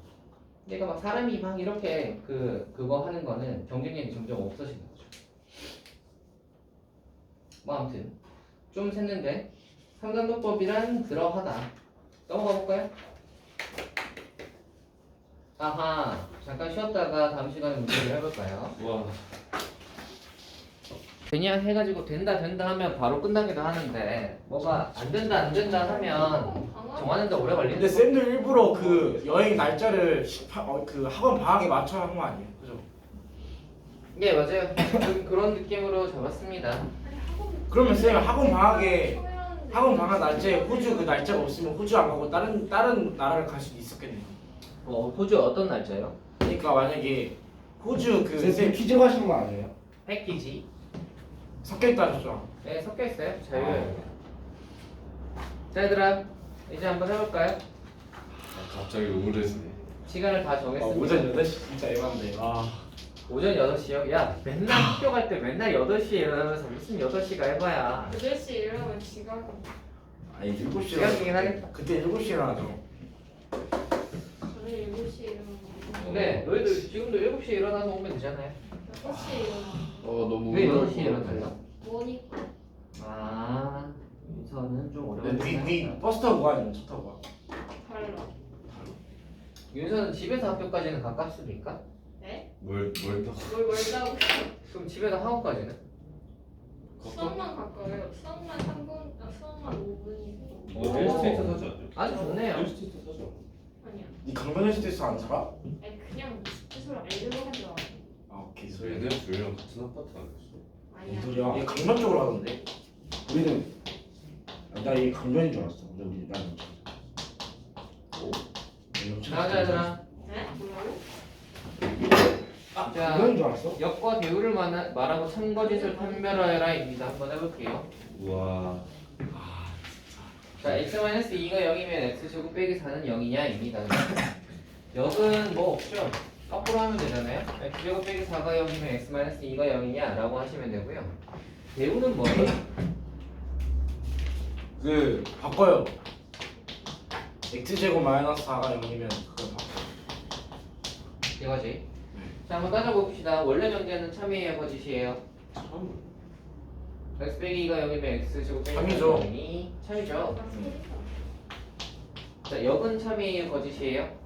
얘가 막 사람이 막 이렇게 그거 하는 거는 경쟁력이 점점 없어지는 거죠. 아무튼 좀 샜는데 삼단도법이란 그러하다. 넘어가 볼까요? 아하, 잠깐 쉬었다가 다음 시간에 문제를 해볼까요? 와. 되냐 해가지고 된다 하면 바로 끝나기도 하는데 뭐가 안 된다 하면 정하는데 오래 걸리는 근데 쌤들 일부러 그 여행 날짜를 그 학원 방학에 맞춰 한 거 아니에요? 그죠? 네 맞아요. 좀 그런 느낌으로 잡았습니다. 그러면 쌤 학원 방학 날짜에 호주 그 날짜가 없으면 호주 안 가고 다른 나라를 갈 수도 있었겠네요. 호주 어떤 날짜요? 그러니까 만약에 호주 쌤 퀴즈 하시는 거 아니에요? 패키지. 섞여 있다 하셨죠? 네 섞여 있어요. 자유예요. 자 얘들아 이제 한번 해볼까요? 갑자기 우울해지네. 시간을 다 정했습니다. 오전 8시 진짜 애만데. 오전 8시요? 야 맨날 학교 갈 때 맨날 8시에 일어나면서 무슨 8시가 해봐야 8시 일어나면 지각. 아니 7시에 시간이긴 하겠다. 그때 7시에 일어나죠. 저는 7시에 일어나고 근데 너희들 지금도 7시에 일어나서 오면 되잖아요. 6시에 일어나. 너무 왜 6시에 일어나요? 뭐니까. 아, 윤서는 좀 어려워. 네 버스 타고 가 아니면 차 타고 가? 달라. 윤서는 집에서 학교까지는 가깝습니까? 네? 뭘 더? 뭘 멀다고. 그럼 집에서 학원까지는? 수학만 가까워요. 수학만 3분, 수학만 5분이고. 너 헬스테이트 사지 않냐? 아주 좋네요. 헬스테이트 사지 않냐? 아니야. 네 강변헬스테이스 안 살아? 아니 그냥 스스로 알려고 한 줄 알아. 아 오케이 저 얘네 둘이랑 같은 아파트 아니었어? 아니야. 뭔 소리야? 얘 강변 쪽으로 하던데. 우리는 나얘 강변인 줄 알았어. 근데 우리 나는 자, 얘들아. 네? 뭐라고? 아 자. 강변인 줄 알았어? 역과 대우를 말하고 참거짓을 판별하여라입니다. 한번 해볼게요. 우와. 자, x-2가 0이면 x제곱 빼기 4는 0이냐입니다. 역은 뭐 없죠? 거꾸로 하면 되잖아요. x제곱 빼기 4가 0이면 x-2가 0이냐 라고 하시면 되고요. 대우는 뭐예요? 그 바꿔요. x제곱 마이너스 4가 0이면 그걸 바꿔. 이거지. 자, 한번 따져봅시다. 원래 명제는 참이에요, 거짓이에요? 참. x 빼기 2가 0이면 x제곱 빼기 4가 참이죠. 0이니 참이죠. 나 소리가. 자, 역은 참이에요, 거짓이에요?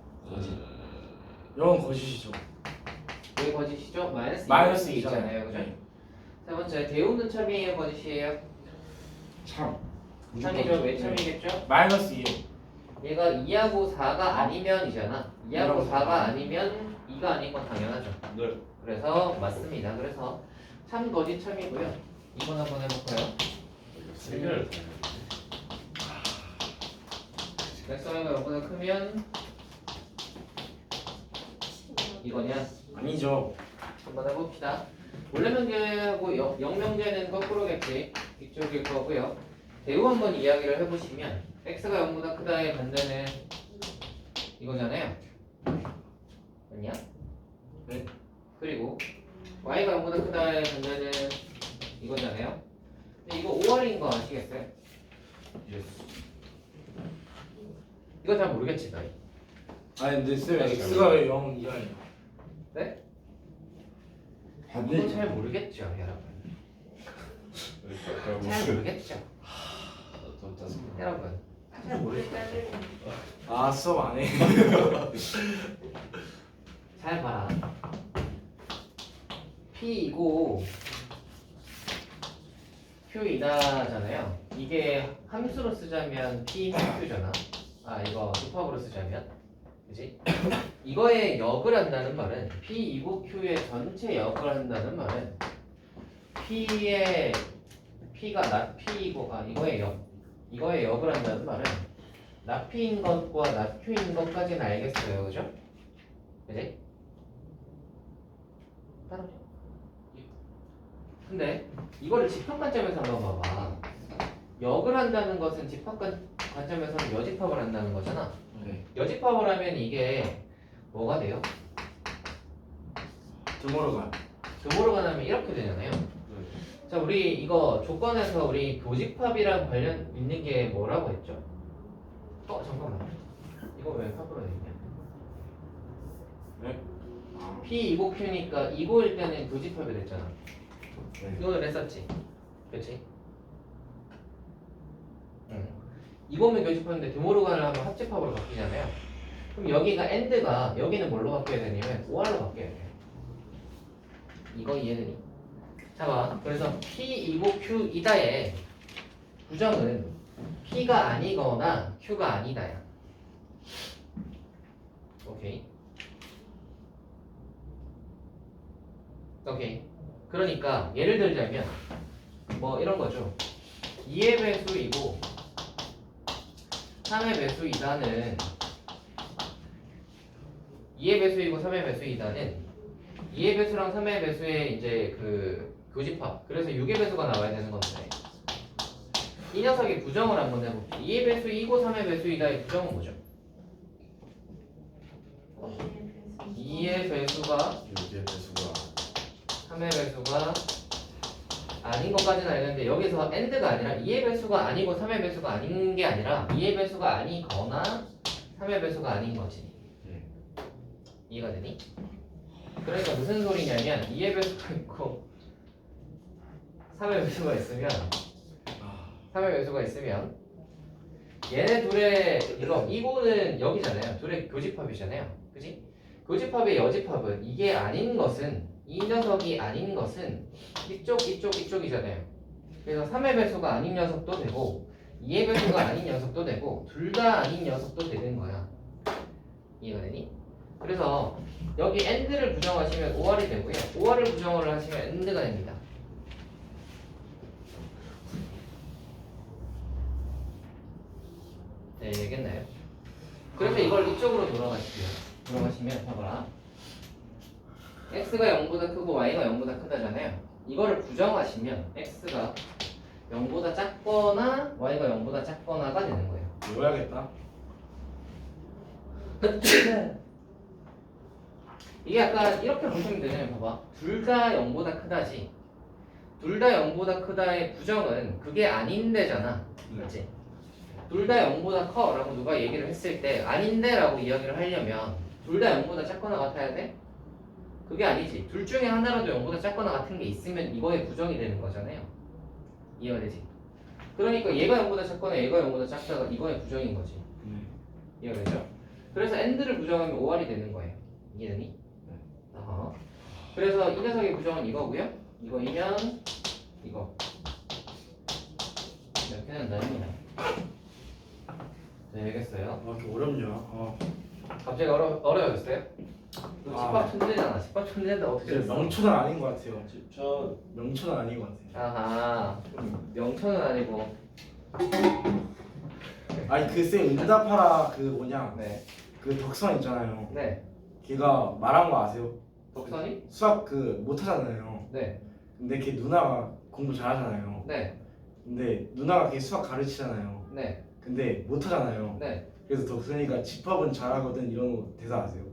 영은 거짓이죠. 왜 거짓이죠? 마이너스 마이너스 2 있잖아요, 그죠? 네. 세 번째, 대우는 참이에요, 거짓이에요? 참. 참이죠. 왜 참이겠죠? 마이너스 2. 얘가 2하고 4가 아니면이잖아. 2하고 4가 아니면 2가 아닌 건 당연하죠. 네. 그래서 맞습니다. 그래서 참 거짓 참이고요. 2번 한번 해볼까요? 세 개를 다 백성이가 0보다 크면 이거냐? 아니죠. 한번 해봅시다. 원래 명제하고 영명제는 거꾸로겠지. 이쪽일 거고요. 대우 한번 이야기를 해보시면 x가 0보다 크다의 반대는 이거잖아요. 맞냐? 네. 그리고 y가 0보다 크다의 반대는 이거잖아요. 근데 이거 5월인 거 아시겠어요? 이거 잘 모르겠지, 너희. 아니 근데 쌤 x가 왜 0 이하냐? 네? 반대. 이거 잘 모르겠죠, 여러분. 잘 모르겠죠, 좀 짜증나. 여러분. 잘 모르겠죠. 아 수업 안 해. 잘 봐라. P이고 Q이다잖아요. 이게 함수로 쓰자면 P Q잖아. 아, 이거 집합으로 쓰자면, 그지? 이거의 역을 한다는 말은 P이고 Q의 전체 역을 한다는 말은 P가 not P이고 이거의 역을 한다는 말은 not P인 것과 not Q인 것까지는 알겠어요, 그죠? 그지? 따라오죠. 근데 이거를 집합 관점에서 한번 봐봐. 역을 한다는 것은 집합 관점에서는 여집합을 한다는 거잖아. 네. 여집합을 하면 이게 뭐가 돼요? 등으로 가. 등호로 가면 이렇게 되잖아요. 자, 우리 이거 조건에서 우리 교집합이랑 관련 있는 게 뭐라고 했죠? 잠깐만. 이거 왜 팝으로 돼 있냐? 네. P 2고 Q니까 2고일 때는 교집합이 됐잖아. 네. 이거는 했었지. 그렇지? 응. 2고면 교집합인데 드모르간을 하면 합집합으로 바뀌잖아요. 그럼 여기가 AND가 여기는 뭘로 바뀌어야 되냐면 OR로 바뀌어야 돼. 이거 이해되니? 자, 그래서 P 2고 Q이다의 부정은 P가 아니거나 Q가 아니다야. 오케이. 오케이. 그러니까 예를 들자면 뭐 이런 거죠. 2의 배수이고 3의 배수이다는 2의 배수이고 3의 배수이다는 2의 배수랑 3의 배수의 이제 그 교집합. 그래서 6의 배수가 나와야 되는 건데 이 녀석의 부정을 한번 해볼게요. 2의 배수이고 3의 배수이다의 부정은 뭐죠? 2의 배수가 여기에 배수가 3의 배수가 아닌 것까지는 알겠는데 여기서 AND가 아니라 2의 배수가 아니고 3의 배수가 아닌 게 아니라 2의 배수가 아니거나 3의 배수가 아닌 거지. 이해가 되니? 그러니까 무슨 소리냐면 2의 배수가 있고 3의 배수가 있으면 3의 배수가 있으면 얘네 둘의 이거는 여기잖아요. 둘의 교집합이잖아요. 그지? 교집합의 여집합은 이게 아닌 것은 이 녀석이 아닌 것은 이쪽이잖아요. 그래서 3의 배수가 아닌 녀석도 되고 2의 배수가 아닌 녀석도 되고 둘 다 아닌 녀석도 되는 거야. 이해가 되니? 그래서 여기 AND를 부정하시면 OR이 되고요. OR을 부정을 하시면 AND가 됩니다. 네, 알겠나요? 그래서 이걸 이쪽으로 돌아가시면 봐봐라. x가 0보다 크고 y가 0보다 크다잖아요. 이거를 부정하시면 x가 0보다 작거나 y가 0보다 작거나가 되는 거예요. 외워야겠다. 이게 약간 이렇게 보시면 되네요. 봐봐. 둘 다 0보다 크다지. 둘 다 0보다 크다의 부정은 그게 아닌데잖아. 그렇지? 둘 다 0보다 커 라고 누가 얘기를 했을 때 아닌데 라고 이야기를 하려면 둘 다 0보다 작거나 같아야 돼? 그게 아니지. 둘 중에 하나라도 0보다 작거나 같은 게 있으면 이거의 부정이 되는 거잖아요. 이해가 되지? 그러니까 얘가 0보다 작거나 얘가 0보다 작다가 이거의 부정인 거지. 이해가 되죠? 그래서 AND를 부정하면 OR이 되는 거예요. 이해되니? 어허. 그래서 이 녀석의 부정은 이거고요. 이거이면 이거 이렇게 된답니다. 네, 알겠어요. 아, 이렇게 어렵냐? 갑자기 어려워졌어요? 너 아. 집밥 천재잖아. 집밥 천재인데 어떻게 됐어? 명초는 아닌 것 같아요. 저 명초는 아닌 것 같아요. 아하, 명천은 아니고. 아니 그 쌤 응답하라 그 뭐냐 네, 그 덕선 있잖아요. 네. 걔가 말한 거 아세요? 덕선이? 수학 그 못하잖아요. 네, 근데 걔 누나가 공부 잘하잖아요. 네, 근데 누나가 걔 수학 가르치잖아요. 네, 근데 못하잖아요. 네. 그래서 덕선이가 집합은 잘하거든 이런 거 대사 아세요?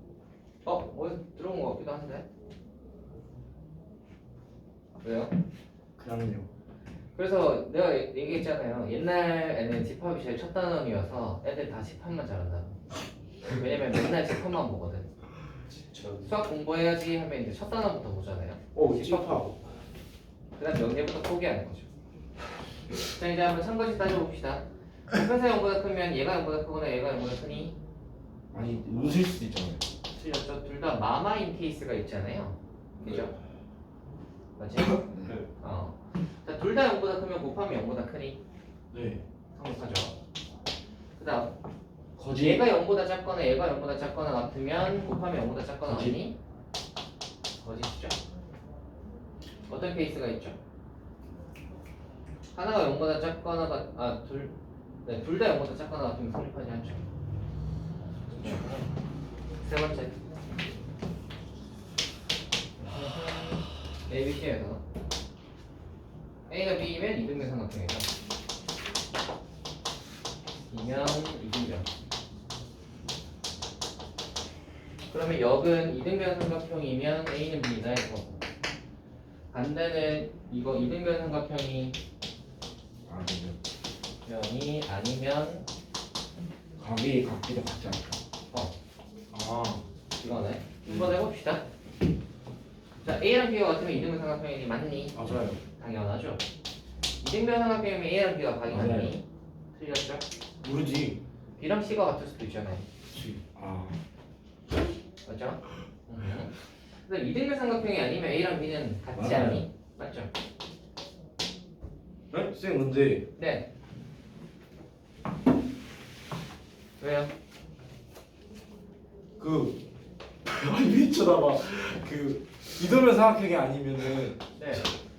어디서 들어본 것 같기도 한데. 왜요? 그냥요. 그래서 내가 얘기했잖아요. 옛날에는 집합이 제일 첫 단원이어서 애들 다 집합만 잘한다. 왜냐면 맨날 집합만 보거든. 저 수학 공부해야지 하면 이제 첫 단원부터 보잖아요. 집합. 그다음 명예부터 포기하는 거죠. 자, 이제 한번 참고식 따져봅시다. 회사 0보다 크면 얘가 0보다 크거나 얘가 0보다 크니? 아니 웃을 수도 있잖아요. 틀렸죠. 둘 다 마마인 케이스가 있잖아요. 그죠? 맞지? 네. 자, 둘 다 0보다 크면 곱하면 0보다 크니? 네. 성립하죠. 그 다음 거짓. 얘가 0보다 작거나 얘가 0보다 작거나 같으면 곱하면 0보다 작거나 거짓. 같니? 거짓이죠. 어떤 케이스가 있죠? 하나가 0보다 작거나 둘 다 0보다 작거나 같으면 성립하지 않죠. 세 번째 ABC에서 A가 B이면 이등변 삼각형이죠. B면 이등변. 그러면 역은 이등변 삼각형이면 A는 B이다 해서 반대는 이거 이등변 삼각형이 아니면 면이 아니면 각이 각기도 같지 않다. 아. 이거네. 한번 해봅시다. 자, A랑 B가 같으면 이등변 삼각형이니 맞니? 맞아요. 당연하죠. 이등변 삼각형이면 A랑 B가 각이 맞아요. 맞니? 틀렸죠? 모르지. B랑 C가 같을 수도 있잖아요. 그치. 아. 맞죠? 근데 이등변 삼각형이 아니면 A랑 B는 같지 맞아요. 않니? 맞죠? 네? 쌤 근데 네. 왜요? 그 아니 왜 쳐다봐. 그 이도면 삼각형이 아니면은 네.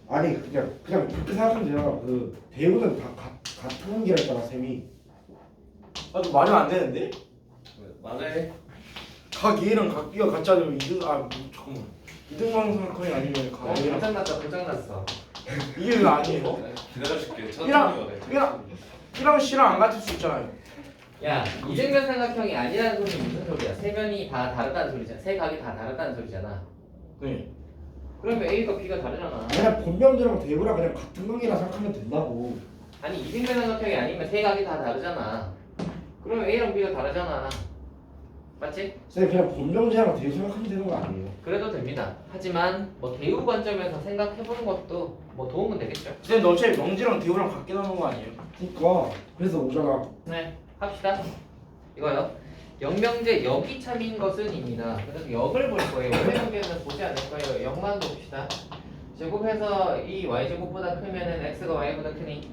아니 그냥 그렇게 생각하면 되잖아. 그 대우는 다 같은 기라잖아 쌤이. 아좀 말이 안 되는데? 만에 각 A랑 각 B가 같지 않으면 이등 잠깐만 이등만 삼각형이 아니면 각 A랑 고장났다, 고장났어. 이게 왜 아니에요? 기다려줄게. B랑 C랑 안 같을 수 있잖아요. 야, 이등변 삼각형이 아니라는 소리는 무슨 소리야? 세 면이 다 다르다는 소리잖아. 세 각이 다 다르다는 소리잖아. 네. 그러면 A가 B가 다르잖아. 그냥 본명들하고 대우랑 그냥 같은 관계라 생각하면 된다고. 아니, 이등변 삼각형이 아니면 세 각이 다 다르잖아. 그러면 A랑 B가 다르잖아. 맞지? 쌤 그냥 본명제랑 대우 생각하면 되는 거 아니에요? 그래도 됩니다. 하지만 뭐 대우 관점에서 생각해보는 것도 뭐 도움은 되겠죠. 쌤, 너 어차피 명지랑 대우랑 같게 나눈 거 아니에요? 그니까 그래서 오잖아. 네, 합시다. 이거요. 영명제 역이 참인 것은입니다. 그래서 역을 볼 거예요. 원래 경계는 보지 않을 거예요. 역만 봅시다. 제곱해서 이 y제곱보다 크면은 x가 y보다 크니?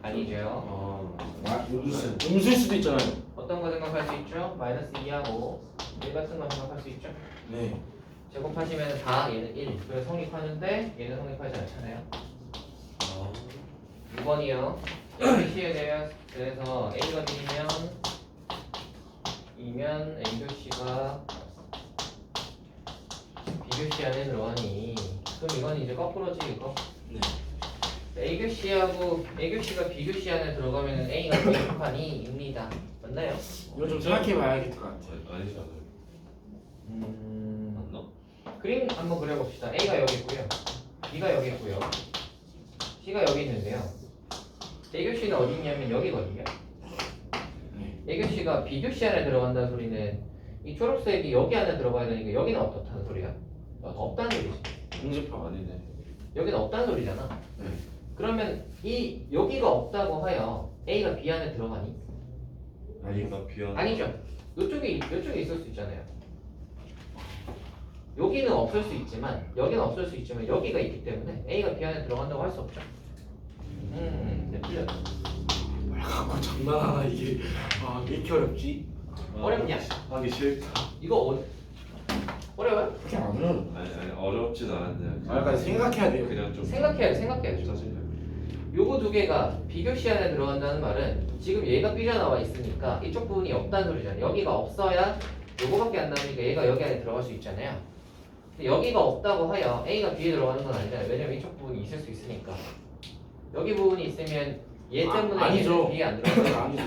아니죠. 아 무슨 음수일 수도 있잖아요. 어떤 거 생각할 수 있죠? 마이너스 2하고 1 같은 거 생각할 수 있죠? 네. 제곱하시면 다 얘는 1. 그래서 성립하는데 얘는 성립하지 않잖아요. 6번이요. ABC에 대해서 A가 B면 A교시가 B교시 안에 들어가니 그럼 이건 이제 거꾸로지 이거. 네. A교시가 B교시 안에 들어가면 A가 B에 속하니 입니다. 맞나요? 이거 좀 생각해봐야겠을 것 같아요. 아니지 않아요? 맞나? 그림 한번 그려봅시다. A가 여기 있고요. B가 여기 있고요. C가 여기 있는데요. A교시는 어디 있냐면 여기거든요. A교시가 B교시 안에 들어간다는 소리는 이 초록색이 여기 안에 들어가야 되니까 여기는 어떻다는 소리야? 없다는 소리지. 공집합 아니네. 여기는 없다는 소리잖아. 네. 그러면 이 여기가 없다고 하여 A가 B 안에 들어가니? 아니가 비한. 아니죠. 이쪽에 있을 수 있잖아요. 여기는 없을 수 있지만 여기는 없을 수 있지만 여기가 있기 때문에 A가 B 안에 들어간다고 할 수 없죠. 네, 틀렸다. 말 갖고 장난하나 이게. 아, 왜 이렇게 어렵지? 어렵냐? 하기 싫다. 이거 어려워요? 그렇게 안 해요. 아니 어렵진 않은데. 아, 약간 생각해야 돼요. 그냥 좀 생각해야죠. 짜증나. 요거 두 개가 비교시 안에 들어간다는 말은 지금 얘가 삐져나와 있으니까 이쪽 부분이 없다는 소리잖아요. 여기가 없어야 요거밖에 안 나오니까 얘가 여기 안에 들어갈 수 있잖아요. 근데 여기가 없다고 하여 A가 B에 들어가는 건 아니잖아요. 왜냐면 이쪽 부분이 있을 수 있으니까. 여기 부분이 있으면 얘 때문에 아니죠. 얘는 B에 안 들어가요. 아니죠.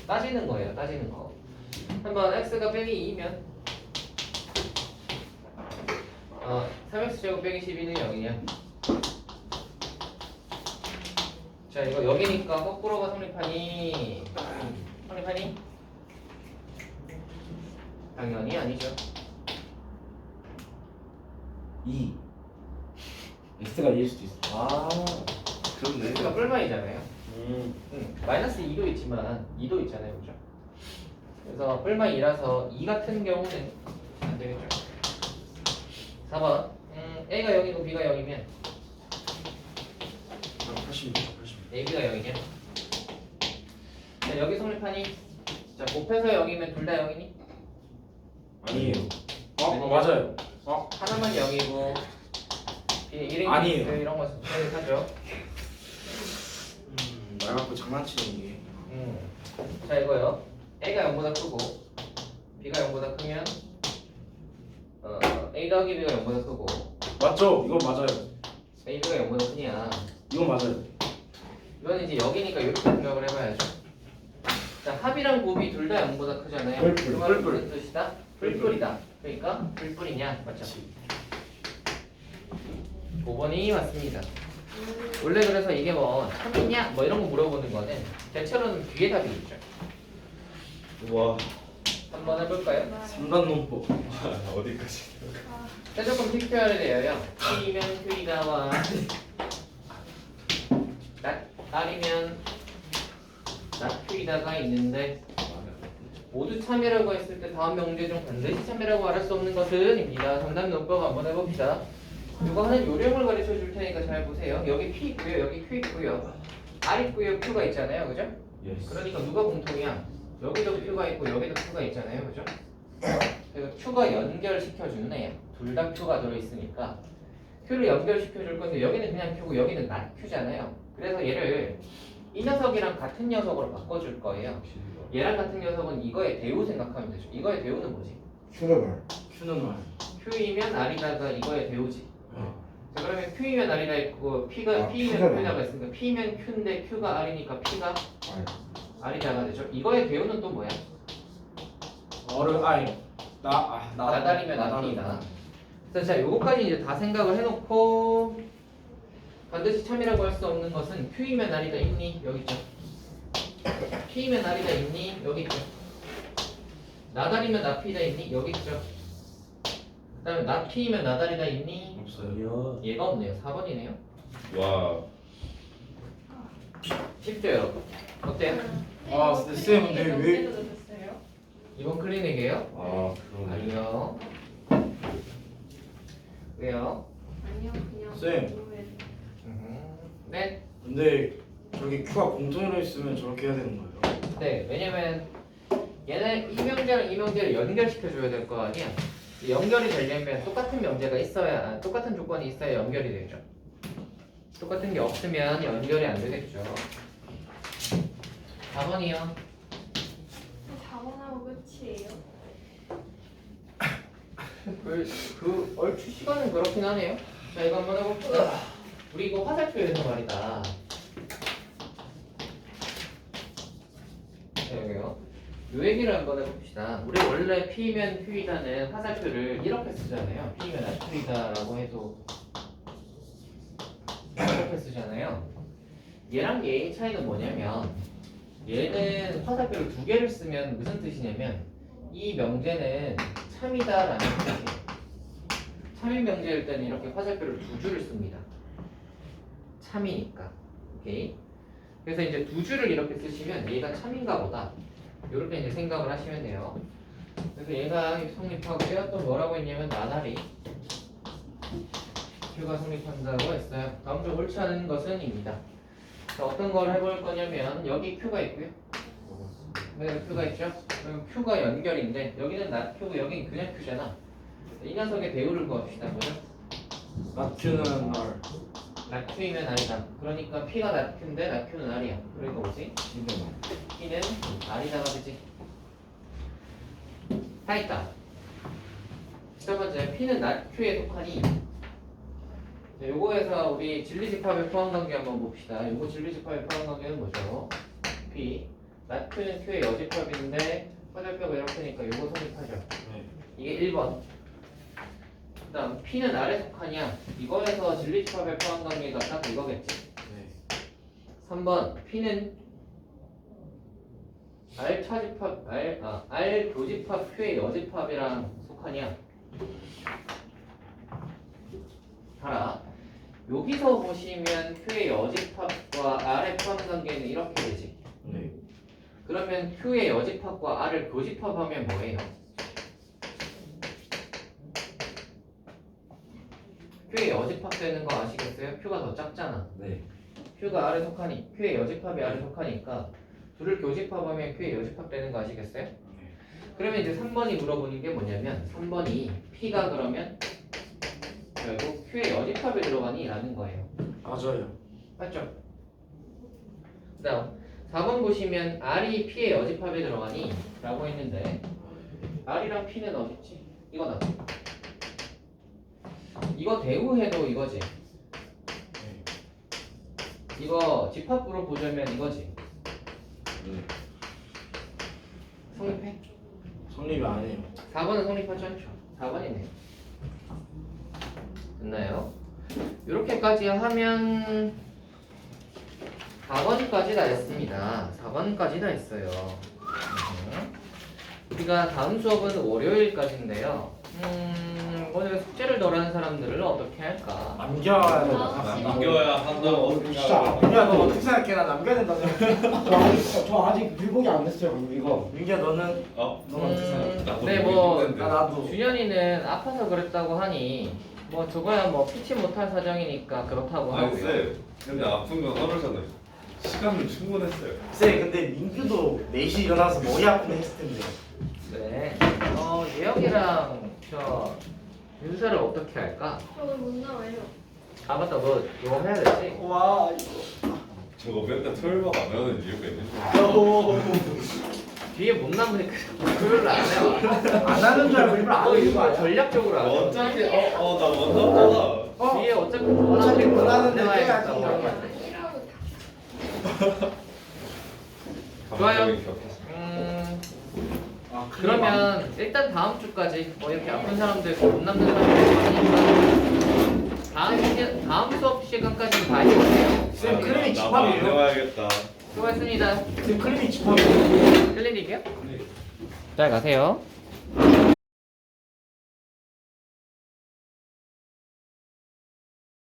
따지는 거예요. 따지는 거. 한번 x가 빼기 2면 3x 제곱 빼기 12는 0이냐? 자 이거 여기니까 거꾸로가 성립하니? 성립하니? 당연히 아니죠. 2 X가 2일 수도 있어. 아. 그렇네. x가 뿔마이잖아요. 마이너스 2도 있지만 2도 있잖아요, 그죠? 그래서 뿔마이라서 2 같은 경우는 안 되겠죠. 4번 A가 0이고 B가 0이면 80. AB가 0이냐? 자, 여기 성립하니? 자, 곱해서 0이면 둘 다 0이니? 아니에요. 아니요. 맞아요. 하나만 0이고 1인 아니에요. 이런 거 생각하죠. 말 갖고 장난치는 이게. 자, 이거요. A가 0보다 크고 B가 0보다 크면 A 더하기 B가 0보다 크고 맞죠? 이건 맞아요. AB가 0보다 크냐? 이건 맞아요. 이건 이제 여기니까 이렇게 생각을 해봐야죠. 자, 합이랑 곱이 둘 다 0보다 크잖아요. 뿔뿔, 그 말은 무슨 뜻이다? 뿔뿔이다. 그러니까 뿔뿔이냐? 맞죠? 5번이 맞습니다. 원래 그래서 이게 뭐 참이냐? 뭐 이런 거 물어보는 거는 대체로는 뒤에 답이 있죠. 와 한번 해볼까요? 3단 논법. 어디까지? 세조금 TQR에 대하여 P면 Q이다와 R이면 Q이다가 있는데 모두 참이라고 했을 때 다음 명제 중 반드시 참이라고 말할 수 없는 것은 입니다. 정답 논법 한번 해봅시다. 이거 하는 요령을 가르쳐 줄 테니까 잘 보세요. 여기 P 있고요, 여기 Q 있고요, R 있고요, Q가 있잖아요, 그죠? 그러니까 누가 공통이야? 여기도 Q가 있고 여기도 Q가 있잖아요, 그죠? 그래서 Q가 연결시켜주는 애야. 둘 다 Q가 들어있으니까 Q를 연결시켜줄 건데 여기는 그냥 Q고 여기는 not Q잖아요. 그래서 얘를 이 녀석이랑 같은 녀석으로 바꿔줄 거예요. 얘랑 같은 녀석은 이거의 대우 생각하면 되죠. 이거의 대우는 뭐지? 큐너발. Q는 말. Q이면 R이다가 이거의 대우지. 자 그러면 Q이면 R이다 있고 P면 Q가 Q다가 있으니까 P면 Q인데 Q가 R이니까 P가 알. R이다가 되죠. 이거의 대우는 또 뭐야? 나다리면 나다리다. 그래서 자 요거까지 이제 다 생각을 해놓고 반드시 참이라고 할 수 없는 것은 Q이면 R이다 있니? 여기 있죠. P이면 R이다 있니? 여기 있죠. 나다리면 나피다 있니? 여기 있죠. 그 다음에 나피면 나다리다 있니? 없어요. 얘가 없네요. 4번이네요. 와. 쉽죠 여러분? 어때요? 아, 근데 쌤, 근데 왜- 줬어요? 이번 클리닉이에요? 아 그러네. 아니요. 왜요? 아니요 그냥 쌤. 궁금해서. 네. 근데 저기 Q가 공통으로 있으면 저렇게 해야 되는 거예요. 네. 왜냐면 얘네 이 명제랑 이 명제를 연결시켜줘야 될 거 아니야. 이 연결이 되려면 똑같은 명제가 있어야 똑같은 조건이 있어야 연결이 되죠. 똑같은 게 없으면 연결이 안 되겠죠. 4번이요. 4번하고 끝이에요. 그 얼추 시간은 그렇긴 하네요. 자 이거 한번 해봅시다. 우리 이거 화살표에서 말이다. 자, 여기요. 요 얘기를 한번 해봅시다. 우리 원래 P면 Q이다는 화살표를 이렇게 쓰잖아요. P면 Q이다라고 해도 이렇게 쓰잖아요. 얘랑 얘의 차이는 뭐냐면 얘는 화살표를 두 개를 쓰면 무슨 뜻이냐면 이 명제는 참이다라는 뜻이에요. 참인 명제일 때는 이렇게 화살표를 두 줄을 씁니다. 참이니까. 오케이. 그래서 이제 두 줄을 이렇게 쓰시면 얘가 참인가 보다. 이렇게 이제 생각을 하시면 돼요. 그래서 얘가 성립하고요. 또 뭐라고 했냐면 나날이 Q가 성립한다고 했어요. 다음 주 옳지 않은 것은 입니다. 자, 어떤 걸 해볼 거냐면 여기 Q가 있고요. 네, Q가 있죠. 그럼 Q가 연결인데 여기는 not Q고 여기는 그냥 Q잖아. 이 녀석의 대우를 구합시다. 뭐죠? Q는 R. not Q이면 R이다. 그러니까 P가 not Q인데 not Q는 R이야. 그러니까 뭐지? P는 R이다가 되지. 다 있다. 첫 번째, P는 not Q에 속하니. 자, 요거에서 우리 진리집합의 포함관계 한번 봅시다. 요거 진리집합의 포함관계는 뭐죠? P. not Q는 Q의 여집합인데 화살표가 이렇게니까 요거 성립하죠. 네. 이게 1번. 그 다음 P는 R에 속하냐? 이거에서 진리집합의 포함관계가 딱 이거겠지. 네. 3번 P는 R 차집합 R 교집합 Q의 여집합이랑 속하냐? 봐라. 여기서 보시면 Q의 여집합과 R의 포함관계는 이렇게 되지. 네. 그러면 Q의 여집합과 R을 교집합하면 뭐예요? Q의 여집합되는 거 아시겠어요? Q가 더 작잖아. 네. Q가 R에 속하니 Q의 여집합이 R에 속하니까 둘을 교집합하면 Q의 여집합되는 거 아시겠어요? 그러면 이제 3번이 물어보는 게 뭐냐면 3번이 P가 그러면 결국 Q의 여집합에 들어가니? 라는 거예요. 맞아요. 맞죠? 그 다음 4번 보시면 R이 P의 여집합에 들어가니? 라고 했는데 R이랑 P는 어딨지? 이거다. 이거 대우해도 이거지. 이거 집합으로 보자면 이거지. 성립해? 성립이 안 해요. 4번은 성립하지 않죠. 4번이네요. 됐나요? 이렇게까지 하면 4번까지 다 했습니다. 4번까지 다 했어요. 우리가 다음 수업은 월요일까지인데요. 오늘 숙제를 덜 하는 사람들을 어떻게 할까? 남겨야 된다. 아, 남겨야 한다고 진짜 야, 너 어떻게 생각해? 나 남겨야 된다 생각해. 저 아직 밀봉이 안 됐어요 그럼 이거. 민기야, 너는 어? 너는 어떻게 생각해? 나도 네, 모르긴 뭐 했는데. 나도. 준현이는 아파서 그랬다고 하니 뭐 저거야 뭐 피치 못할 사정이니까 그렇다고 아니 하고요. 쌤 근데 아픈 건 서로잖아요. 시간은 충분했어요. 쌤, 근데 민규도 4시 일어나서 머리 아프네 했을 텐데. 네. 예영이랑 저 윤서를 어떻게 할까? 저는 못 나와요. 아 맞다, 너 이거 해야 되지? 와, 저거 맨날 토요일마다 안 하는 이유가 있는데. 뒤에 못 남으니까 그걸 안 해요. 안 하는 줄 알고 일부러 안 하는 거 아니야? 전략적으로 안 해. 어차피 나 먼저 했잖아. 뒤에 어차피 어차피 못 하는데 해야겠다고 해야지. 하는 거야. 아니라고 좋아요. 감정이 격했어. 아, 그러면 일단 다음 주까지 뭐 이렇게 아픈 사람들 못 남는 사람들 많으니까 다음 수업 시간까지 다 해볼게요. 쌤, 클리닉 나도 안 집합이에요? 해봐야겠다. 수고하셨습니다. 지금 클리닉 집합이에요? 클리닉이요? 네. 잘 가세요.